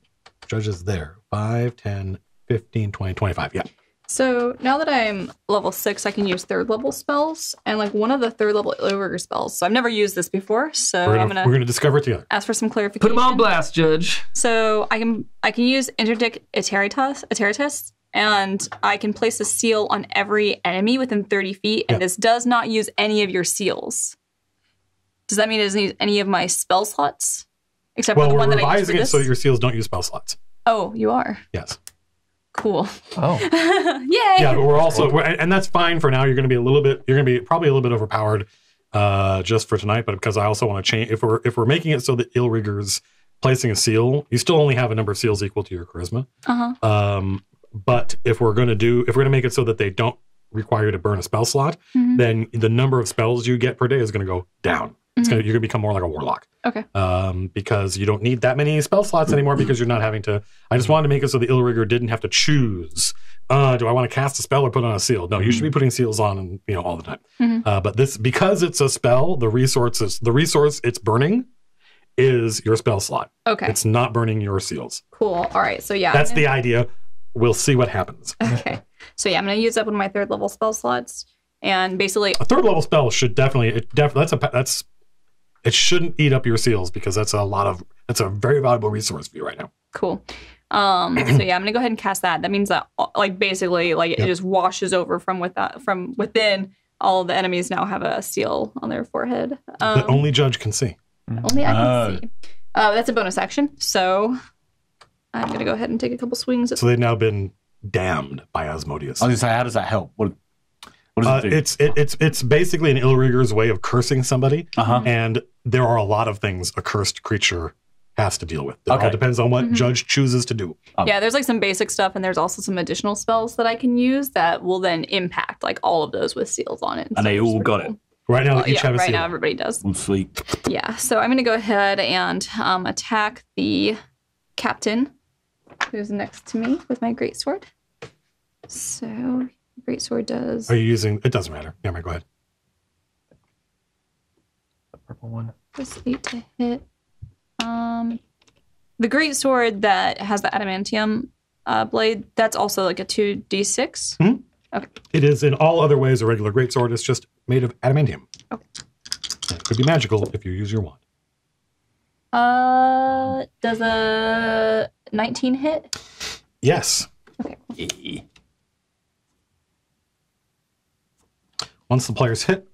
Judge is there. 5, 10, 15, 20, 25. Yeah. So now that I'm level 6, I can use 3rd level spells, and like one of the 3rd level ogre spells. So I've never used this before, so We're I'm gonna gonna discover it together. ask for some clarification. Put him on blast, Judge. So I can use interdict Ateritas, and I can place a seal on every enemy within 30 feet, and Yeah. this does not use any of your seals. Does that mean it doesn't use any of my spell slots? Except for Well, the we're one that I used for revising it this? so your seals don't use spell slots. Oh, you are? Yes. Cool. Oh. Yay! Yeah, but we're also and that's fine for now. You're going to be probably a little bit overpowered just for tonight, but because I also want to change, if we're making it so that Illrigger's placing a seal, you still only have a number of seals equal to your charisma. But if we're gonna make it so that they don't require you to burn a spell slot, then the number of spells you get per day is gonna go down. You're gonna become more like a warlock. Okay. Because you don't need that many spell slots anymore because you're not having to. I just wanted to make it so the Illrigger didn't have to choose. Do I want to cast a spell or put on a seal? No, you should be putting seals on, all the time. But this, because it's a spell, the resource it's burning is your spell slot. Okay. It's not burning your seals. Cool. All right. So yeah. That's the idea. We'll see what happens. Okay. So yeah, I'm going to use up one of my 3rd level spell slots, and basically a 3rd level spell should definitely it shouldn't eat up your seals because that's a very valuable resource for you right now. Cool. So yeah, I'm gonna go ahead and cast that. That means that basically it just washes over from within. All of the enemies now have a seal on their forehead. That only Judge can see. Only I can see. That's a bonus action, so I'm gonna go ahead and take a couple swings. So they've now been damned by Asmodeus. I was gonna say, how does that help? What does it do? It's basically an Illrigger's way of cursing somebody, and there are a lot of things a cursed creature has to deal with. It all depends on what Judge chooses to do. Yeah, there's some basic stuff, and there's also some additional spells that I can use that will then impact all of those with seals on it. And they all got it. Right now, they each have a seal. Right now, everybody does. Oh, sweet. Yeah, so I'm going to go ahead and attack the captain who's next to me with my greatsword. So, greatsword does... Are you using... It doesn't matter. Never mind, go ahead. The purple one. Plus 8 to hit. The greatsword that has the adamantium blade, that's also a 2d6? Okay. It is in all other ways a regular greatsword. It's just made of adamantium. Okay. It could be magical if you use your wand. Does a 19 hit? Yes. Okay. Once the players hit,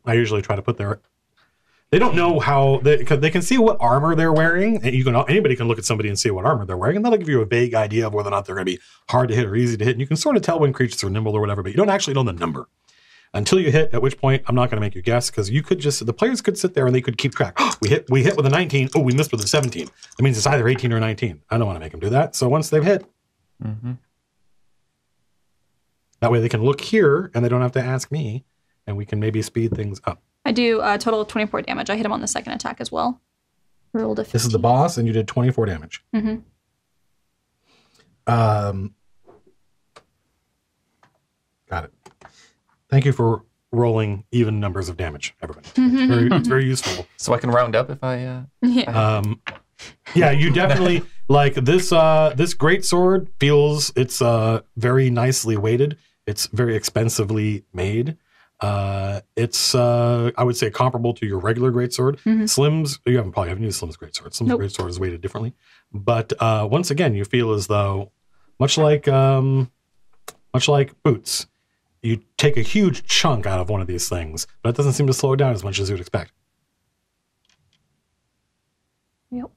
I usually try to put their... They don't know how... They can see what armor they're wearing. And anybody can look at somebody and see what armor they're wearing, and that'll give you a vague idea of whether or not they're going to be hard to hit or easy to hit. And you can sort of tell when creatures are nimble or whatever, but you don't actually know the number until you hit, at which point I'm not going to make you guess, because you could just... The players could sit there and they could keep track. We hit with a 19. Oh, we missed with a 17. That means it's either 18 or 19. I don't want to make them do that. So once they've hit... That way they can look here, and they don't have to ask me, and we can maybe speed things up. I do a total of 24 damage. I hit him on the second attack as well. Rolled a 15. This is the boss, and you did 24 damage. Got it. Thank you for rolling even numbers of damage, everybody. It's very useful. So I can round up if I... Yeah, you definitely... this greatsword feels... It's very nicely weighted. It's very expensively made. It's I would say comparable to your regular greatsword. Slim's, you probably haven't used Slim's greatsword. Slim's greatsword is weighted differently, but once again, you feel as though much like boots, you take a huge chunk out of one of these things, but it doesn't seem to slow it down as much as you'd expect. Yep.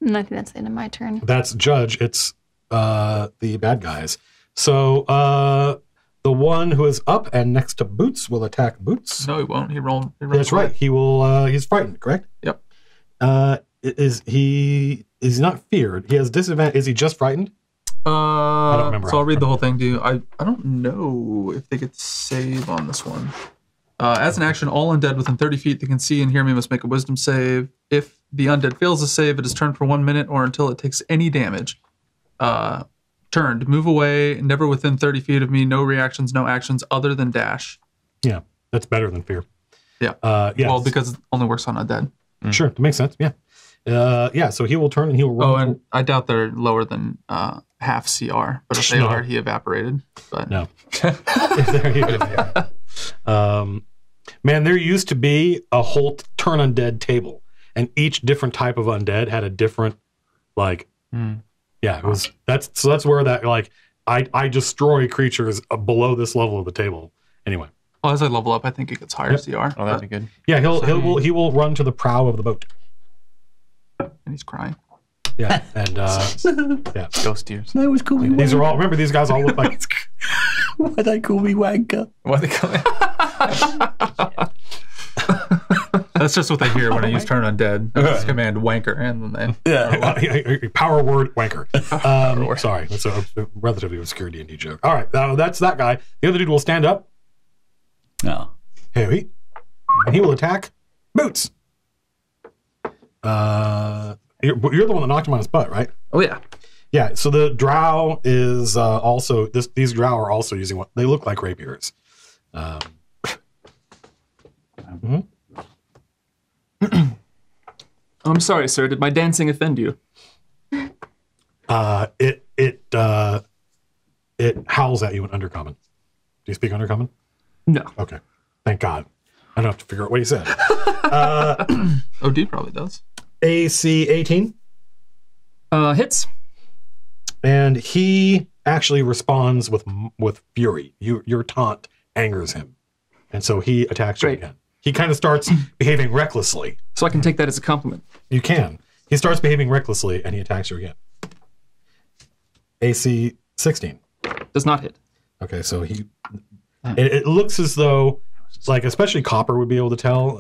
And I think that's the end of my turn. That's Judge. It's the bad guys. So the one who is up and next to Boots will attack Boots. No, he won't. He runs That's away. right. He will. He's frightened. Correct. Yep. He's not feared. He has disadvantage. Is he just frightened? I don't remember. So I'll read the whole thing to you. I don't know if they get save on this one. As an action, all undead within 30 feet that can see and hear me must make a wisdom save. If the undead fails to save, it is turned for 1 minute or until it takes any damage. Turned. Move away. Never within 30 feet of me. No reactions, no actions other than dash. Yeah, that's better than fear. Yeah. Yes. Well, because it only works on undead. Sure, that makes sense. Yeah. Yeah, so he will turn and he will run. Oh, and I doubt they're lower than half CR. But if they are, he evaporated. But no. There you go. Man, there used to be a whole turn undead table, and each different type of undead had a different, yeah, it was that's where that I destroy creatures below this level of the table. Anyway. Well, as I level up, I think it gets higher CR. Oh, that'd be good. Yeah, he will run to the prow of the boat. And he's crying. Yeah, and yeah, ghost tears. They always call me These are all. Remember, these guys all look like. Why they call me wanker? What they call it? That's just what they hear when I use turn undead. I just command wanker, and then they Power word wanker. Sorry, that's a relatively obscure D&D joke. All right, that's that guy. The other dude will stand up. No. Heavy. And he will attack Boots. You're the one that knocked him on his butt, right? Oh yeah. Yeah, so the drow is also, these drow are also using what they look like rapiers. I'm sorry, sir. Did my dancing offend you? It howls at you in Undercommon. Do you speak Undercommon? No. Okay. Thank God. I don't have to figure out what he said. OD probably does. AC 18. Hits. And he actually responds with fury. Your taunt angers him. And so he attacks you again. He kind of starts behaving recklessly. So I can take that as a compliment. You can. He starts behaving recklessly and he attacks you again. AC 16. Does not hit. Okay, so it looks as though, like, especially Copper would be able to tell.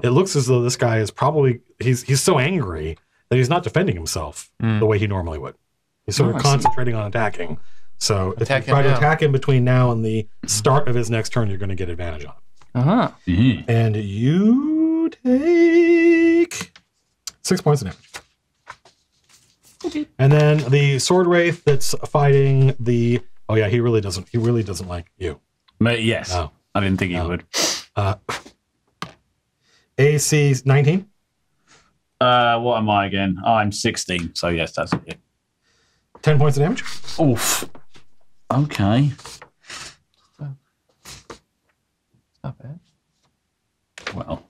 It looks as though this guy is probably, he's so angry that he's not defending himself the way he normally would. He's sort of concentrating on attacking. So if you try to attack him between now and the start of his next turn, you're going to get advantage on him. Uh-huh. Mm-hmm. And you take 6 points of damage. Okay. And then the sword wraith that's fighting the, oh yeah, he really doesn't like you. Yes. No. I didn't think he would. AC 19. What am I again? Oh, I'm 16. So yes, that's it. 10 points of damage. Oof. Okay. Not bad. Well.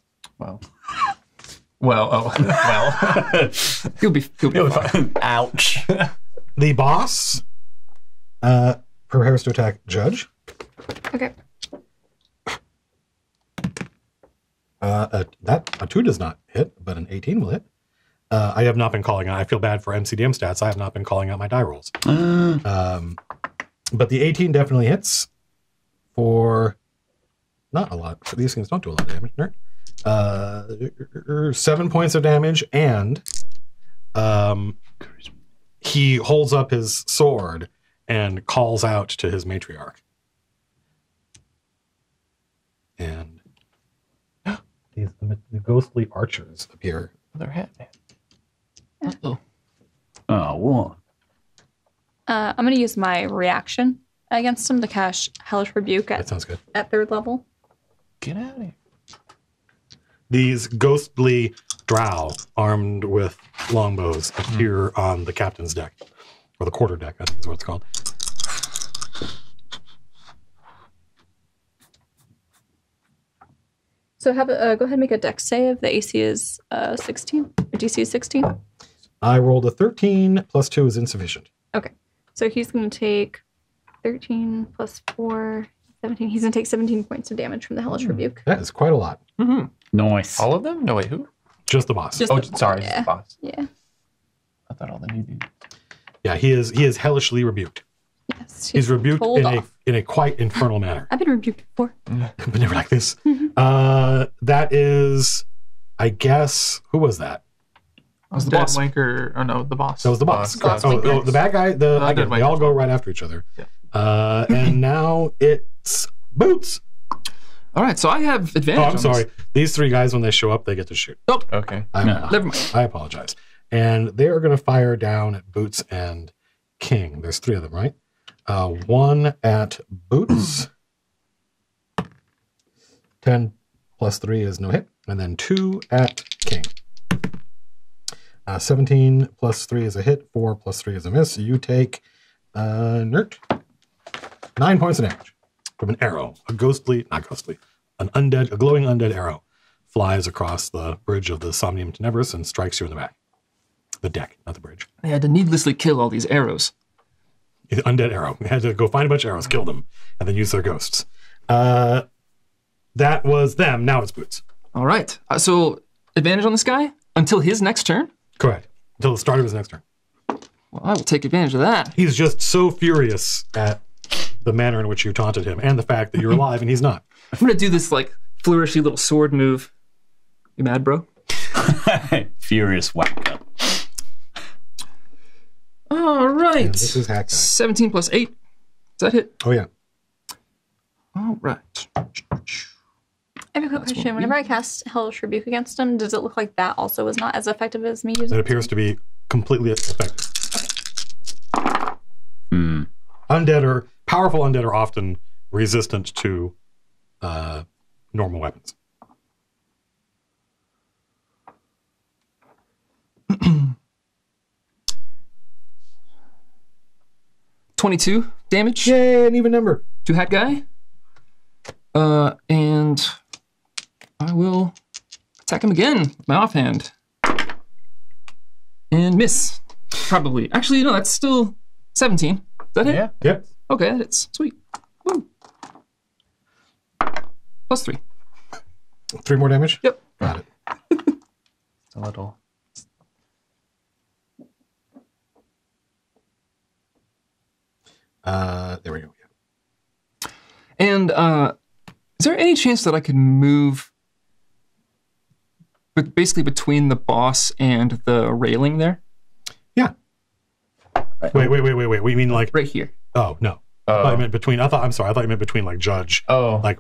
You'll be fine. Ouch. The boss prepares to attack Judge. Okay. A 2 does not hit, but an 18 will hit. I have not been calling out. I feel bad for MCDM stats. I have not been calling out my die rolls. But the 18 definitely hits for not a lot. These things don't do a lot of damage. Nerd. 7 points of damage, and he holds up his sword and calls out to his matriarch. And the ghostly archers appear. They're hat. Uh-oh. Oh, what? I'm going to use my reaction against him to cast Hellish Rebuke That sounds good. at 3rd level. Get out of here. These ghostly drow armed with longbows appear on the captain's deck, or the quarter deck, I think is what it's called. So go ahead and make a dex save. The AC is 16. Or DC is 16. I rolled a 13, plus 2 is insufficient. Okay. So he's going to take 13 plus 4, 17. He's going to take 17 points of damage from the Hellish Rebuke. That is quite a lot. Mm-hmm. Nice. All of them? No, wait, who? Just the boss. Just Sorry, yeah. just the boss. Yeah. I thought all the new dudes. Yeah, he is hellishly rebuked. Yes. He's rebuked told off. in a quite infernal manner. I've been rebuked before. But never like this. That is, I guess, who was that? Was the Dead boss wanker? Oh no, the boss. That was the boss. Boss. The bad guy. I dead guess they all go right after each other. Yeah. And now it's Boots. All right, so I have advantage. Oh, I'm on sorry. this. These 3 guys, when they show up, they get to shoot. Okay. Never mind. I apologize. And they are going to fire down at Boots and King. There's 3 of them, right? 1 at Boots. 10 plus 3 is no hit. And then 2 at King. 17 plus 3 is a hit. 4 plus 3 is a miss. You take, Nert, 9 points of damage from an arrow. A glowing undead arrow flies across the bridge of the Somnium Tenebris and strikes you in the back. The deck, not the bridge. They had to needlessly kill all these arrows. Undead arrow. They had to go find a bunch of arrows, kill them, and then use their ghosts. That was them. Now it's Boots. All right. So advantage on this guy until his next turn? Correct. Until the start of his next turn. Well, I will take advantage of that. He's just so furious at the manner in which you taunted him and the fact that you're alive and he's not. I'm gonna do this like flourishy little sword move. You mad, bro? Furious whacker. All right. Yeah, this is hack guy. 17 plus 8. Does that hit? Oh, yeah. All right. I have a quick question. Whenever I cast Hellish Rebuke against him, does it look like that also was not as effective as me using It it? appears to be completely effective. Powerful undead are often resistant to normal weapons. $22 damage. Yay, an even number. To Hat Guy. And I will attack him again with my offhand. And miss. Probably. Actually, no, that's still 17. Is that it? Yeah. Yep. Okay, that hits. Sweet. Woo. Plus 3. 3 more damage? Yep. Got it. It's a little. There we go. Yeah. And is there any chance that I could move basically between the boss and the railing there? Yeah. Wait. We mean like Right here. Oh, no. I thought you meant between. I'm sorry. I thought you meant between like judge. Oh. Like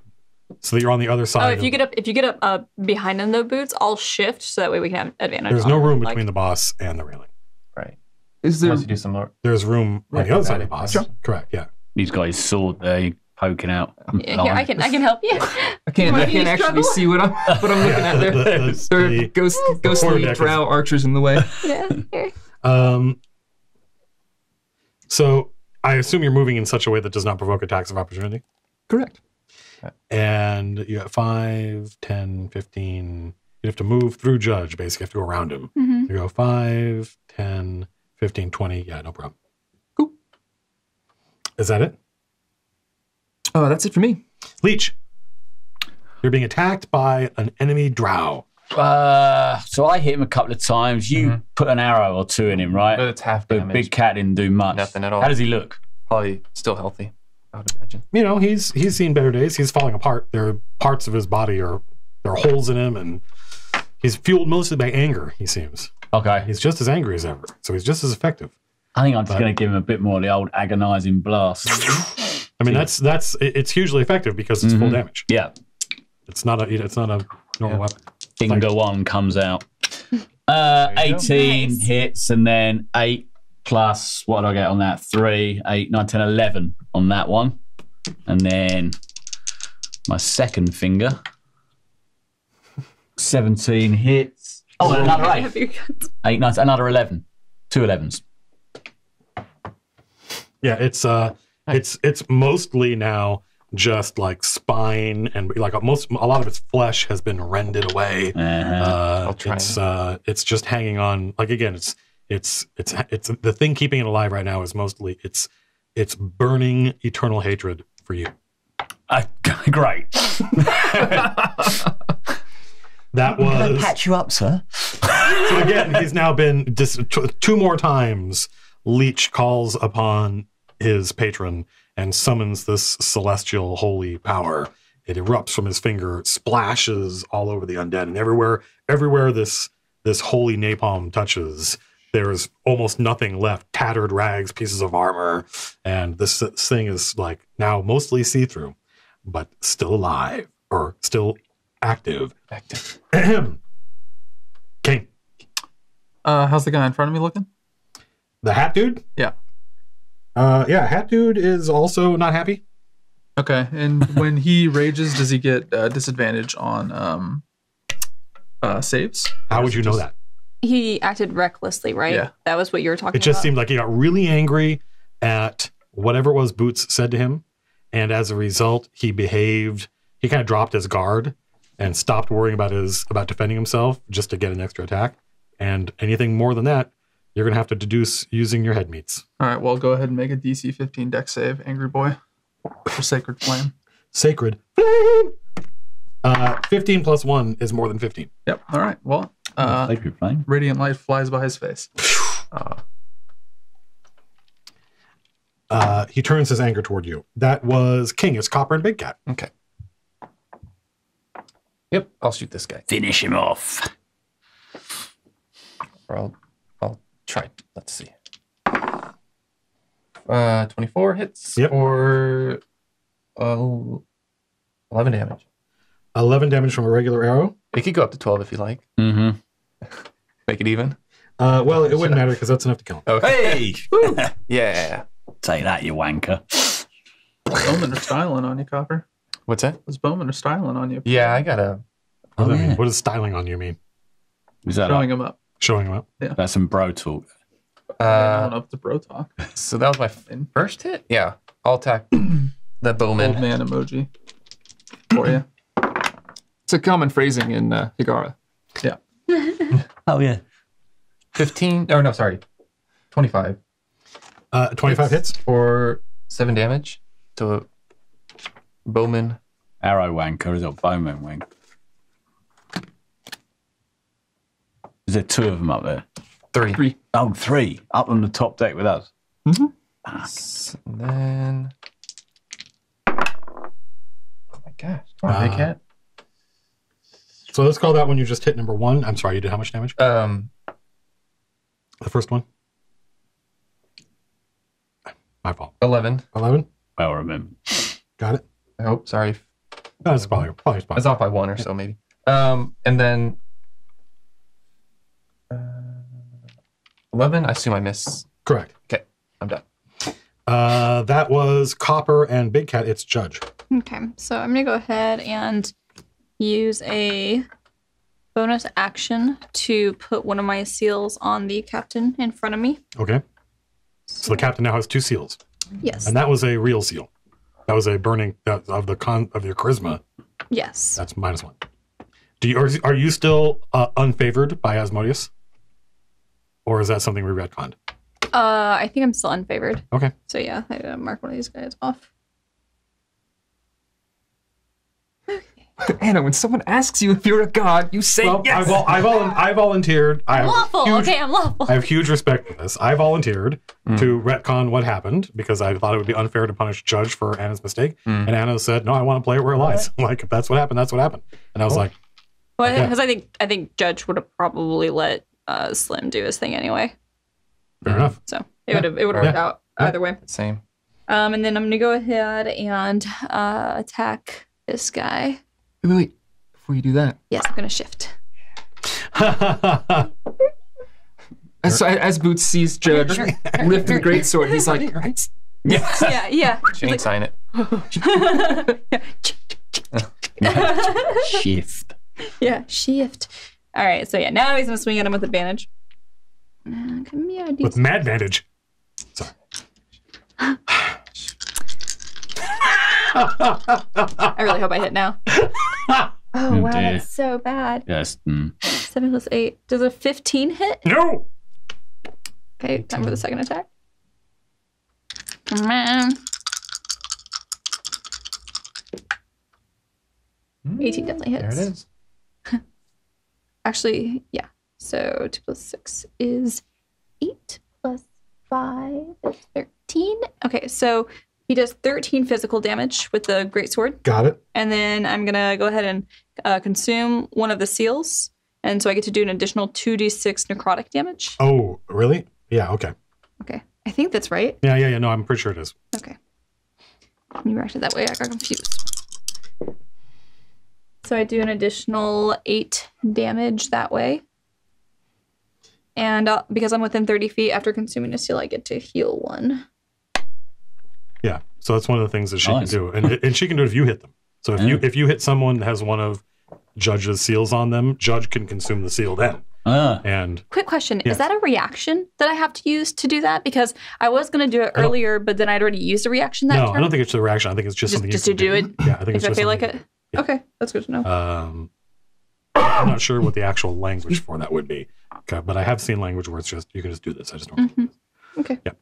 so that you're on the other side. Oh, if you get up behind him, the boots, I'll shift so that way we can have advantage. There's on no him, room like- between the boss and the railing. Right. Is there? Unless you do some more. There's room on Right, the other side got of the it. boss. Sure. Correct. Yeah. He's got his sword there poking out. Yeah, here, I can help you. I can't actually struggle? see what I'm looking at there. There are ghostly quarterdeck drow archers in the way. Yeah, here. So I assume you're moving in such a way that does not provoke attacks of opportunity. Correct. And you got 5, 10, 15. You have to move through judge, basically. You have to go around him. Mhm. You go 5, 10, 15, 20. Yeah, no problem. Cool. Is that it? Oh, that's it for me. Leech. You're being attacked by an enemy drow. So I hit him a couple of times. You put an arrow or two in him, right? But it's half The damage. big cat didn't do much. Nothing at all. How does he look? Probably still healthy, I would imagine. You know, he's seen better days. He's falling apart. There are parts of his body there are holes in him, and he's fueled mostly by anger, he seems. Okay. He's just as angry as ever, so he's just as effective. I think I'm just going to give him a bit more of the old agonizing blast. I mean, it's hugely effective because it's full damage. Yeah. It's not a normal weapon. Finger one comes out. 18 Nice. hits, and then 8 plus, what did I get on that? 3, 8, 9, 10, 11 on that one. And then my second finger. 17 hits. Oh, and another 8. 8, 9, another 11. 2 11s. Yeah, it's mostly now just like spine and like a lot of its flesh has been rended away. Uh-huh. It's just hanging on. Like again, it's the thing keeping it alive right now is mostly it's burning eternal hatred for you. Great. That was Patch you up, sir. so again. He's now been just 2 more times. Leech calls upon his patron and summons this celestial holy power. It erupts from his finger, splashes all over the undead, and everywhere this holy napalm touches, there's almost nothing left. Tattered rags, pieces of armor, and this thing is like now mostly see-through, but still alive or still active. King. How's the guy in front of me looking? The hat dude? Yeah. Hat dude is also not happy. Okay, and when he rages, does he get disadvantage on saves? How would you know that? He acted recklessly, right? Yeah. That was what you were talking It just about. seemed like he got really angry at whatever it was Boots said to him. And as a result, he kind of dropped his guard and stopped worrying about defending himself just to get an extra attack. And anything more than that, you're going to have to deduce using your head meats. All right, well, go ahead and make a DC 15 dex save, Angry Boy, for Sacred Flame. Sacred Flame! 15 plus 1 is more than 15. Yep, all right, well, Sacred Flame. Radiant Light flies by his face. He turns his anger toward you. That was King. It's Copper and Big Cat. Okay. Yep, I'll shoot this guy. Finish him off. Or I'll try. Let's see. 24 hits for 11 damage. 11 damage from a regular arrow. It could go up to 12 if you like. Mm-hmm. Make it even. Well, it wouldn't matter because that's enough to kill him. Okay. Hey! Yeah. Say that, you wanker. Bowmen are styling on you, Copper. What's that? Those bowmen are styling on you. Yeah, I got a. What does that mean? What does styling on you mean? Is that Showing them up. Showing him up. That's some bro talk. Up to bro talk. So that was my first hit. Yeah, I'll attack the bowman. Old man emoji for you. It's a common phrasing in Higara. Yeah. Oh, yeah. 15. Oh no, sorry. 25. 25 hits for 7 damage to bowman. Arrow wanker, is it bowman wanker? Is there 2 of them up there? 3. Oh, 3. Up on the top deck with us. Mm-hmm. And then. Oh my gosh. Come on, big cat. So let's call that one you just hit number 1. I'm sorry, you did how much damage? The first one? My fault. 11. 11? Well remembered. Got it? I hope. Sorry. That's probably I was off by 1 or so, maybe. And then 11. I assume I miss. Correct. Okay, I'm done. That was Copper and Big Cat. It's Judge. Okay, so I'm going to go ahead and use a bonus action to put one of my seals on the captain in front of me. Okay. So the captain now has 2 seals. Yes. And that was a real seal. That was a burning of your charisma. Yes. That's -1. Are you still unfavored by Asmodeus? Or is that something we retconned? I think I'm still unfavored. Okay. So yeah, I gotta mark one of these guys off. Anna, when someone asks you if you're a god, you say yes. I volunteered. I'm lawful. I'm lawful. I have huge respect for this. I volunteered to retcon what happened because I thought it would be unfair to punish Judge for Anna's mistake. And Anna said, "No, I want to play it where it lies." Like, if that's what happened, that's what happened. And I was like, well, yeah. because I think Judge would have probably let Slim do his thing anyway. fair enough. So it would have worked out either way. Same. And then I'm gonna go ahead and attack this guy. Wait. Before you do that. Yes, I'm gonna shift. As Boots sees Judge lift the greatsword, he's like, right? Yeah. She ain't sign it. Shift. Yeah, shift. All right, so yeah, now he's gonna swing at him with advantage. Come here, With mad vantage. Sorry. I really hope I hit now. Oh wow, dear. that's so bad. Yes. 7 plus 8. Does a 15 hit? No! Okay, time for the second attack. Come on. 18 definitely hits. There it is. Actually, yeah. So 2 plus 6 is 8 plus 5 is 13. Okay, so he does 13 physical damage with the greatsword. Got it. And then I'm going to go ahead and consume one of the seals. And so I get to do an additional 2d6 necrotic damage. Oh, really? Yeah, okay. Okay. I think that's right. Yeah. No, I'm pretty sure it is. Okay. You reacted that way. I got confused. So I do an additional 8 damage that way. And because I'm within 30 feet after consuming a seal, I get to heal 1. Yeah, so that's one of the things that she can do. And she can do it if you hit them. So if you hit someone that has one of Judge's seals on them, Judge can consume the seal then. And quick question, is that a reaction that I have to use to do that? Because I was going to do it earlier, but then I'd already used a reaction that turn. I don't think it's a reaction. I think it's just something just to do it. Yeah, I think it's I just feel like something it. Yeah. Okay, that's good to know. I'm not sure what the actual language for that would be. Okay, but I have seen language where it's just you can just do this. I just don't know. Okay. Yeah.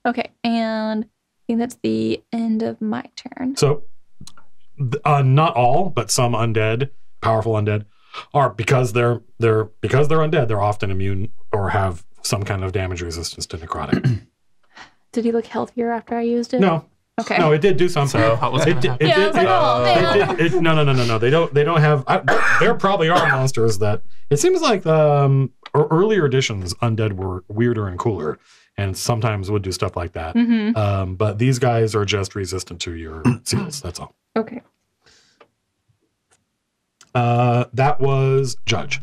Okay, and I think that's the end of my turn. So not all, but some undead, powerful undead, are because they're undead, they're often immune or have some kind of damage resistance to necrotic. Did he look healthier after I used it? No. Okay. No, it did do something. So what was gonna happen? No. They don't have. There probably are monsters that. It seems like earlier editions, undead were weirder and cooler, and sometimes would do stuff like that. Mm-hmm. But these guys are just resistant to your seals. That's all. Okay. That was Judge.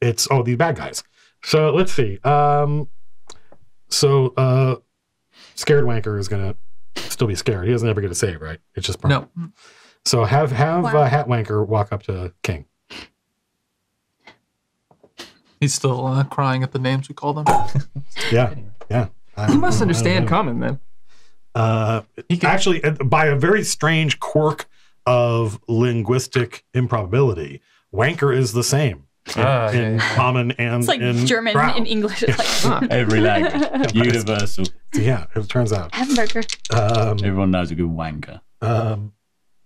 It's these bad guys. So let's see. Scared Wanker is gonna still be scared. He doesn't ever get a save, right? It's just No. So have Wow. Hat Wanker walk up to King. He's still crying at the names we call them. Yeah. He must understand common then. He can, actually, by a very strange quirk of linguistic improbability, Wanker is the same in common and It's like in German Drow. and English. It's like Every language. Universal. Yeah, it turns out. hamburger. Everyone knows a good wanker.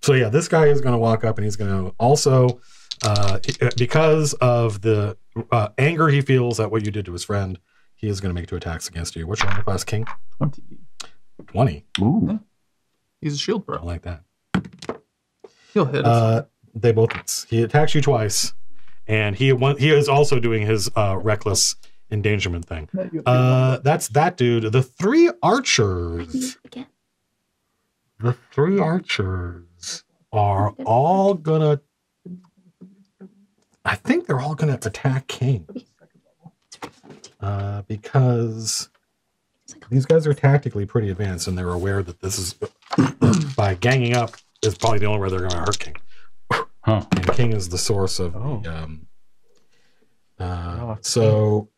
So yeah, this guy is going to walk up and he's going to also, because of the anger he feels at what you did to his friend, he is going to make 2 attacks against you. What's your armor class, King? 20. Ooh. He's a shield I bro. like that. He'll hit us. They both hits. He attacks you twice, and he is also doing his reckless endangerment thing. That's that dude. The 3 archers. Again. The 3 archers are all gonna. I think they're all gonna attack King. Because these guys are tactically pretty advanced, and they're aware that this is by ganging up is probably the only way they're gonna hurt King. Huh. And King is the source of so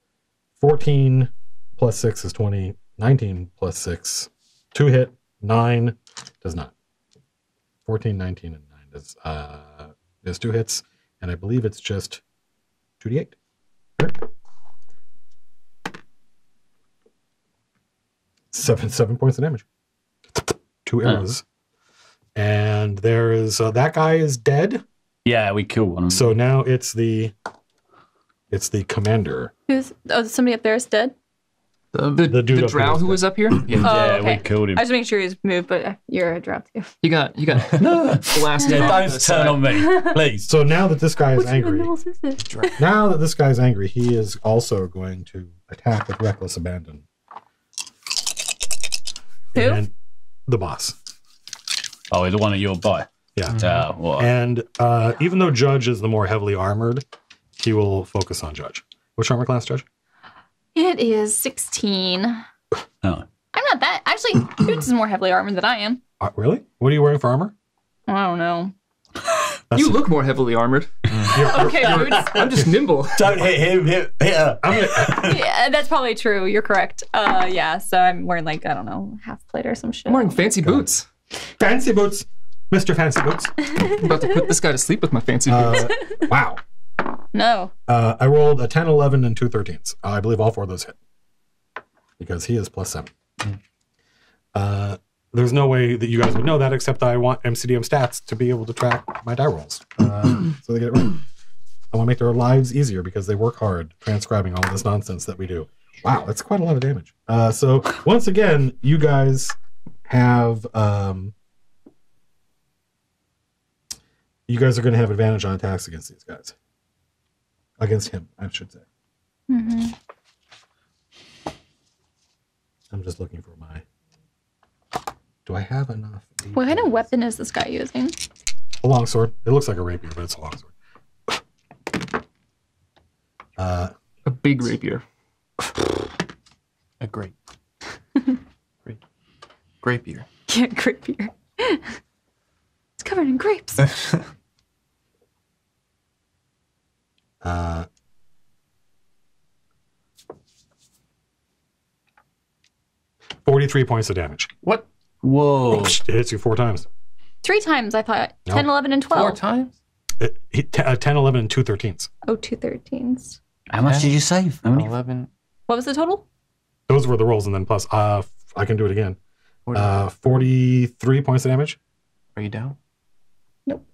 14 plus 6 is 20. 19 plus 6, 2 hit. 9 does not. 14, 19, and 9 does 2 hits, and I believe it's just 2d8. Sure. 7 points of damage. 2 arrows. And there is that guy is dead. Yeah, we killed one of them. So now it's the commander. Who's somebody up there is dead? The dude The up here drow is who dead. was up here? Yeah. yeah, okay. we killed him. I just make sure he's moved, but you're a drow too. You got blasted off Don't the turn side. on me, please. So now that this guy is Which angry, minerals is this? now that this guy's angry, he is also going to attack with reckless abandon. Who? And the boss. Oh, he's one of your boy. Yeah. What? And even though Judge is the more heavily armored, he will focus on Judge. Which armor class, Judge? It is 16. Oh. I'm not that. Actually, Boots is more heavily armored than I am. Really? What are you wearing for armor? I don't know. You look more heavily armored. Okay, Boots. I'm just nimble. Don't hit him, hit her. Yeah, that's probably true. You're correct. Yeah, so I'm wearing like, I don't know, half plate or some shit. I'm wearing fancy boots. Fancy boots. Mr. Fancy Boots. I'm about to put this guy to sleep with my fancy boots. Wow. No. I rolled a 10, 11, and 2 13s. I believe all 4 of those hit. Because he is plus 7. There's no way that you guys would know that except I want MCDM stats to be able to track my die rolls. So they get it right. I want to make their lives easier because they work hard transcribing all this nonsense that we do. Wow, that's quite a lot of damage. So once again, you guys have... you guys are going to have advantage on attacks against these guys. Against him, I should say. Mm-hmm. I'm just looking for my... Do I have enough? What kind of weapon is this guy using? A longsword. It looks like a rapier, but it's a longsword. A big rapier. A grape. Grape beer. Yeah, grape beer. It's covered in grapes. 43 points of damage. What? Whoa. It hits you 4 times. 3 times, I thought. No. 10, 11, and 12. 4 times? 10, 11, and 2 13s. Oh, 2 13s. How much did you save? How many? 11. What was the total? Those were the rolls, and then plus, I can do it again. 43 points of damage. Are you down? Nope.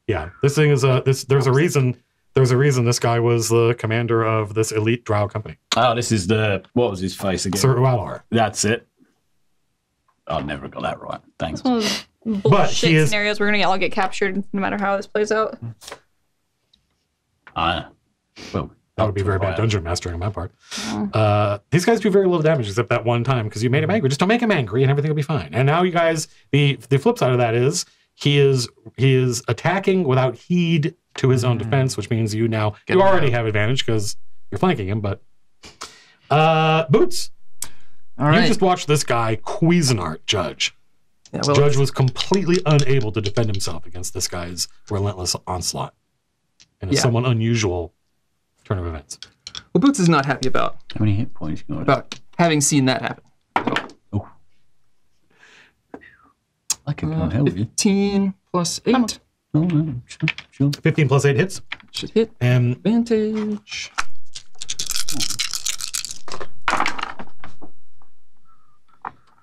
Yeah, this thing is there's a reason There's a reason this guy was the commander of this elite drow company. Oh, this is what was his face again? Sir Ualar. That's it. I never got that right. Thanks. One of those But he bullshit is- scenarios we're gonna all get captured no matter how this plays out. Well, That would be very bad dungeon mastering on my part. These guys do very little damage except that one time because you made him angry. Just don't make him angry and everything will be fine. And now you guys, the flip side of that is he is attacking without heed to his own defense, which means you already have advantage because you're flanking him. But Boots, All right. you just watched this guy Cuisinart Judge. Yeah, well, Judge was completely unable to defend himself against this guy's relentless onslaught in a somewhat unusual turn of events. well, Boots is not happy about how many hit points you got? about having seen that happen. Oh. I can can't help you. 15 plus 8 Oh, no, sure. 15 plus 8 hits. should hit. And Advantage.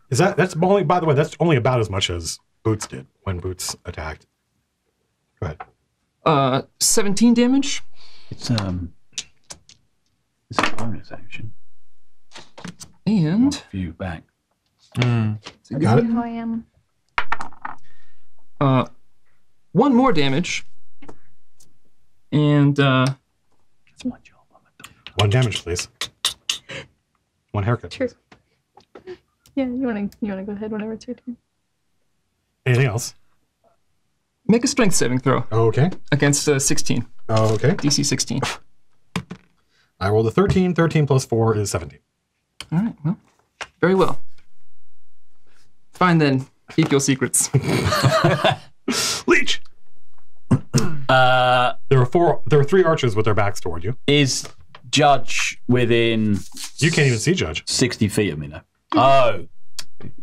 that's only, by the way, that's only about as much as Boots did when Boots attacked. Go ahead. 17 damage. It's a bonus action. And View back. Got it? How I am. 1 more damage. And That's my job. I'm a doctor. 1 damage, please. 1 haircut. Sure. Yeah, you wanna go ahead whenever it's your turn. Anything else? make a strength saving throw Okay. against 16. Okay. DC 16. I rolled a 13. 13 plus 4 is 17. All right, well, very well. Fine then. Keep your secrets. Leech! There are 3 archers with their backs toward you. Is Judge within You can't even see Judge. 60 feet of me now? Oh.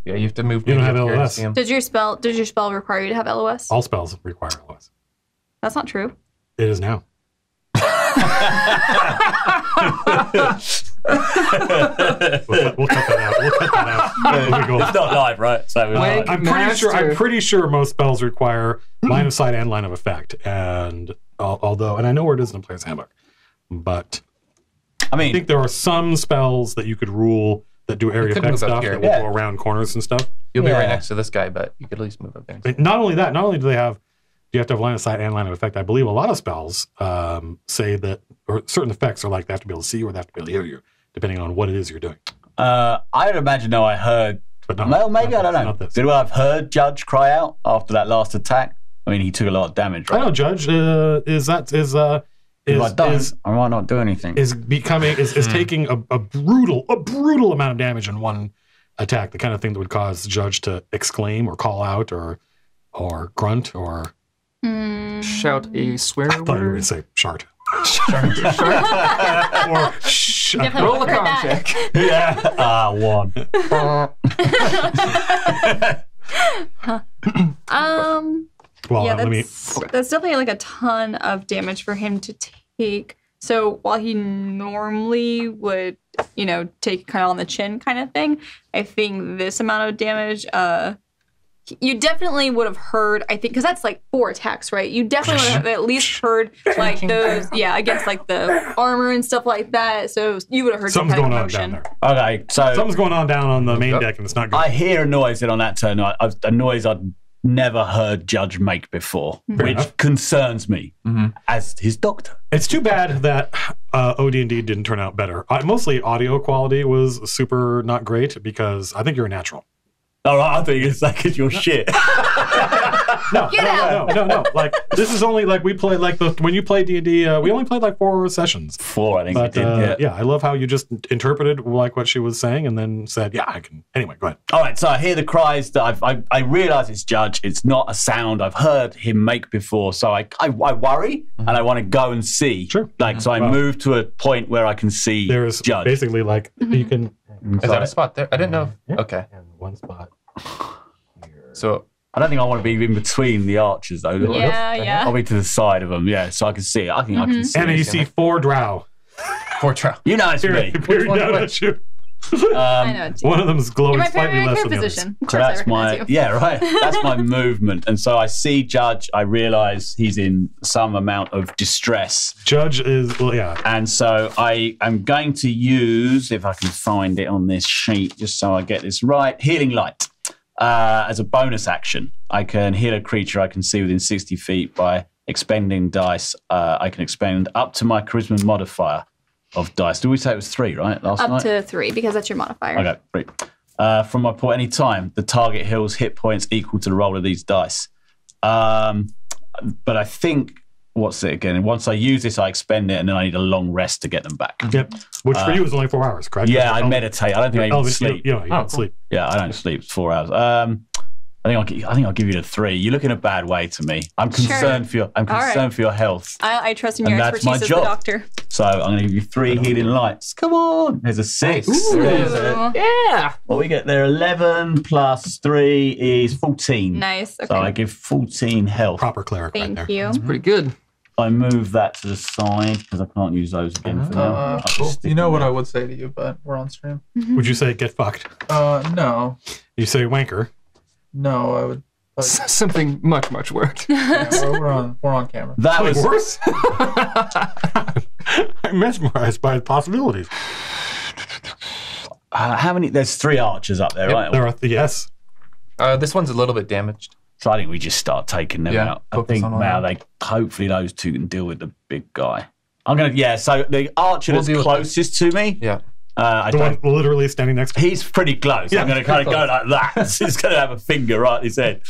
Yeah, you have to move. You don't have up here to LOS. see him. Does your spell require you to have LOS? All spells require LOS. That's not true. It is now. We'll cut that out. We'll cut that out. Let me go. It's not live, right? So Wait. I'm Master. pretty sure most spells require line of sight and line of effect. And and I know where it is in the player's handbook, but I I think there are some spells that you could rule that do area could effect move up stuff here. that will Yeah. go around corners and stuff. You'll be right Yeah. next to this guy, but you could at least move up there. But not only that, not only do you have to have line of sight and line of effect, I believe a lot of spells say that, or certain effects are like they have to be able to see you or they have to be able to hear you, depending on what it is you're doing. I would imagine, I heard. But not, Well, maybe not I don't this, know. not this. Did I have heard Judge cry out after that last attack? I mean, he took a lot of damage, I right? know, Judge. Is If I don't, I might not do anything. is taking a brutal amount of damage in one attack, the kind of thing that would cause the Judge to exclaim or call out or grunt or Shout a swear I thought you were going word. to say shart. or Definitely Roll a heard con that. check. Yeah. 1. well, Yeah, let me. that's definitely like a ton of damage for him to take. So while he normally would, take kind of on the chin kind of thing, I think this amount of damage, you definitely would have heard, I think, because that's like 4 attacks, right? You definitely would have at least heard like those, against like the armor and stuff like that. So you would have heard Something's some going kind on of down motion. there. Okay, so Something's going on down on the main deck, and it's not good. I hear a noise and on that turn. A noise I'd never heard Judge make before, which enough. concerns me as his doctor. It's too bad that OD&D didn't turn out better. Mostly audio quality was super not great because I think you're a natural. All right, I think it's like it's your shit. No, Get out. no. Like this is only like we played like when you played D&D, we only played like 4 sessions. 4, I think But we did. yeah, I love how you just interpreted like what she was saying and then said, "Yeah, I can." Anyway, go ahead. All right, so I hear the cries that I realise it's Judge. It's not a sound I've heard him make before, so I worry and I want to go and see. Sure. So I move to a point where I can see There's Judge. basically like you can. Is that a spot there? I didn't know. Yeah. Okay. And one spot here. So I don't think I want to be in between the archers though. Yeah. I'll be to the side of them, so I can see it. I think I can see And it. you see 4 drow. 4 trial. You know it's me. Peering down at you. I know. It's One of them's You're glowing my slightly primary less care than the others. physician. Of So course I that's recognize my you. right. That's my movement, and so I see Judge. I realise he's in some amount of distress, Judge is, well, yeah. and so I am going to use, if I can find it on this sheet, just so I get this right, Healing Light as a bonus action. I can heal a creature I can see within 60 feet by expending dice. I can expend up to my charisma modifier of dice. Did we say it was 3, right? Last Up night? to 3 because that's your modifier. Okay, 3. From my point, any time the target heals hit points equal to the roll of these dice. But I think, what's it again? Once I use this, I expend it, and then I need a long rest to get them back. Yep. Which for you is only 4 hours, correct? Yeah, I meditate. I don't think I even sleep. Yeah, you don't sleep. Yeah, I don't sleep. It's 4 hours. I think I'll give you the 3. You look in a bad way to me. I'm concerned for your health. I trust in your And that's expertise my as job. the doctor. So I'm going to give you 3 healing lights. Come on. There's a 6. Nice. There's a, Yeah. what we get there, 11 plus 3 is 14. Nice. Okay. So I give 14 health. Proper cleric right Thank there. you. Pretty good. I move that to the side because I can't use those again for now. I'll just Cool. stick You know them what there. I would say to you, but we're on stream. Would you say get fucked? No. You say wanker. No, I would. Something much, much worse. Yeah, we're on camera. That was Worse? I'm mesmerized by the possibilities. how many? There's 3 archers up there, right? There are, yes. This one's a little bit damaged. So I think we just start taking them Yeah, out. I focus think on all now that. hopefully those 2 can deal with the big guy. I'm gonna so the archer We'll that's deal with closest to me. Yeah. I The don't. one literally standing next to He's pretty close. Yeah, I'm going to kind of pretty go like that. He's going to have a finger right in his head.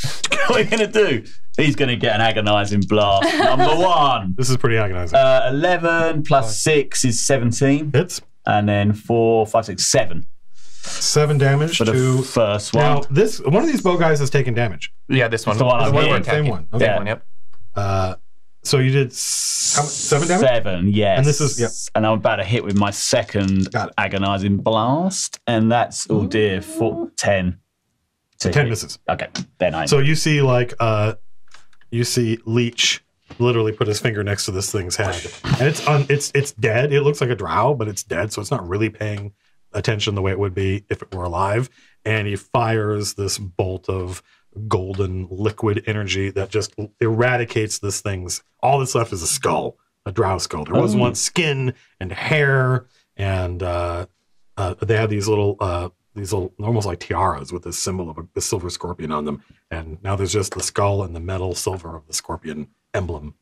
What are you going to do? He's going to get an agonising blast. Number 1. This is pretty agonizing. 11 plus 6 is 17. Hits. And then 4, 5, 6, 7 7 damage for the to... first one. Now, one of these bow guys has taken damage. Yeah, this one. the one I'm we're hitting. attacking. Same one. Okay. Same Yeah. one, yep. So you did 7 damage? 7, yes. And this is- yep. And I'm about to hit with my second Got it. agonising blast. And that's, oh dear, 10. So 10 misses. Okay, then I... So you see, you see Leech literally put his finger next to this thing's head, and it's dead. It looks like a drow, but it's dead, so it's not really paying attention the way it would be if it were alive. And he fires this bolt of golden liquid energy that just eradicates this thing's. All that's left is a skull, a drow skull. There was once skin and hair, and they have these little almost like tiaras with this symbol of a silver scorpion on them. And now there's just the skull and the metal silver of the scorpion emblem.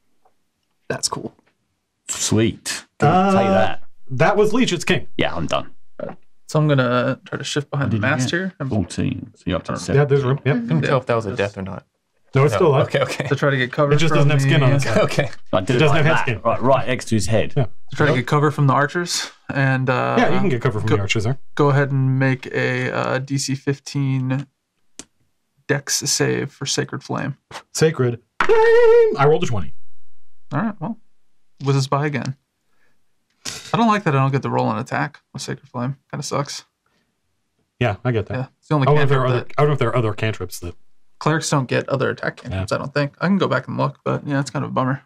That's cool. Sweet. I'll tell you that. That was Leech. It's king. Yeah, I'm done. So I'm gonna try to shift behind the Did you mast get? here. 14. So you're up to 7. Yeah, there's room. Yep. Couldn't tell if that was a death or not. No, it's still alive. Okay, okay. To try to get cover. It just from doesn't have skin on its head. Okay. I did It doesn't like have that. head skin. Right next to his head. Yeah. To try to get cover from the archers, and Yeah, you can get cover from the archers there. go ahead and make a DC 15 Dex save for Sacred Flame. Sacred. I rolled a 20. All right, well, whizzes by again. I don't like that I don't get to roll an attack with Sacred Flame. Kind of sucks. Yeah, I get that. Yeah, it's the only I don't know cantrip if there are other cantrips that. clerics don't get other attack cantrips. I don't think. I can go back and look, but yeah, it's kind of a bummer.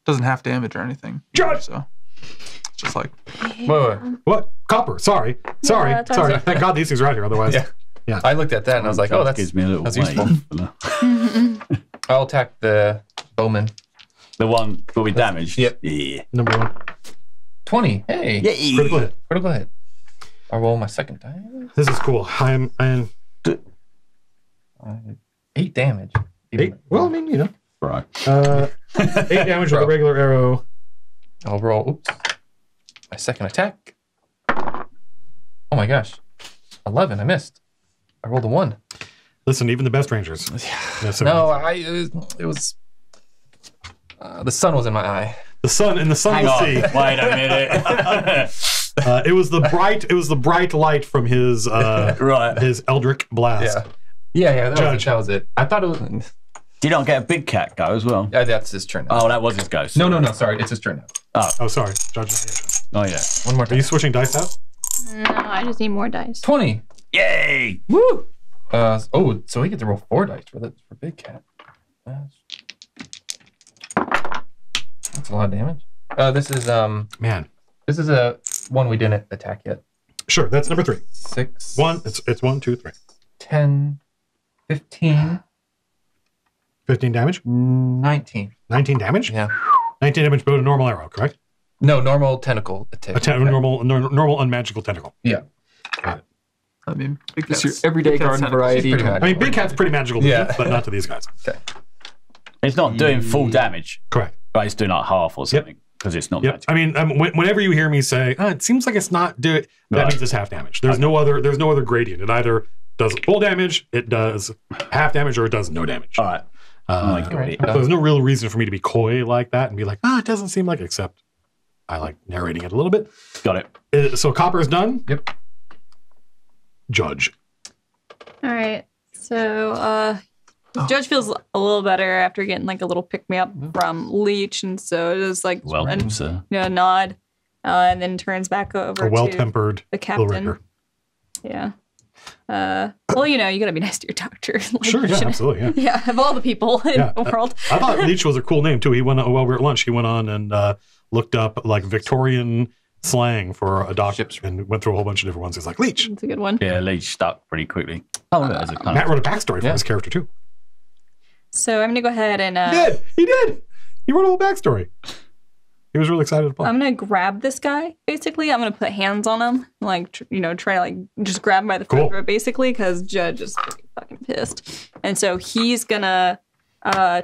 Doesn't have damage or anything. Judge! So it's just like Wait. What? Copper. Sorry. that's Sorry. Thank God these things are right here. Otherwise. Yeah. I looked at that and I was like, oh, That that's gives me a little that's wave. useful. I'll attack the bowman. The one that we damaged? Yep. Yeah. Number 1. 20. Hey. Critical hit. Critical hit. I'll roll my second die. This is cool. I'm 8 damage. 8. Well, I mean, you know. Right. 8 damage with a regular arrow. I'll roll. Oops. My second attack. Oh my gosh. 11. I missed. I rolled a 1. Listen, even the best rangers. No, it was the sun was in my eye. The sun and the sun Hang will on. see. Wait a minute. It was the bright light from his Right. his Eldritch blast. Yeah. Judge. That was it. I thought it was. Did you not get a big cat go as well? That's his turn. Now. Oh, that was his ghost. No. Sorry, it's his turn now. Oh, sorry. Judge. Oh, yeah. One more Are time. you switching dice out? No, I just need more dice. 20. Yay! Woo! So we get to roll 4 dice for big cat. That's a lot of damage. This is Man. This is a one we didn't attack yet. Sure, that's number 3. 6. 1. It's 1, 2, 3. 10. 15. 15 damage. 19. 19 damage. Yeah. 19 damage, but a normal arrow, correct? No, normal tentacle attack. Normal unmagical tentacle. Yeah. Got it. I mean, big It's cats, your everyday big cats garden had- variety. pretty I mean, Big Cat's pretty magical, to Yeah. me, but not to these guys. Okay. It's not doing full damage, Correct. but it's doing like half or something because it's not Yep. magic. I mean, whenever you hear me say, it seems like it's not doing, that Right. means it's half damage. There's no other gradient. It either does full damage, it does half damage, or it does no damage. All right. Right. So there's no real reason for me to be coy like that and be like, it doesn't seem like, except I like narrating it a little bit. Got it. So Copper is done. Yep. Judge. All right. So Judge feels a little better after getting like a little pick me up from Leech, and so it is like Welcome, sir. nod, and then turns back over A to well-tempered the little captain. rigger. Yeah. Well, you gotta be nice to your doctor. Like, Sure, you yeah, shouldn't- absolutely, yeah. Yeah, of all the people in Yeah, the world. I thought Leech was a cool name too. He went while we were at lunch. He went on and looked up like Victorian slang for a doctor and went through a whole bunch of different ones. He's like Leech. It's a good one. Yeah, Leech stuck pretty quickly. Oh, no, there's a kind Matt of. wrote a backstory for Yeah. his character too. So I'm gonna go ahead and He did. He wrote a whole backstory. He was really excited to play. I'm gonna grab this guy. Basically, I'm gonna put hands on him, like try to like just grab him by the Cool. throat, basically, because Judge is fucking pissed, and so he's gonna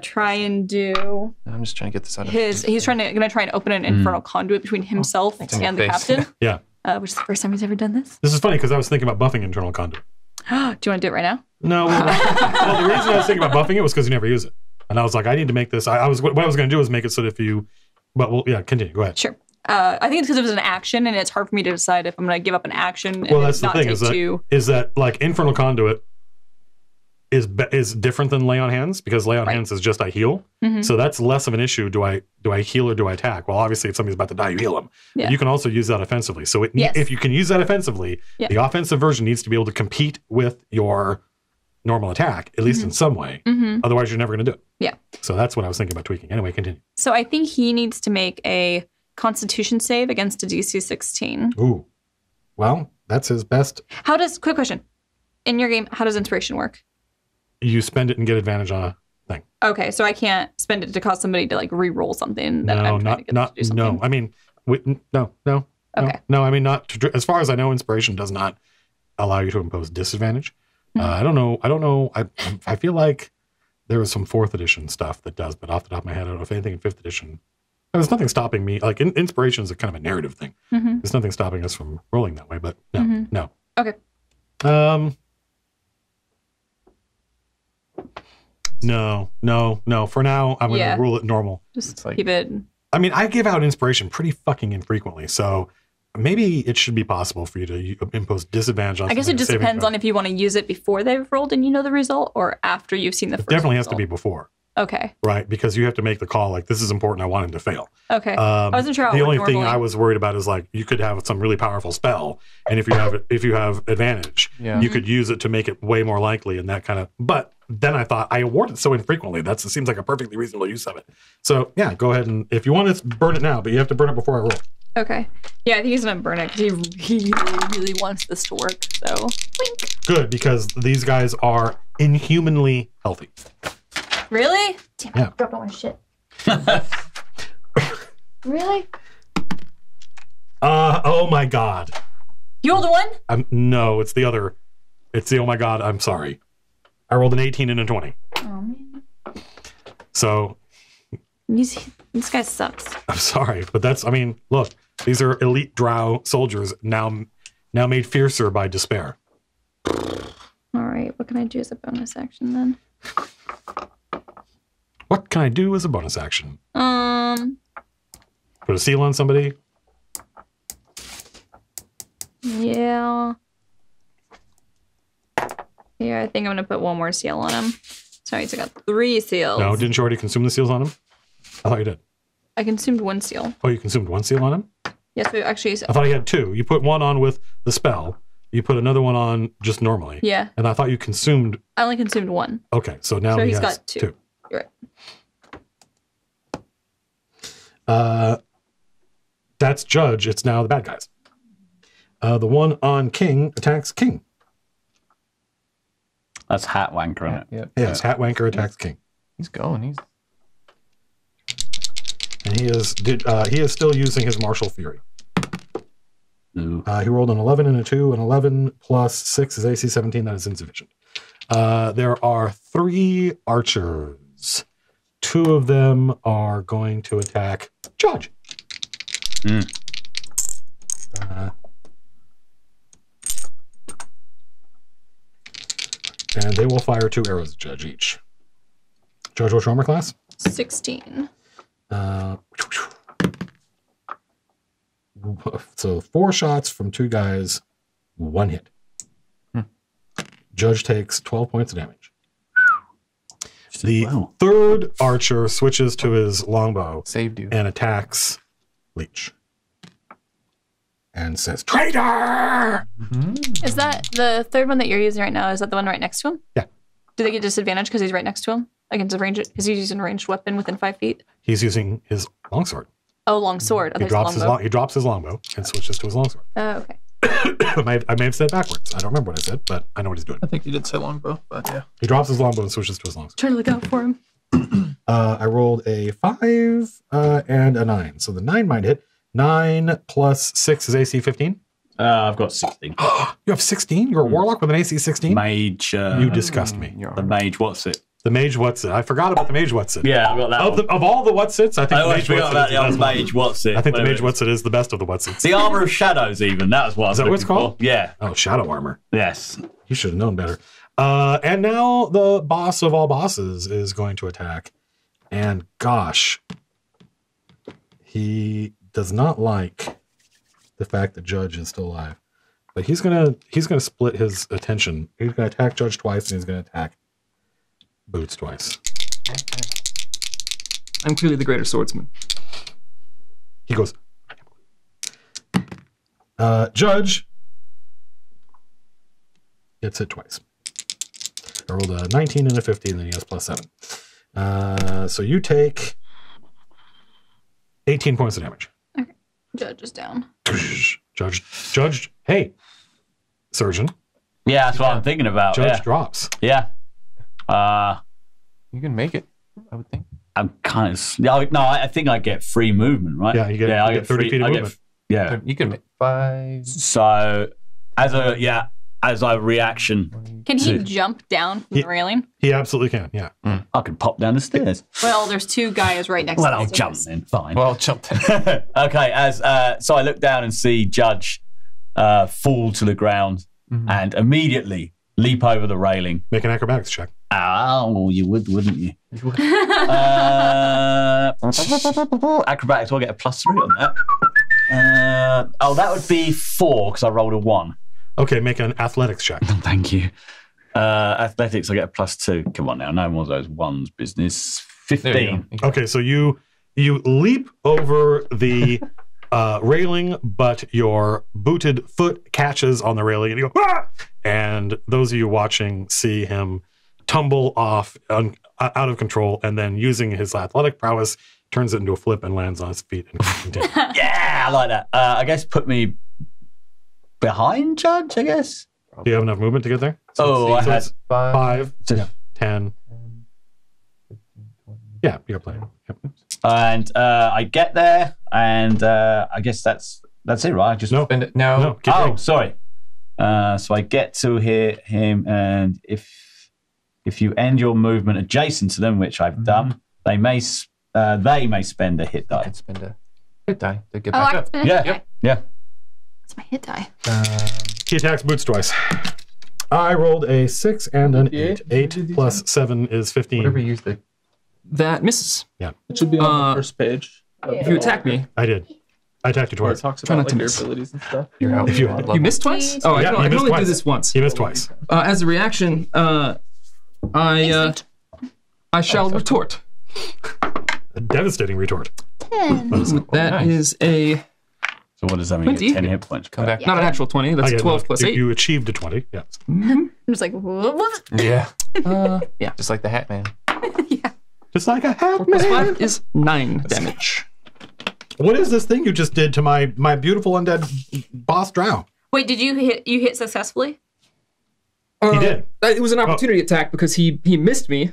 try and do I'm just trying to get this out of he's gonna try and open an infernal conduit between himself in your and the face. captain, Yeah. which is the first time he's ever done this. This is funny because I was thinking about buffing internal conduit. Do you want to do it right now? No. Well, the reason I was thinking about buffing it was because you never use it. And I was like, I need to make this. What I was going to do is make it so that if you, but well, yeah, continue. Go ahead. Sure. I think it's because it was an action, and it's hard for me to decide if I'm going to give up an action. Well, and that's the not thing take is that like infernal conduit is different than lay on hands because lay on Right. hands is just I heal. So that's less of an issue. Do I heal or do I attack? Well, obviously, if somebody's about to die, you heal them. Yeah. You can also use that offensively. So Yes. if you can use that offensively, Yeah. the offensive version needs to be able to compete with your normal attack, at least in some way. Otherwise, you're never going to do it. Yeah. So that's what I was thinking about tweaking. Anyway, continue. So I think he needs to make a Constitution save against a DC 16. Ooh. Well, that's his best. Quick question. In your game, how does inspiration work? You spend it and get advantage on a thing. Okay, so I can't spend it to cause somebody to like re-roll something that I'm trying to get them to do something. no. I mean, no. Okay. No, I mean, not to, as far as I know, inspiration does not allow you to impose disadvantage. I don't know. I feel like there was some 4th edition stuff that does, but off the top of my head, I don't know if anything in 5th edition. There's nothing stopping me. Like inspiration is a kind of a narrative thing. There's nothing stopping us from rolling that way. But no. Okay. No. For now, I'm going to rule it normal. Just like- keep it. I mean, I give out inspiration pretty fucking infrequently, so maybe it should be possible for you to impose disadvantage on. I guess it just depends on if you want to use it before they've rolled and you know the result, or after you've seen the first Definitely has to result. be before, Okay. right? Because you have to make the call. Like, this is important. I want him to fail. Okay. I wasn't sure how it The worked only thing normally. I was worried about is like you could have some really powerful spell, and if you have advantage, Yeah. you could use it to make it way more likely and that kind of. But then I thought I award it so infrequently. It seems like a perfectly reasonable use of it. So yeah, go ahead and if you want to burn it now, but you have to burn it before I roll. Okay. Yeah, I think he's gonna burn it because he really wants this to work. So, wink. Good, because these guys are inhumanly healthy. Really? Damn, Yeah. I dropped all my shit. Really? Oh my god. You rolled a 1? No, it's the other. It's the oh my god. I'm sorry. I rolled an 18 and a 20. Oh man. So This guy sucks. I'm sorry, but that's. I mean, look, these are elite drow soldiers now made fiercer by despair. All right, what can I do as a bonus action then? What can I do as a bonus action? Put Put a seal on somebody? Yeah. Yeah, I think I'm gonna put one more seal on him. Sorry, so I got 3 seals. No, didn't you already consume the seals on him? I thought you did. I consumed 1 seal. Oh, you consumed 1 seal on him? Yes, but actually, I thought he had 2. You put one on with the spell. You put another one on just normally. yeah, And I thought you consumed. I only consumed 1. Okay, so now So he he's has got 2. You're right. That's Judge. It's now the bad guys. The one on King attacks King. That's Hat Wanker, isn't it? Yep. Yes, Hat Wanker attacks King. He's going. And he is still using his martial fury. Ooh. He rolled an 11 and a 2, and 11 plus 6 is AC 17. That is insufficient. There are 3 archers. 2 of them are going to attack Judge. Mm. And they will fire 2 arrows at Judge each. Judge, what's your armor class? 16. So 4 shots from 2 guys, 1 hit. Judge takes 12 points of damage. The third archer switches to his longbow Saved you. and attacks Leech. And says, "Traitor!" Is that the third one that you're using right now? Is that the one right next to him? Yeah. Do they get disadvantage because he's right next to him against a ranged? Because he's using a ranged weapon within 5 feet. He's using his longsword. Oh, long sword. He drops his longbow and switches to his longsword. Oh, okay. I may have said it backwards. I don't remember what I said, but I know what he's doing. I think you did say longbow, but yeah. He drops his longbow and switches to his longsword. Trying to look out for him. I rolled a 5 and a 9. So the 9 might hit. 9 plus 6 is AC 15. I've got 16. You have 16? You're a warlock with an AC 16? Mage. You disgust me. The mage, what's it? The mage what's it? I forgot about the mage what's it. Yeah, I've got that. Of all the what's its, I think I the always mage forgot what's about it the is old mage, what's it? I think the Whatever mage it what's it is the best of the what's its. is. The Armor of Shadows, even. That was what I was Is that what it's looking called? for. Yeah. Oh, shadow armor. Yes. You should have known better. And now the boss of all bosses is going to attack. And gosh, he does not like the fact that Judge is still alive. But he's gonna split his attention. He's gonna attack Judge twice, and he's gonna attack Boots twice. I'm clearly the greater swordsman. He goes, Judge gets hit twice. I rolled a 19 and a 15, then he has plus 7. So you take 18 points of damage. Okay. Judge is down. Judge, hey, surgeon. Yeah, that's what I'm thinking about. Judge drops. Yeah. You can make it, I would think. I'm kind of... No, I think I get free movement, right? Yeah, you get 30 feet of movement. Yeah. You can make 5. So, as a reaction... Can he jump down from the railing? He absolutely can, yeah. I can pop down the stairs. Well, there's 2 guys right next to Well, him. I'll jump then. Fine. Well, jump in. Okay, so I look down and see Judge fall to the ground and immediately leap over the railing. Make an acrobatics check. Oh, you would, wouldn't you? Acrobatics, I'll get a +3 on that. That would be 4 because I rolled a 1. Okay, make an athletics check. Thank you. Athletics, I get a +2. Come on now, no more of those ones business. 15. Okay, so you leap over the railing, but your booted foot catches on the railing, and you go, ah! And those of you watching see him tumble off out of control, and then using his athletic prowess, turns it into a flip and lands on his feet. And Yeah, I like that. I guess put me behind Judge, I guess. Do you have enough movement to get there? I had 5, Yeah. 10. Yeah, you're playing. Yep. And I get there, and I guess that's it, right? I just No. No. Keep going. sorry. So I get to hear him, and if you end your movement adjacent to them, which I've done, they may spend a hit I die. can spend a hit die to get Oh, back I up. can spend a hit die. Yeah. That's my hit die. He attacks Boots twice. I rolled a 6 and an 8. 8 plus 7 is 15. Whatever you use the... That misses. It should be on the first page. If you attack me, I did. I attacked you Where it twice. talks Try about not to like, your miss. abilities and stuff. You're out. If you- you missed twice? Oh, Yeah, I you can missed only do twice. this once. He missed twice. As a reaction, I shall retort. A devastating retort. 10. That is a So what does that mean? You 20. get 10 hit points. Come back. not a natural 20. That's I get 12 enough. plus 8. You achieved a 20. Yes. I'm just like, what? Yeah. Yeah. Just like the Hat Man. Just like a hat Plus man. 5 is 9 damage. What is this thing you just did to my beautiful undead boss drow? Wait, did you hit successfully? He did. It was an opportunity attack because he missed me,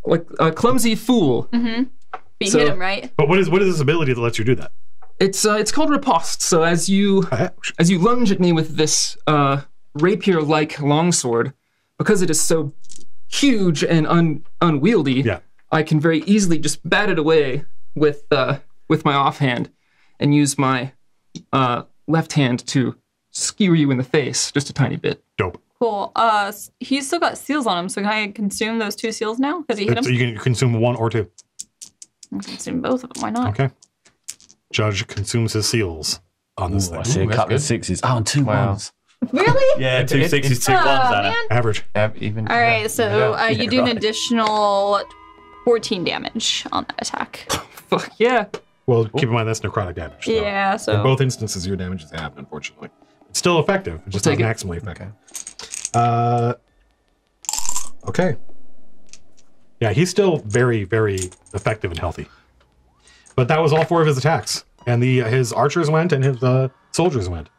like a clumsy fool. Mm-hmm. But you hit him, right? But what is this ability that lets you do that? It's called riposte. So as you lunge at me with this rapier-like longsword, because it is so huge and unwieldy, I can very easily just bat it away with my offhand and use my left hand to skewer you in the face just a tiny bit. Dope. Cool. He's still got seals on him, so can I consume those 2 seals now? Because he hit him? So you can consume 1 or 2. I'll consume both of them. Why not? Okay. Judge consumes his seals on this thing. I see a couple of 6s. Oh, and 2 1s. Really? Yeah, 2 6s, 2 1s, Anna. Man. Average. Even. All right, so you do an additional 14 damage on that attack. Fuck yeah. Well, keep in mind that's necrotic damage. So Yeah, so... in both instances, your damage is half, unfortunately. It's still effective. It's just not maximally effective. Okay. Yeah, he's still very, very effective and healthy. But that was all 4 of his attacks. And his archers went and his soldiers went.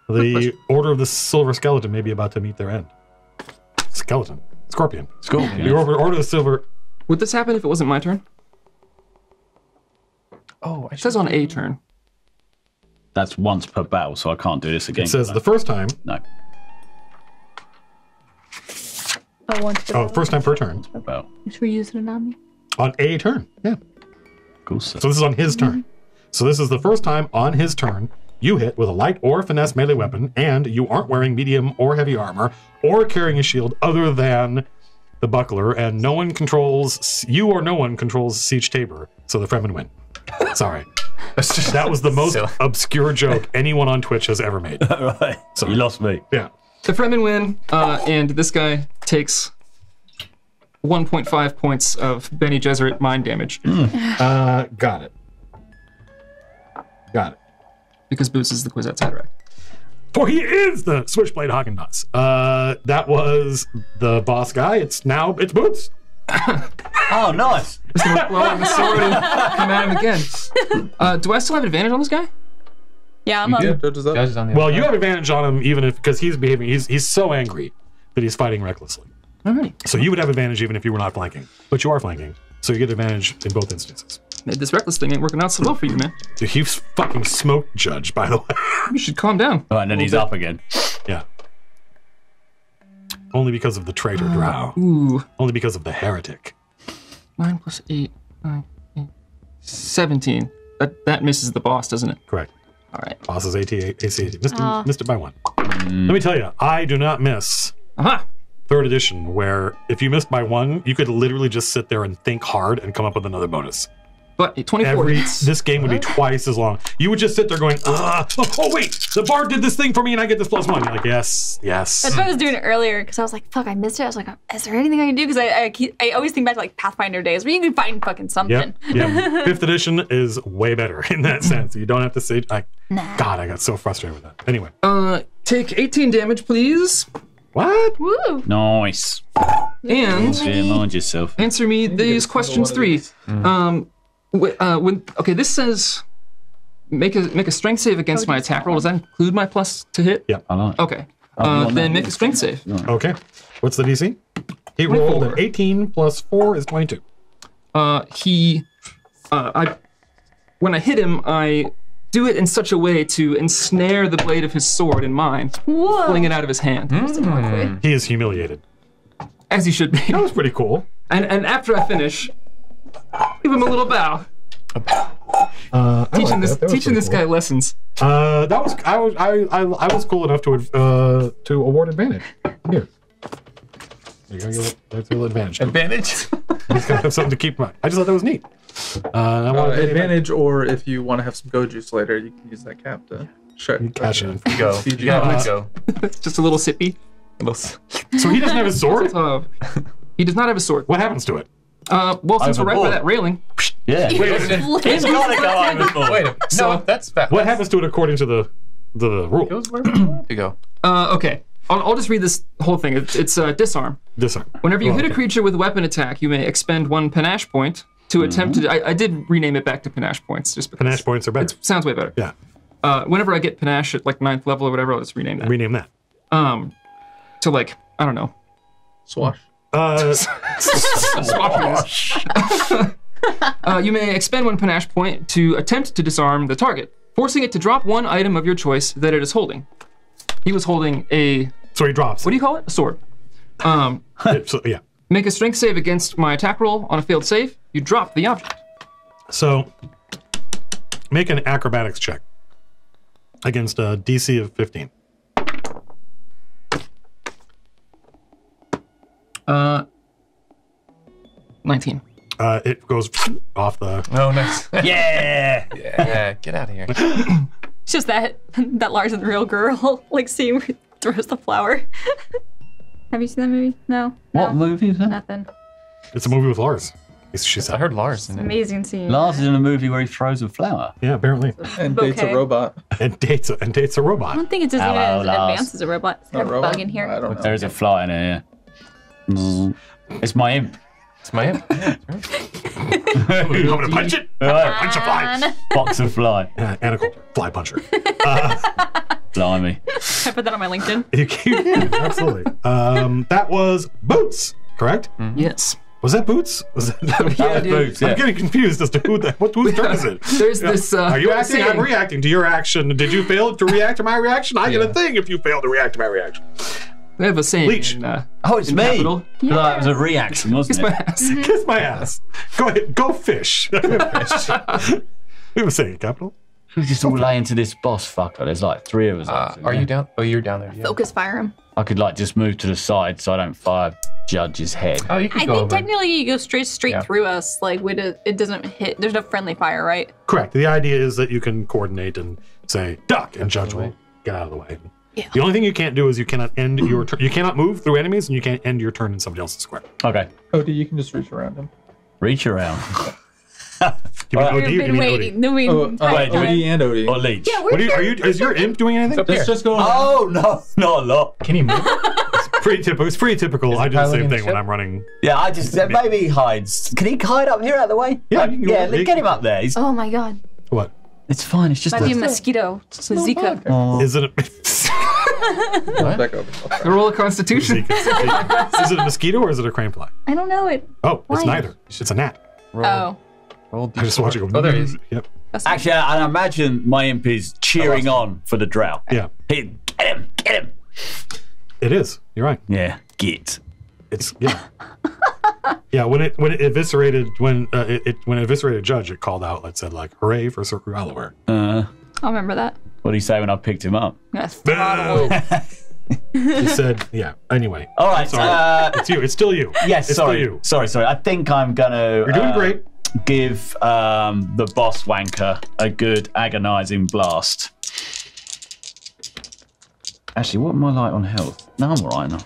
The Order of the Silver Skeleton may be about to meet their end. Skeleton. Scorpion. The Order of the Silver... Would this happen if it wasn't my turn? Oh, It says on a turn. That's once per battle, so I can't do this again. It says the first time. No. First time per turn. Well, Should we use it on me? On a turn. Yeah. cool. So this is on his turn. So this is the first time on his turn you hit with a light or finesse melee weapon, and you aren't wearing medium or heavy armor or carrying a shield other than the buckler, and no one controls Siege Tabor, so the Fremen win. Sorry. That was the most obscure joke anyone on Twitch has ever made. Right. So you lost me. Yeah. The Fremen win, and this guy takes 1.5 points of Bene Gesserit mind damage. Got it. Because Boots is the quiz outside, right? For he is the Switchblade Haagen-Dazs. That was the boss guy. It's Boots. Oh, nice. Just gonna blow on the sword and come at him again. Do I still have advantage on this guy? Yeah, I'm up. Judges up. Judges on the Well, other you side. have advantage on him even because he's behaving. He's so angry that he's fighting recklessly. Alrighty. So you would have advantage even if you were not flanking, but you are flanking, so you get advantage in both instances. This reckless thing ain't working out so well for you, man. Dude, he's fucking smoked Judge, by the way. You should calm down. All right, and then he's up again. Yeah. Only because of the traitor drow. Ooh. Only because of the heretic. 9 plus 8, 9, 8, 17. That misses the boss, doesn't it? Correct. All right. Boss's AC. Missed it by 1. Let me tell you, I do not miss Aha! 3rd edition, where if you missed by 1, you could literally just sit there and think hard and come up with another bonus. But a 24 hits. This game would be twice as long. You would just sit there going, oh wait, the bard did this thing for me and I get this +1. You're like, yes. That's what I was doing earlier, because I was like, fuck, I missed it. I was like, is there anything I can do? Because I always think back to like Pathfinder days where you can find fucking something. Yep. 5th edition is way better in that sense. You don't have to say, God, I got so frustrated with that. Anyway. Take 18 damage, please. What? Woo! Nice. And Mind yourself. answer me these questions 3. This says make a strength save against my attack roll. Does that include my plus to hit? Yeah. I like. Okay. Then make a strength save. Okay. What's the DC? He rolled an 18 plus 4 is 22. When I hit him, I do it in such a way to ensnare the blade of his sword in mine, pulling it out of his hand. He is humiliated. As he should be. That was pretty cool. And after I finish, give him a little bow. Teaching this guy lessons. I was cool enough to award advantage. Here. There you go. That's a little advantage. Advantage? He's gonna have something to keep in mind. I just thought that was neat. I wanted Advantage, or if you want to have some go juice later, you can use that cap to cash in. Go. Go. Just a little sippy. So he doesn't have his sword? He does not have a sword. What happens to it? Well, since we're right by that railing. Yeah. It's gotta go overboard. Wait a minute. No, that's fast. What happens to it according to the rule? Goes wherever you want to go. Okay. I'll just read this whole thing. It's disarm. Disarm. Whenever you hit a creature with a weapon attack, you may expend 1 panache point to attempt to... I did rename it back to panache points. Just because Panache points are better. it sounds way better. Yeah. whenever I get panache at like 9th level or whatever, I'll just rename that. Rename that. To like, I don't know. Swash. You may expend 1 panache point to attempt to disarm the target, forcing it to drop 1 item of your choice that it is holding. He was holding a... So he drops. What do you call it? A sword. Yeah. Make a strength save against my attack roll. On a failed save, you drop the object. So make an acrobatics check against a DC of 15. 19. It goes off the... Oh, nice. Yeah. Yeah, get out of here. It's just that Lars and the real girl, like seeing where he throws the flower. Have you seen that movie? No. What No. movie is that? Nothing. It's a movie with Lars. She I said. heard Lars in it. Amazing scene. Lars is in a movie where he throws a flower. Yeah, apparently. And dates a Okay. robot. And dates a I robot. don't think it's as even Hello, as Lars. advanced as a robot. It's A got a robot? bug in here. I don't know. There is a fly in it, yeah. It's my imp. It's my imp. You want me to punch it? Punch a fly. Box of fly. Anacle, fly puncher. Blimey. I put that on my LinkedIn. You can, absolutely. That was Boots, correct? Yes. Was that Boots? Was that, Yeah, dude. Boots, yeah. I'm getting confused as to whose turn is it? There's this. Are you acting? saying- I'm reacting to your action. Did you fail to react to my reaction? I get a thing if you fail to react to my reaction. We have a saying. Leech. In, Oh, it's in me. Capital. No, it was a reaction, Kiss wasn't my it? ass. Kiss my ass. Go ahead. Go fish. We have a saying, Capital. We just all lay into this boss fucker. There's like 3 of us. Are you down? Oh, you're down there. Yeah. Focus fire him. I could like just move to the side so I don't fire Judge's head. Oh, you could I go think over. technically you go straight Yeah. through us. Like it doesn't hit. There's no friendly fire, right? Correct. The idea is that you can coordinate and say duck, and Judge will get out of the way. Yeah. The only thing you can't do is you cannot end your turn. You cannot move through enemies, and you can't end your turn in somebody else's square. Okay. Odie, you can just reach around him. Reach around. You mean Alright. OD? We've You been mean waiting. OD? No, we. Oh, wait, Odie and Odie. Or leech. Yeah, What we're are you? Is your imp doing anything? Let's just go. Oh, no, not a lot. Can he move? Pretty typical. It's pretty typical. Is I it do the same piloting the thing when ship? I'm running. Yeah, I just maybe he hides. Can he hide up here out of the way? Yeah, you can go yeah. over. Get him up there. He's, Oh my god. What? it's fine. It's just Might be a a, mosquito. It's a Zika. oh, Is it a Back over. The roll of Constitution. Is it a mosquito or is it a crane fly? I don't know it. Oh, it's Why? neither. It's a gnat. Oh. Roll I just watch it go. Oh, there he is. Yep. That's actually, I imagine my imp is cheering on for the drought. Yeah. Hey, get him! Get him! It is. You're right. Yeah, get. It's yeah. Yeah. When it eviscerated when it eviscerated Judge, it called out. It said like "Hooray for Sir Alloware." I'll remember that. What did he say when I picked him up? Yes. He said, "Yeah." Anyway. All right. Sorry. It's you. It's still you. Yes, It's sorry. Still you. Sorry. I think I'm gonna. You're doing great. Give the boss wanker a good agonizing blast. Actually, what am I like on health? No, I'm alright now.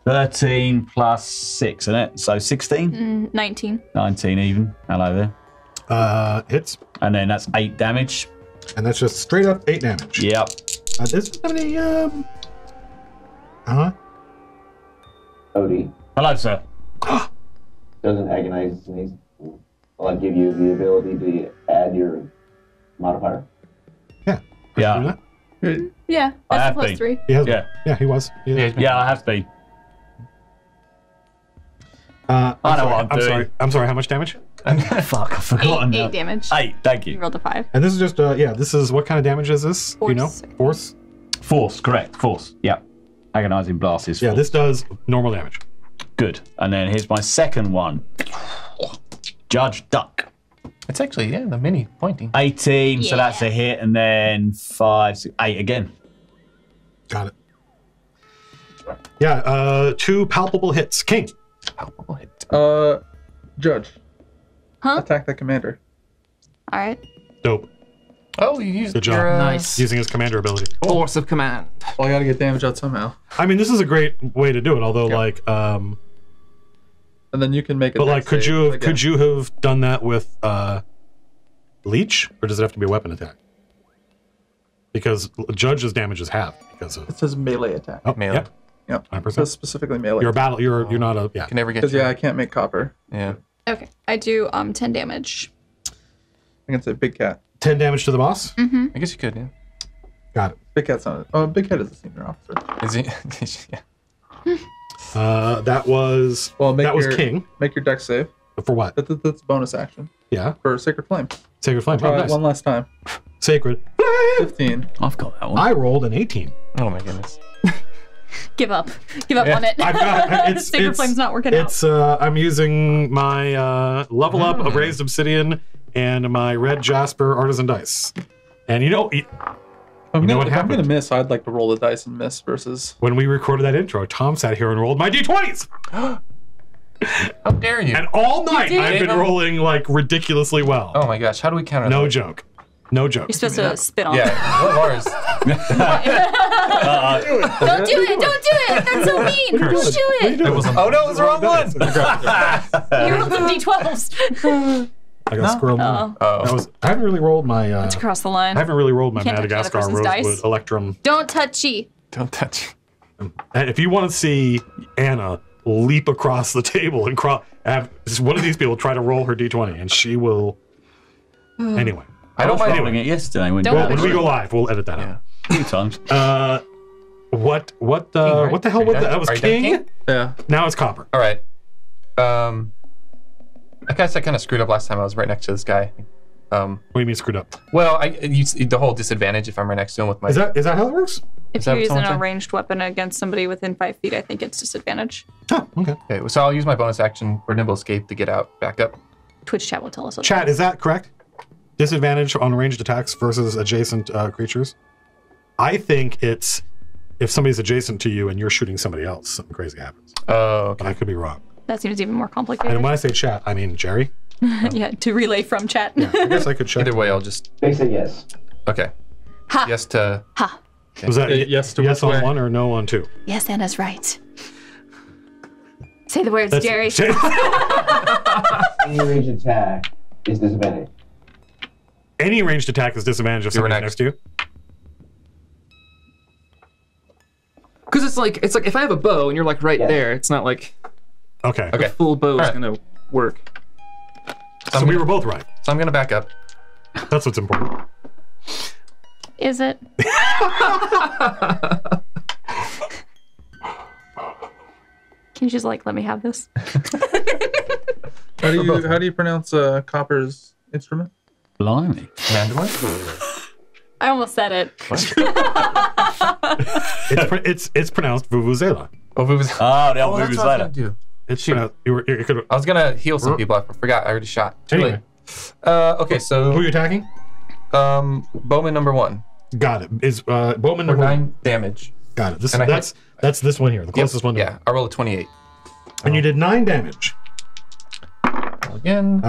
13 plus 6, isn't it? So 16? 19. 19 even. Hello there. Hits, And then that's 8 damage. and that's just straight up 8 damage. Yep. Does have any Odie, Hello, sir. doesn't agonize sneeze. Will I give you the ability to add your modifier? Yeah. Yeah. Yeah. I That's have a plus been. 3. He has. Yeah. Yeah. He was. Yeah. Yeah, I have been. I'm I know sorry, what I'm doing. sorry. I'm sorry. How much damage? Fuck, I've forgotten 8 now. damage. 8, thank You you. rolled a 5. And this is just yeah. This is what kind of damage is this? Do you know? Force. Force. Force, correct. Force. Yeah. Agonizing blast is Yeah. force. This does normal damage. Good. And then here's my second one. Judge Duck. It's actually the mini pointing. 18, so Yeah. that's a hit, and then 5, 6, 8 again. Got it. Yeah. 2 palpable hits. King. Palpable hit. Judge. Huh? Attack the commander. All right. Dope. Oh, you used Good job. your Nice. Using his commander ability. Force of command. Well, I gotta get damage out somehow. I mean, this is a great way to do it. Although, like, And then you can make it. but like, could you have done that with leech, or does it have to be a weapon attack? Because Judge's damage is halved because of It says melee attack. melee. Melee. Yep. 100%. It says specifically melee. You're a battle. You're not a Can never get. Because I can't make copper. Yeah. Okay. I do 10 damage. I can say big cat. 10 damage to the boss. Mm-hmm. I guess you could, yeah. Got it. Big Cat's not. Oh, Big Cat is a senior officer. Is he? Yeah. That was King. Make your deck save. For what? That's bonus action Yeah. for Sacred Flame. Sacred Flame. Try Oh, it nice. one last time. Sacred. 15. I've got that one. I rolled an 18. Oh my goodness. Give up. Give up Yeah. on it. I've got Sacred Flame's not working out. It's I'm using my level up of raised obsidian and my red jasper artisan dice. And you know what If I'm happened? gonna miss, I'd like to roll the dice and miss versus. When we recorded that intro, Tom sat here and rolled my d20s. How dare you? And all night did? I've been rolling like ridiculously well. Oh my gosh, how do we counter No that? joke. No joke. You're supposed to spit on it. Yeah, what ours? Don't do it. Don't do it. That's so mean. Don't do it. Oh no, it was the wrong one! You rolled some d12s. I got squirrel. Oh. I haven't really rolled my. Let's cross the line. I haven't really rolled my Can't touch Madagascar another person's Rosewood dice. Electrum. Don't touchy. Don't touch. And if you want to see Anna leap across the table and have one of these people try to roll her d20, and she will. Anyway, I don't mind rolling it yesterday when, Don't well, when we go live, we'll edit that out. a few times. What right? the hell was that? That was Are you done, King? King? Yeah. Now it's Copper. All right. I guess I kind of screwed up last time. I was right next to this guy. What do you mean screwed up? Well, the whole disadvantage if I'm right next to him with my. Is that how it works? If that you're what using someone a said? ranged weapon against somebody within 5 feet, I think it's disadvantage. Oh, okay. Okay, so I'll use my bonus action for nimble escape to get out, back up. Twitch chat will tell us. Chat, is that correct? Disadvantage on ranged attacks versus adjacent creatures? I think it's if somebody's adjacent to you and you're shooting somebody else, something crazy happens. Oh, But okay. I could be wrong. That seems even more complicated. And when I say chat, I mean Jerry. Yeah, to relay from chat. I guess I could check. Either way, I'll just. They say yes. Okay. Ha. Yes to. Ha. Was that Yes to yes which on way? one or no on two? Yes, Anna's right. Say the words, Jerry. Any range attack is disadvantage. Any ranged attack is disadvantage if You were somebody's next to you. Because it's like if I have a bow and you're like right Yeah. there, it's not like Okay. Okay. full bow is Alright. gonna work. So we were both right. So I'm gonna back up. That's what's important. Is it? Can you just let me have this? How do you pronounce Copper's instrument? Blimey. Mandolin? I almost said it. It's pronounced vuvuzela. Oh, it was. Oh, the old that's movies what I was later. gonna do. It's pronounced. You could. I was gonna heal some people. I forgot. I already shot. Too Anyway. late. Okay, Who are so you attacking? Bowman number 1 Got it. Is Bowman for number 9 damage. Got it. This And I that's this one here, the closest one to Yeah, I rolled a 28. And you did 9 damage. Roll again,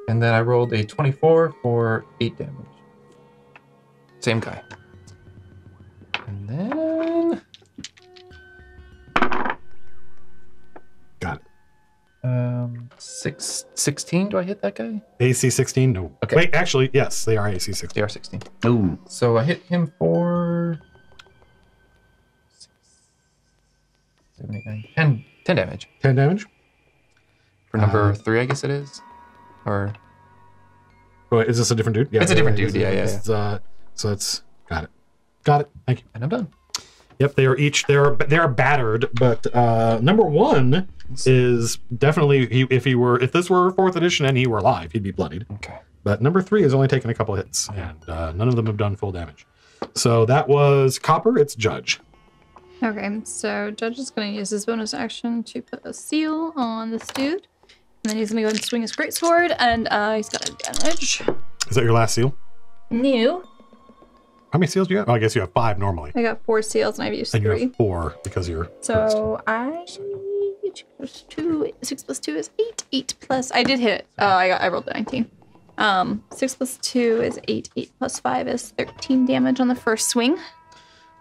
and then I rolled a 24 for 8 damage. Same guy. And then Got it. 16. Do I hit that guy? AC 16? No. Okay. Wait, actually, yes, they are AC 16. They are 16. Ooh. So I hit him for 7, 8, 9, 10 damage. 10 damage? For number 3, I guess it is. Or Wait, is this a different dude? Yeah, It's a different dude, it yeah, is. So it's got it. Got it. Thank you. and I'm done. Yep, they are battered, but number 1 is definitely if this were 4th edition and he were alive, he'd be bloodied. Okay. But number 3 has only taken a couple hits, and none of them have done full damage. So that was Copper. It's Judge. Okay, so Judge is going to use his bonus action to put a seal on this dude. And then he's going to go ahead and swing his greatsword, and he's got advantage. Is that your last seal? New. How many seals do you have? Oh, I guess you have 5 normally, I got 4 seals, and I've used and you 3. have 4 because you're. So 2 6 plus 2 is 8. 8 plus I did hit. I rolled a 19. 6 plus 2 is 8. 8 plus 5 is 13 damage on the first swing.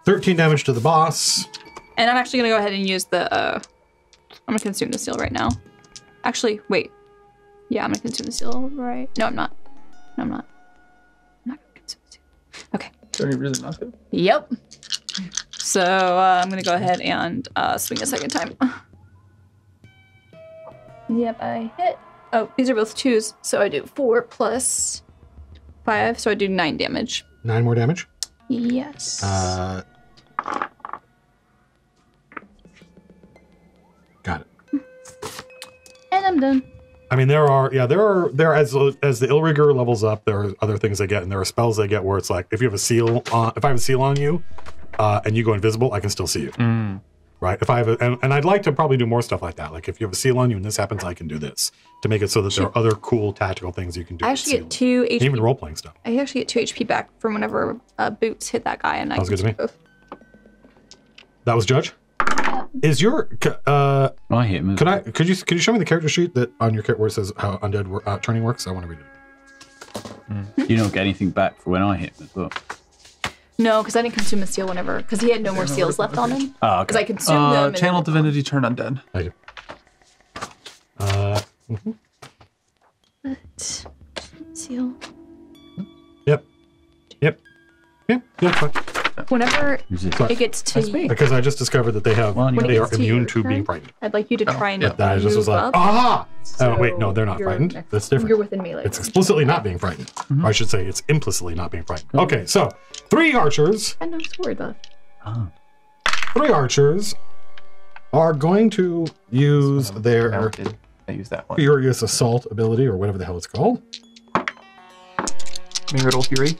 13 damage to the boss. And I'm actually gonna go ahead and use the I'm gonna consume the seal right now. Actually, wait. Yeah, I'm gonna consume the seal right. No, I'm not. No, I'm not. I'm not gonna consume the seal. Okay. Is there any reason not to? Yep. So I'm gonna go ahead and swing a second time. Yep, I hit. Oh, these are both 2s, so I do 4 plus 5, so I do 9 damage. 9 more damage? Yes. Got it. And I'm done. I mean, there are as the Illrigger levels up, there are other things they get, and there are spells they get where it's like, if you have a seal on, if I have a seal on you, and you go invisible, I can still see you. Right? If I have and I'd like to probably do more stuff like that. Like if you have a seal on you and this happens, I can do this to make it so that there are other cool tactical things you can do. I actually get 2 HP. Even role playing stuff. I actually get 2 HP back from whenever boots hit that guy, and I Sounds good to me. both. That was Judge. Is your I hit him. could you show me the character sheet that on your where it says how undead turning works? I want to read it. You don't get anything back for when I hit him as well. No, because I didn't consume a seal whenever, because he had no more seals left on him. Oh, Because okay. I consumed them. and Channel then- Divinity, turn undead. Thank you. Seal. Yep. Yeah, fine. Whenever Who's this? it gets to you, Because I just discovered that they have Well, they are gets to immune your to being turn, frightened. I'd like you to try and yeah. That I just was move like, up, ah! Oh wait, no, so they're not you're frightened. next- That's different. You're within melee. It's explicitly not being frightened. Or I should say it's implicitly not being frightened. Okay, so 3 archers. I know, it's worried about. 3 archers are going to use their Mounted. I use that one. furious assault ability, or whatever the hell it's called. Marital Fury.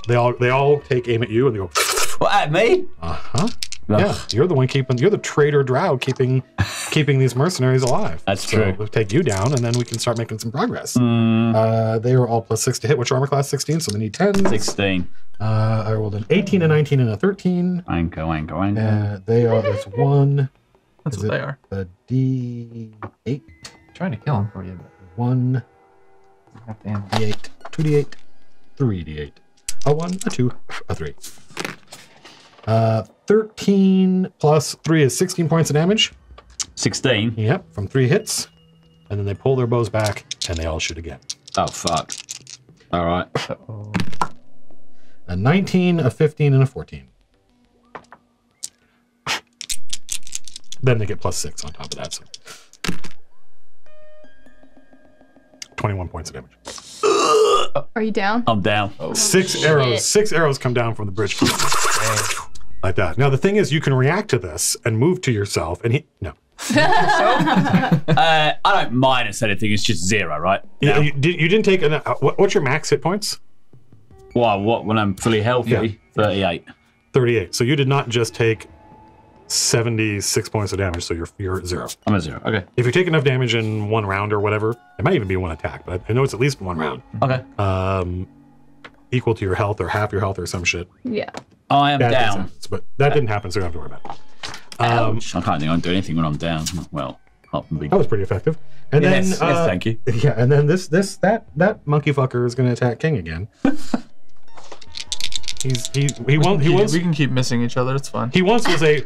They all take aim at you and they go, What, at me? uh-huh. Yeah, you're the one you're the traitor drow keeping these mercenaries alive. That's So true. we'll take you down and then we can start making some progress. Mm, They are all +6 to hit. Which armor class? 16, so they need 10. 16. I rolled an 18, a 19, and a 13. Anchor. They are this one. That's Is what it they are. A D8, Trying to kill him for you, but 1 you have to end. D8, 2D8, 3D8. A 1, a 2, a 3. 13 plus 3 is 16 points of damage. 16. Yep, from 3 hits. And then they pull their bows back and they all shoot again. Oh, fuck. All right. Uh-oh. A 19, a 15, and a 14. Then they get +6 on top of that. So 21 points of damage. Are you down? I'm down. Six arrows come down from the bridge. Like that. Now the thing is, you can react to this and move to yourself. And I don't minus anything. It's just 0, right? you, Now, you didn't take what's your max hit points? what when I'm fully healthy? Yeah. 38. 38. So you did not just take 76 points of damage. So you're at 0. I'm at 0. Okay. If you take enough damage in 1 round or whatever, it might even be 1 attack, but I know it's at least 1 round. Okay. Equal to your health or half your health or some shit. Yeah. I am That makes down. sense, but that didn't happen, so you don't have to worry about it. Ouch. I can't think I can do anything when I'm down. Well, apart from being... That was pretty effective. And Yes, then, yes, thank you. Yeah, and then that monkey fucker is going to attack King again. He once We can keep missing each other. It's fine. he once was a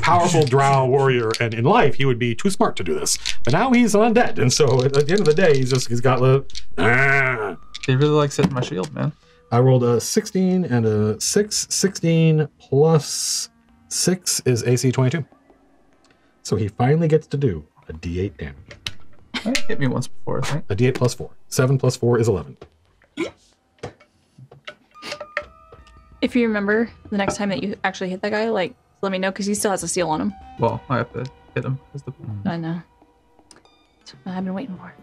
powerful drow warrior, and in life he would be too smart to do this. But now he's undead, and so at the end of the day, he's got the. They really like hitting my shield, man. I rolled a 16 and a 6. 16 plus 6 is AC 22. So he finally gets to do a D8 damage. Hit me once before, I think. A D8 plus 4. 7 plus 4 is 11. If you remember the next time that you actually hit that guy, like, let me know, because he still has a seal on him. Well, I have to hit him. I know. That's what I've been waiting for.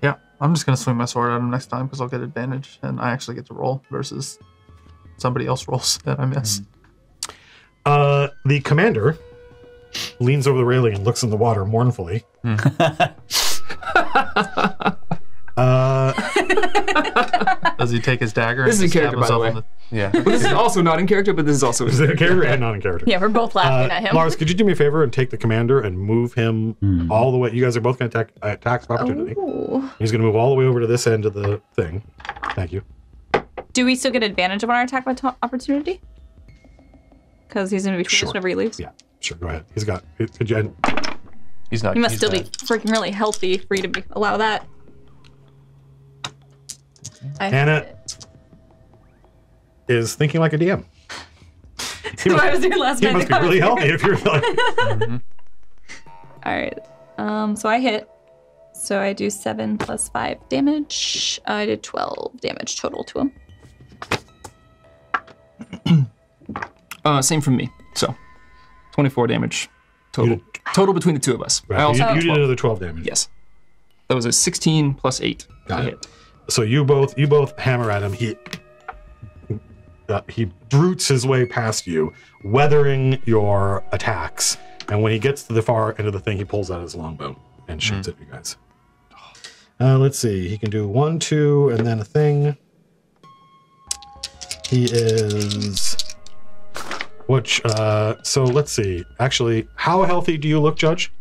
Yeah, I'm just gonna swing my sword at him next time because I'll get advantage, and I actually get to roll versus somebody else rolls that I miss. The commander leans over the railing and looks in the water mournfully. Does he take his dagger? This is in stab character, by the himself way. in Yeah. But this is also not in character, but this is also in Is it a character. character and not in character? Yeah, we're both laughing at him. Lars, could you do me a favor and take the commander and move him all the way? You guys are both going to attack of opportunity. Oh. He's going to move all the way over to this end of the thing. Thank you. Do we still get advantage of our attack by opportunity? Because he's in between Sure. us whenever he leaves. Yeah, sure. Go ahead. He's got. Could you? He's not. He must he's still be dead. freaking really healthy for you to allow that. Hannah is thinking like a DM. That's what I was doing last He night. must be really healthy if you're like. All right. So I hit. So I do 7 plus 5 damage. I did 12 damage total to him. Same from me. So 24 damage total. Total between the two of us. Right. I also You did another 12 damage. Yes. That was a 16 plus 8. Got I it. hit. So you both hammer at him. He brutes his way past you, weathering your attacks. And when he gets to the far end of the thing, he pulls out his longbow and shoots at you guys. Let's see. He can do 1, 2, and then a thing. He is... Which, so let's see. Actually, how healthy do you look, Judge?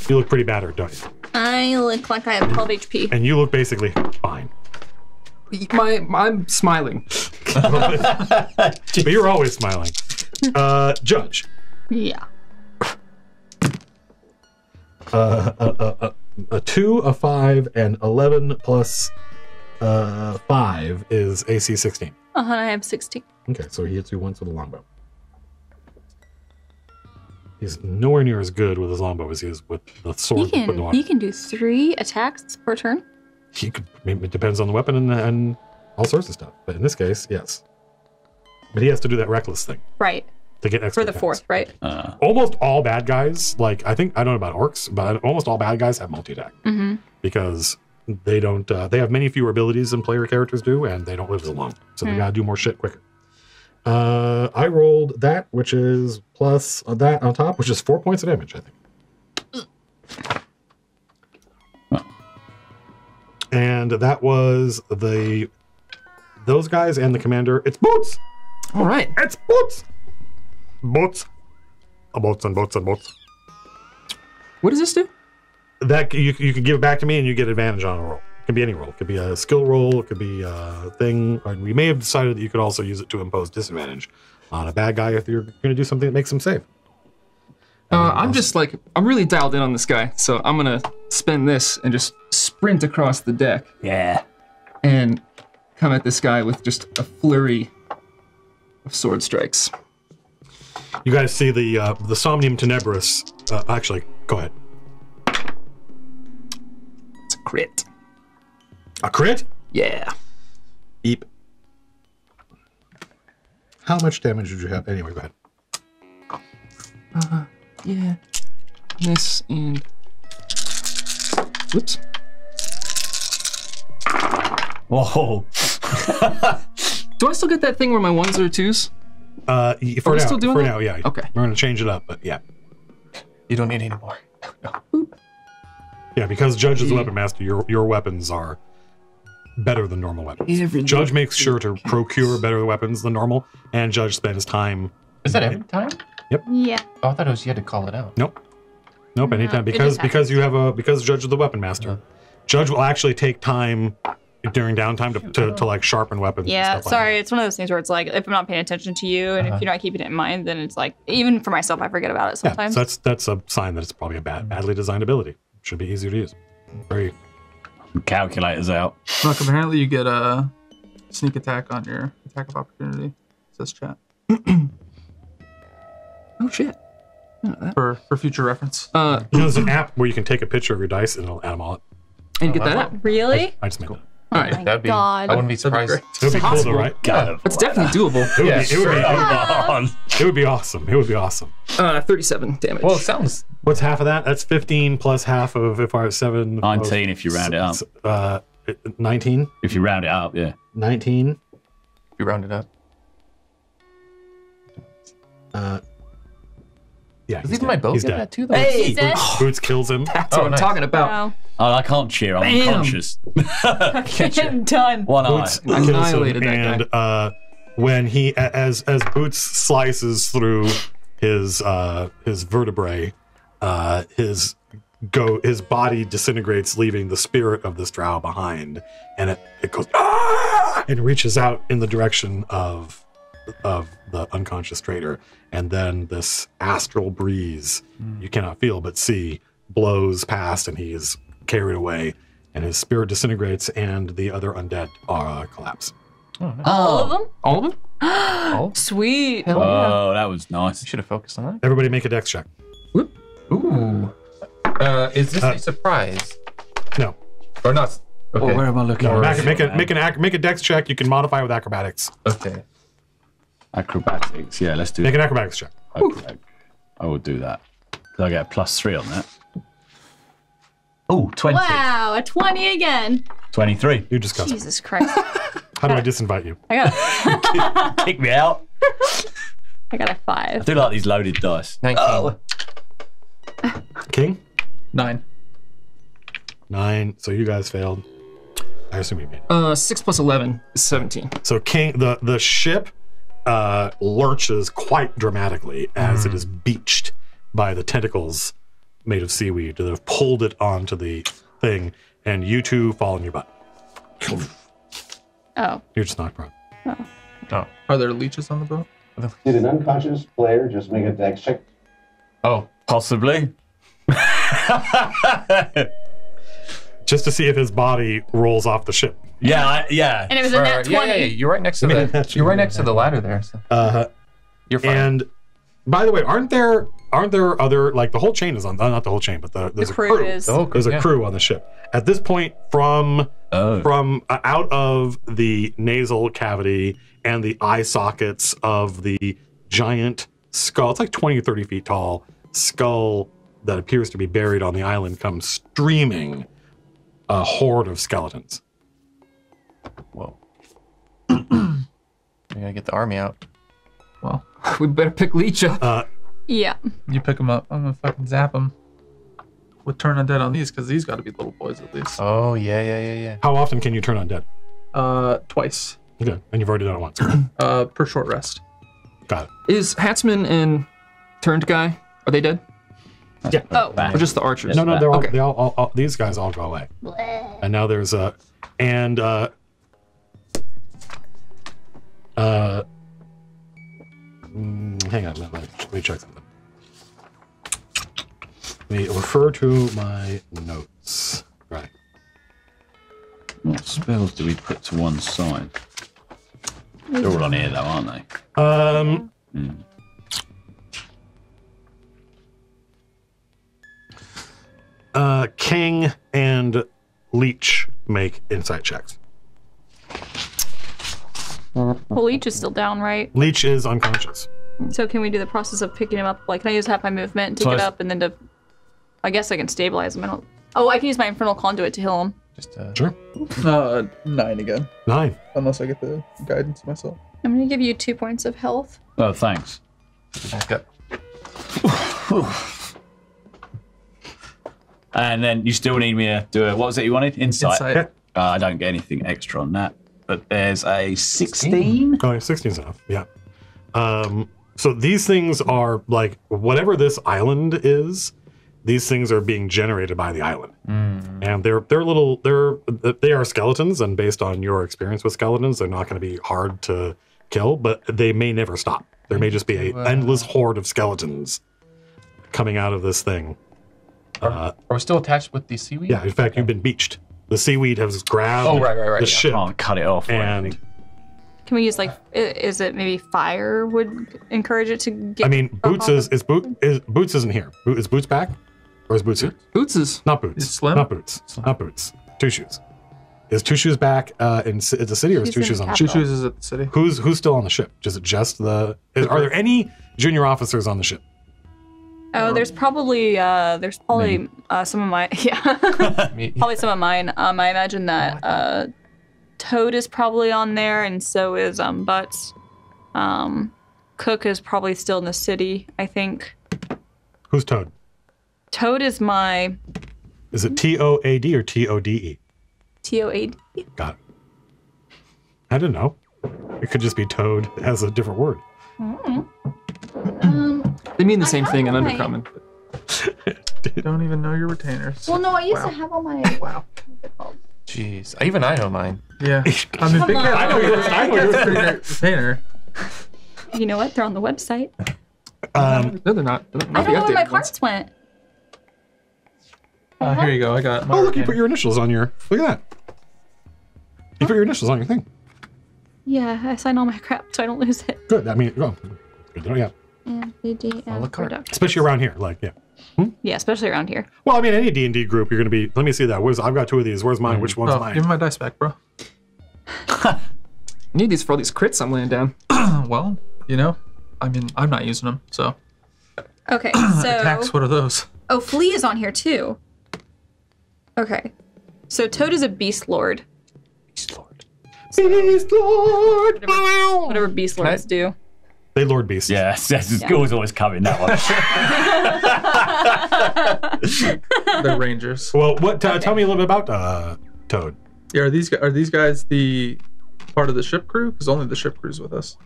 You look pretty battered, don't you? I look like I have 12 HP. And you look basically fine. I'm smiling. But you're always smiling. Judge. Yeah. A 2, a 5, and 11 plus 5 is AC 16. I have 16. Okay, so he hits you once with a longbow. He's nowhere near as good with his longbow as he is with the sword. He can do 3 attacks per turn. He could. I mean, it depends on the weapon and all sorts of stuff. But in this case, yes. But he has to do that reckless thing Right. to get extra For the attacks. 4th, right? Almost all bad guys, like I don't know about orcs, but almost all bad guys have multi-attack because they don't. They have many fewer abilities than player characters do, and they don't live as long, so they gotta do more shit quicker. I rolled that, which is plus that on top, which is 4 points of damage, I think. And that was those guys and the commander. It's Boots! All right. It's Boots! Boats. Boats and boats and boats. What does this do? That you can give it back to me and you get advantage on a roll. It could be any roll. It could be a skill roll. It could be a thing. And we may have decided that you could also use it to impose disadvantage on a bad guy if you're going to do something that makes him save. I'm really dialed in on this guy, so I'm gonna spend this and just sprint across the deck Yeah. and come at this guy with just a flurry of sword strikes. You guys see the Somnium Tenebris. Actually, go ahead. It's a crit. A crit? Yeah. Eep. How much damage did you have? Anyway, go ahead. Yeah. This and... Whoops. Whoa. Do I still get that thing where my 1s are 2s? For we now, still doing for that? now, yeah. Okay. We're going to change it up, but yeah. You don't need any more. Yeah, because Judge is the weapon master, your weapons are better than normal weapons. Judge makes sure to procure better weapons than normal, and Judge spends time. Is that every time? Yeah. Oh, I thought it was you had to call it out. Nope, anytime it just because Judge is the weapon master. Judge will actually take time during downtime to like sharpen weapons. Yeah, and stuff sorry. Like It's one of those things where it's like, if I'm not paying attention to you and if you're not keeping it in mind, then it's like, even for myself, I forget about it that. sometimes. Yeah, so that's a sign that it's probably a badly designed ability. Should be easier to use. Very. Calculators out. Look, apparently you get a sneak attack on your attack of opportunity. Says chat. Oh, shit. For future reference. There's an app where you can take a picture of your dice and it'll add them all up. And you get that up. Really? I just made that. All right. my That'd be. God. I wouldn't be surprised. It would be cool though, Possible. right? God. That's definitely doable. It would be awesome. It would be awesome. 37 damage. Well, it sounds. What's half of that? That's 15 plus half of if I have 7. 19 if you round it up. 19. If you round it up, yeah. 19. If you round it up. Yeah. Does he's even my dead. bow He's get dead. that too? Though? He's dead? Boots kills him. That's what I'm nice. talking about. Wow. Oh, I can't cheer. I'm Bam. unconscious. I'm done. One eye. Boots kills Annihilated him, that guy. and when he, as Boots slices through his vertebrae, his body disintegrates, leaving the spirit of this drow behind, and it goes and reaches out in the direction of the unconscious traitor, and then this astral breeze you cannot feel but see blows past, and he is carried away, and his spirit disintegrates, and the other undead collapse. All of them? All of them? Oh, Sweet. Oh, that was nice. I should have focused on that. Everybody make a dex check. Ooh. Is this a surprise? No. Or not? Okay. Well, where am I looking? No, make a dex check. You can modify with acrobatics. Okay. Acrobatics. Yeah, let's do Make that. an acrobatics check. Okay. I will do that. I get a +3 on that. Oh, 20. Wow, a 20 again. 23. You discuss it. Jesus Christ. How do I disinvite you? I got Kick me out. I got a I 5. do like these loaded dice. 19. King? 9. 9. So you guys failed. I assume you made. 6 plus 11 is 17. So King, the ship lurches quite dramatically as it is beached by the tentacles made of seaweed that have pulled it onto the thing, and you two fall in your butt. Oh. You're just knocked prone. Oh. Are there leeches on the boat? Did an unconscious player just make a dex check? Oh. Possibly. Just to see if his body rolls off the ship. Yeah, yeah. And it was a net 20. Yeah. You're right next to you're right next to the ladder there. So. You're fine. And by the way, aren't there other, like, the whole chain is on, not the whole chain, but there's a crew. is. There's a crew on the ship. At this point, from out of the nasal cavity and the eye sockets of the giant skull, it's like 20 or 30 feet tall skull that appears to be buried on the island, comes streaming a horde of skeletons. Whoa. We gotta get the army out. Well, We better pick Leech up. Yeah. you pick them up. I'm gonna fucking zap them. With turn undead on these, because these got to be little boys at least. Oh yeah. How often can you turn undead? Twice. Okay, and you've already done it once. Per short rest. Got it. Is Hatsman and Turned Guy, are they dead? Yeah. Oh. Or just the archers? No, they're all, Okay. they all these guys all go away. And now there's hang on, let me check something. Let me refer to my notes. Right. What spells do we put to one side? They're all on here, though, aren't they? King and Leech make insight checks. Well, Leech is still down, right? Leech is unconscious. So can we do the process of picking him up? Like, can I use half my movement and take So it up and then to... I guess I can stabilize him. I can use my Infernal Conduit to heal him. Just Sure. 9 again. 9. Unless I get the guidance myself. I'm going to give you 2 points of health. Oh, thanks. back up. And then you still need me to do a, what was it you wanted? Insight. Insight. I don't get anything extra on that. But there's a 16. Oh, yeah, 16's enough. Yeah. So these things are like whatever this island is. These things are being generated by the island, and they are skeletons. And based on your experience with skeletons, they're not going to be hard to kill, but they may never stop. There may just be an endless horde of skeletons coming out of this thing. Are we still attached with the seaweed? Yeah, in fact, you've been beached. The seaweed has grabbed right, the ship. Can't cut it off. Or And anything. Can we use, like, is it maybe fire would encourage it to get... I mean, Boots Boots isn't here. Is Boots back? Or is Boots here? Boots is... Not Boots. Is Slim? Not Boots. Not Boots. Two Shoes. Is Two Shoes back in the city, or is She's Two in Shoes on the Two ship? Shoes is at the city. Who's still on the ship? Is it just the? Are there any junior officers on the ship? Oh, there's probably some of my probably some of mine. I imagine that Toad is probably on there, and so is Butts. Cook is probably still in the city, I think. Who's Toad? Toad is my Is it TOAD or TODE? TOAD. Got it. I don't know. It could just be Toad. It has a different word. They mean the same thing in Undercommon. Don't even know your retainers. Well, no, I used Wow. to have all my. Wow. Jeez. Even I know mine. Yeah. I mean, big on. I know you're a pretty great retainer. You know what? They're on the website. No, they're not. I don't know where my cards went. Here you go. I got my Oh, look, you retainer. put your initials on your. Look at that. You put your initials on your thing. Yeah, I sign all my crap so I don't lose it. Good. I mean, oh, good. Yeah. MCDM the card. production. Especially around here. Like, yeah. Yeah, especially around here. Well, I mean, any D&D group, you're going to be. Let me see that. I've got 2 of these. Where's mine? Which one's mine? Give me my dice back, bro. I need these for all these crits I'm laying down. Well, I mean, I'm not using them, so. Okay, so Attacks, what are those? oh, Flea is on here too. Okay, so Toad is a beast lord. Beast Lord. Whatever beast lords do. They lord beasts. Yeah, school's always coming that one. They're rangers. Well, tell me a little bit about Toad. Yeah, are these guys the part of the ship crew? Because only the ship crew's with us.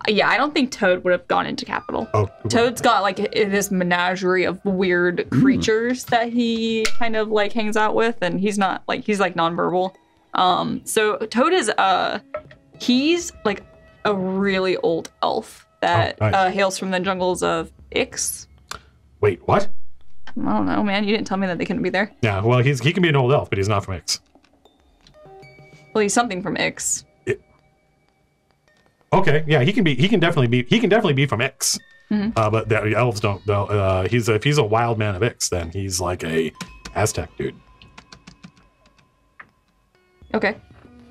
Yeah, I don't think Toad would have gone into Capital. Oh, Toad's got like this menagerie of weird creatures that he kind of like hangs out with, and he's like nonverbal. So Toad is he's like a really old elf that hails from the jungles of Ix. Wait, what? I don't know, man. You didn't tell me that they couldn't be there. Yeah, well, he can be an old elf, but he's not from Ix. Well, he's something from Ix. Okay, yeah, he can definitely be from Ix. But the elves don't. If he's a wild man of Ix, then he's like a Aztec dude. Okay.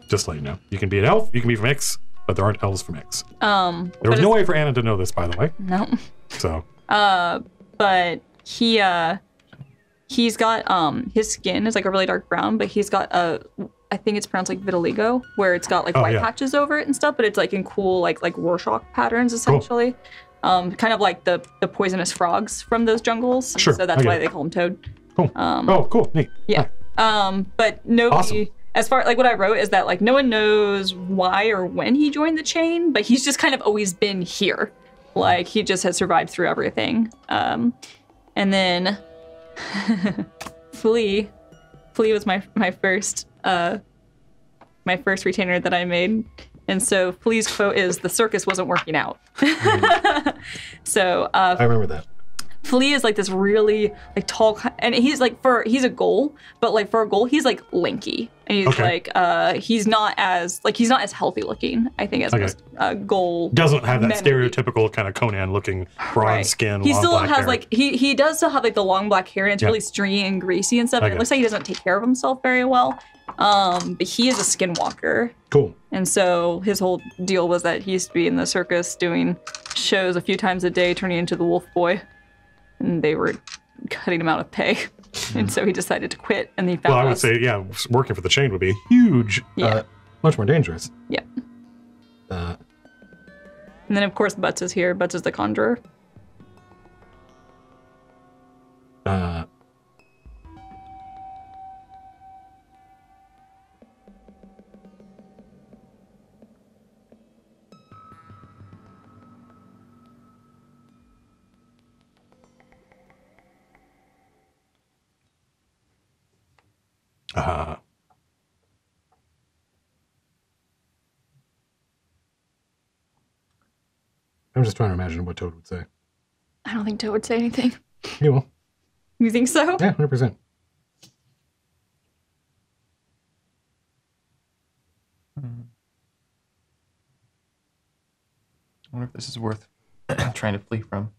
Just to let you know, you can be an elf, you can be from Ix, but there aren't elves from Ix. There was no way for Anna to know this, by the way. No. So. But he's got his skin is like a really dark brown, but he's got I think it's pronounced like vitiligo, where it's got like white patches over it and stuff, but it's like in cool like Rorschach patterns essentially. Cool. Kind of like the poisonous frogs from those jungles. Sure. So that's why they call him Toad. Cool. Cool. Neat. Yeah. But nobody Awesome. As far like what I wrote is that like no one knows why or when he joined the chain, but he's just kind of always been here. Like he just has survived through everything. And then Flea was my first retainer that I made. And so Flea's quote is, "The circus wasn't working out." So I remember that. Flea is like this really like tall, and he's like he's a ghoul, but like for a ghoul he's like lanky, and he's like he's not as healthy looking, I think, as most ghoul. Doesn't have that stereotypical kind of Conan looking broad skin. He still has hair. like he does still have like the long black hair, and it's really stringy and greasy and stuff. And it looks like he doesn't take care of himself very well. But he is a skinwalker. Cool. And so his whole deal was that he used to be in the circus doing shows a few times a day, turning into the Wolf Boy. And they were cutting him out of pay. And so he decided to quit, and he found I would say, working for the chain would be huge. Yeah. Much more dangerous. Yeah. And then, of course, Butts is here. Butts is the conjurer. I'm just trying to imagine what Toad would say. I don't think Toad would say anything. He will. You think so? Yeah, 100%. I wonder if this is worth trying to flee from.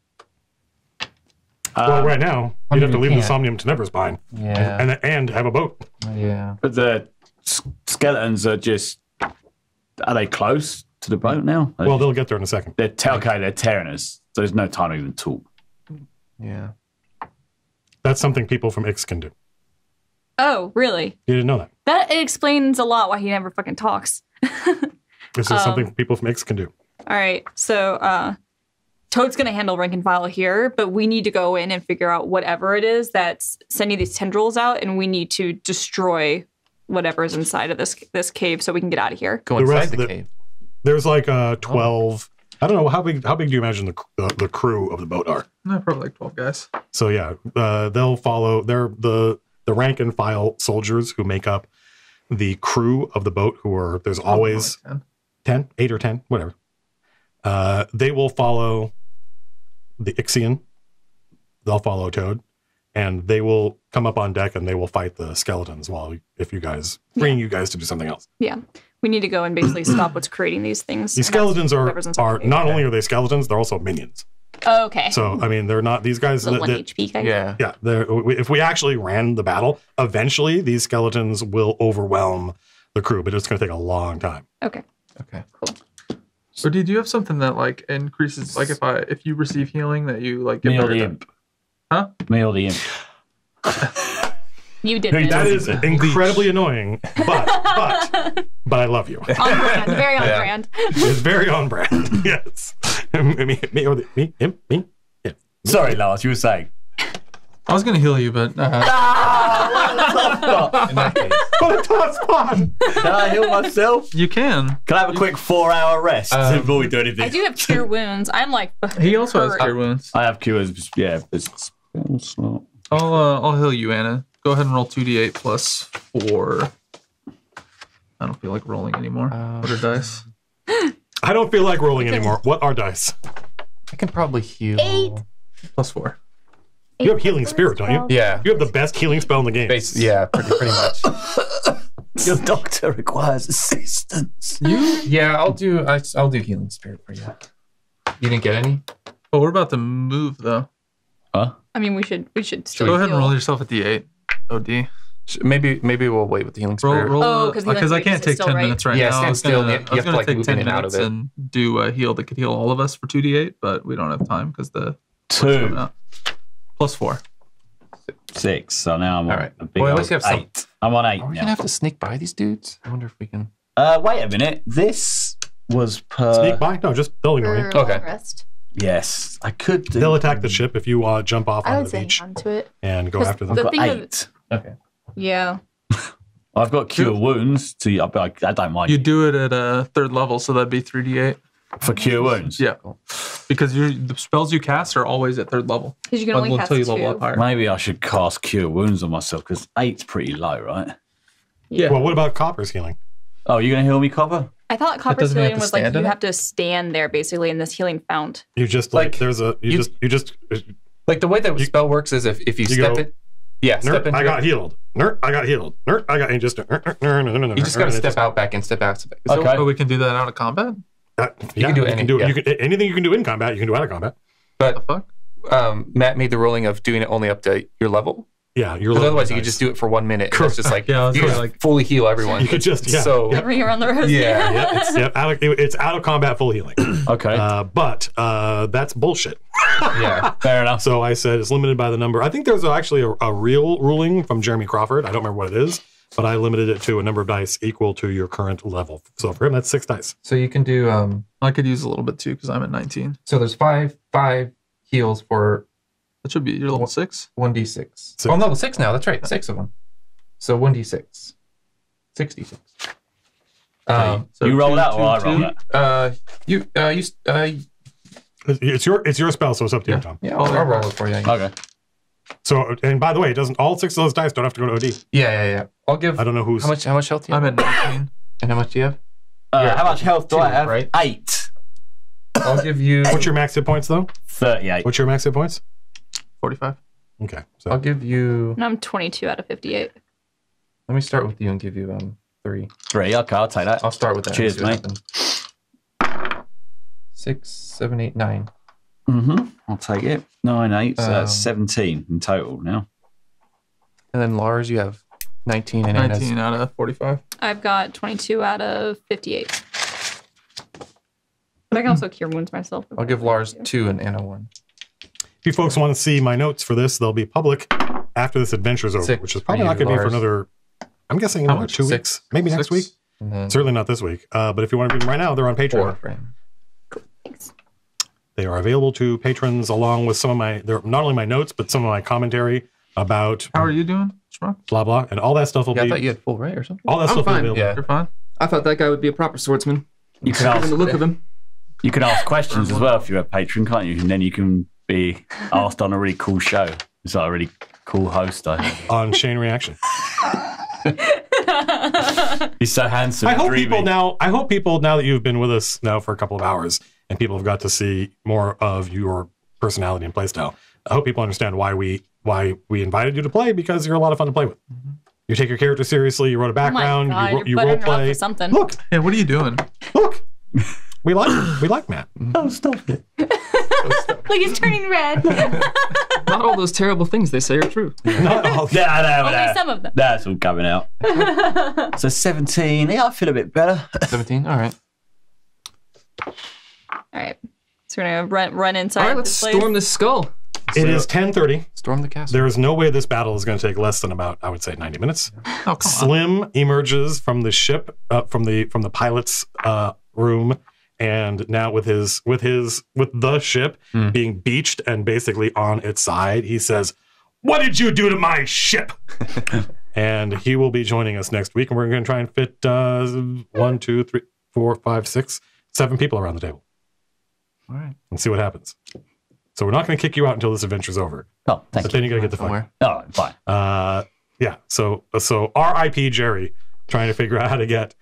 Well, right now, you'd have to leave the can't. Somnium Tenebris behind. Yeah. And have a boat. Yeah. But the skeletons are they close to the boat now? Well, they'll get there in a second. They're tearing us. So there's no time to even talk. Yeah. That's something people from Ix can do. Oh, really? You didn't know that. That explains a lot why he never fucking talks. This is something people from Ix can do. All right, so Toad's going to handle rank and file here, but we need to go in and figure out whatever it is that's sending these tendrils out, and we need to destroy whatever's inside of this cave so we can get out of here. Go inside the cave. There's like 12. I don't know how big do you imagine the crew of the boat are? Probably like 12 guys. So yeah, they'll follow. They're the rank and file soldiers who make up the crew of the boat. There's always like 10, 8 or 10, whatever. They will follow the Ixian. They'll follow Toad, and they will come up on deck and they will fight the skeletons freeing you guys to do something else. Yeah. We need to go and basically stop what's creating these things. These skeletons are whatever's inside the cave. not only are they skeletons, they're also minions. Oh, okay. So I mean, they're not these guys. The 1 HP guys. Yeah. Yeah, if we actually ran the battle, eventually these skeletons will overwhelm the crew, but it's going to take a long time. Okay. Okay. Cool. Or do you have something that like increases, like if you receive healing that you like get Me or better the at? imp? Huh? Me or the imp? You did That this. is incredibly annoying, but I love you. On brand. Very on Yeah. brand. It's very on brand. Yes. Me or the me imp me. Yeah. Sorry, Lars, you were saying. I was gonna heal you, but In that case. What a tough spot. Can I heal myself? you can. Can I have a quick 4-hour rest before we do anything? I do have cure wounds. I'm like. He also has hurt. cure wounds. I have cures. Yeah, it's spell slot. I'll heal you, Anna. Go ahead and roll 2d8 plus 4. I don't feel like rolling anymore. What are dice? I don't feel like rolling anymore. What are dice? I can probably heal. 8. Plus 4. You have healing spirit, don't you? Yeah. You have the best healing spell in the game. Yeah, pretty much. Your doctor requires assistance. Yeah, I'll do healing spirit for you. You didn't get any? Oh, we're about to move though. Huh? I mean, we should still Go ahead and heal. roll yourself a d8. OD. Maybe we'll wait with the healing Roll, spirit. roll. Oh, 'cause the because I healing can't spirit take is still 10 right. minutes right Yeah, now. stand I was still, gonna, you I was have to, gonna like, take move 10 in and out minutes of it. and do a heal that could heal all of us for 2d8, but we don't have time because the 2. plus 4. 6. So now I'm on All right. a big Well, at old least you have some- 8. I'm on 8 Are we now. gonna have to sneak by these dudes? I wonder if we can. Wait a minute. This was per... Sneak by? No, just they'll ignore you. For Okay. long rest. Yes, I could do... They'll attack the ship if you jump off I on would the say beach hang on to it. and go 'Cause after I've them. the got thing of- 8. Okay. Yeah. I've got cure wounds. I don't mind. You do it at a 3rd level, so that'd be 3d8. For cure wounds? Yeah. Because the spells you cast are always at 3rd level. Because you can only cast until you 2. level up higher. Maybe I should cast cure wounds on myself, because 8's pretty low, right? Yeah. Well, what about Copper's healing? Oh, you're going to heal me, Copper? I thought copper doesn't mean you healing have to was like stand you in it? have to stand there basically in this healing fount. You just Like, there's a you just Like the way that spell works is if you step go, it. Yeah, step nerd, into I got it. healed. Nerd, I got healed. Nerd, I got and just You just gotta step out back and step out. So, Okay. But we can do that out of combat? You can do anything, anything you can do in combat. You can do out of combat. The But fuck? Matt made the ruling of doing it only up to your level. Yeah, you're. Because otherwise, you could just do it for 1 minute. And it's just like Yeah, I was you could gonna, just like- fully heal everyone. You could just so Ring around the rosy. yeah. Yeah, it's out of combat full healing. Okay. But that's bullshit. Yeah. Fair enough. So I said it's limited by the number. I think there's actually a real ruling from Jeremy Crawford. I don't remember what it is, but I limited it to a number of dice equal to your current level. So for him, that's 6 dice. So you can do. I could use a little bit too because I'm at 19. So there's five heals for That should be your level 6. 1d6. Oh no, 6 now. That's right, 6 of them. So 1d6, 66. So you roll 2, that or I 2, roll 2. that? It's your spell, so it's up to you, Tom. Yeah, I'll roll it for you. Okay. So, and by the way, it doesn't. All 6 of those dice don't have to go to OD. Yeah. I'll give. I don't know who's. How much health do you have? I'm at 19. And how much do you have? How much health do 2, I have? right? 8. I'll give you. What's your max hit points though? 38. What's your max hit points? 45. Okay, I'll so give you. And I'm 22 out of 58. Let me start with you and give you 3. 3. Okay, I'll take that. I'll start with that. Cheers, See what mate. happens. 6, 7, 8, 9. Mm-hmm. I'll take it. 9, 8. So that's Um, 17 in total now. And then Lars, you have 19 and 19 Anna's. out of 45. I've got 22 out of 58. But I can also cure wounds myself. if I'll give I Lars want to. 2 and Anna 1. if you folks want to see my notes for this, they'll be public after this adventure's over, 6 which is for probably you, not going to be for Lars. another. I'm guessing How another much? 2 6. weeks, maybe next 6? week. And then Certainly not this week. But if you want to read them right now, they're on 4 Patreon. for him. Thanks. They are available to patrons along with some of my. They're not only my notes, but some of my commentary about How are you doing, Schmuck? blah blah, and all that stuff will Yeah, I be. thought you had full right or something. All that I'm stuff will be fine, available. Yeah. You're fine? I thought that guy would be a proper swordsman. You can Given ask, the look of him. you can ask questions as well if you're a patron, can't you? And then you can be asked on a really cool show. It's like a really cool host, I think. On Chain Reaction. He's so handsome. I and hope dreamy. people now that you've been with us now for a couple of hours and people have got to see more of your personality and playstyle. I hope people understand why we invited you to play, because you're a lot of fun to play with. You take your character seriously. You wrote a background. Oh my God, you you're role buttering her up play. for something. Look, Hey, what are you doing? look. We like Matt. Oh, stop it. Look, he's turning red. Not all those terrible things they say are true. Only some of them. That's all coming out. So 17. Yeah, I feel a bit better. 17. All right. All right. So we're gonna run inside. All right, let's this place. storm this skull. It is 10:30. Storm the castle. There is no way this battle is going to take less than about, I would say, 90 minutes. Oh, come on. Slim emerges from the ship, from the pilot's room, and now with the ship being beached and basically on its side, he says, "What did you do to my ship?" And he will be joining us next week, and we're going to try and fit 1, 2, 3, 4, 5, 6, 7 people around the table. All right. And see what happens. So we're not going to kick you out until this adventure's over. Oh, thank But you. then you got to get the fun. Oh, fine. Yeah. So R.I.P. Jerry trying to figure out how to get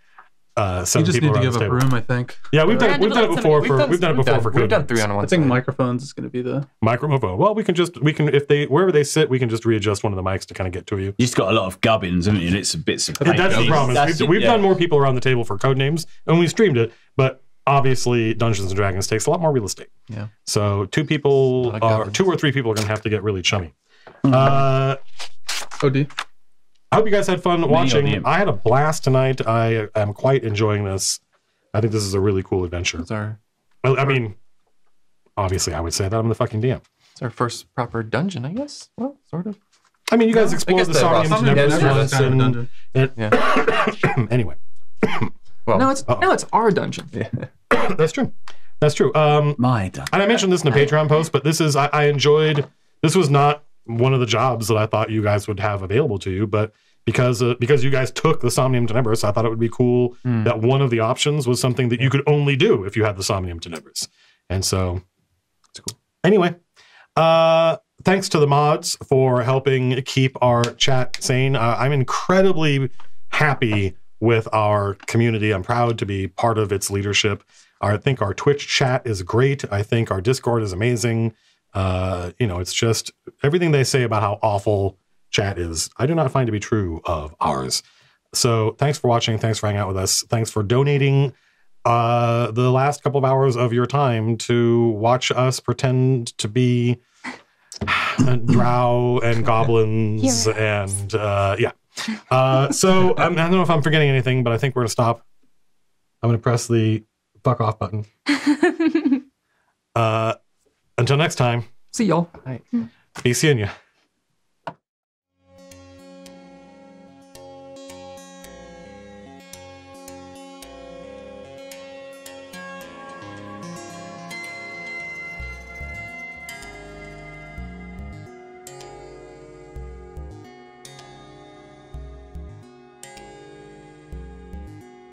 You 7 just people need to around give this up table. room, I think. Yeah, we've done it before for We've done code. 3 on one I think side. microphones is going to be the. Microphone. Well, we can if they wherever they sit, we can just readjust one of the mics to kind of get to you. You just got a lot of gubbins, haven't you? And it's a bits of That's the paper. problem. That's We've it, done more people around the table for code names, and we streamed it, but obviously Dungeons and Dragons takes a lot more real estate. Yeah. So 2 or 3 people are going to have to get really chummy. OD. I hope you guys had fun watching. ODM. I had a blast tonight. I am quite enjoying this. I think this is a really cool adventure. I mean, obviously, I would say that I'm the fucking DM. It's our first proper dungeon, I guess. Well, sort of. I mean, you guys explored the Somnium Somnium Nebulous Nebulous once, is kind of a and dungeon. anyway, Well, No, it's our dungeon. that's true. That's true. My done. And I mentioned this in the Patreon post, but this is I enjoyed. This was not one of the jobs that I thought you guys would have available to you, but because you guys took the Somnium Tenebris, I thought it would be cool that one of the options was something that you could only do if you had the Somnium Tenebris. And so, it's cool. Anyway, thanks to the mods for helping keep our chat sane. I'm incredibly happy with our community. I'm proud to be part of its leadership. I think our Twitch chat is great. I think our Discord is amazing. It's just everything they say about how awful chat is, I do not find to be true of ours. So thanks for watching. Thanks for hanging out with us. Thanks for donating the last couple of hours of your time to watch us pretend to be drow and goblins and so I don't know if I'm forgetting anything, but I think we're gonna stop. I'm gonna press the fuck off button. Until next time, See y'all. be seeing you.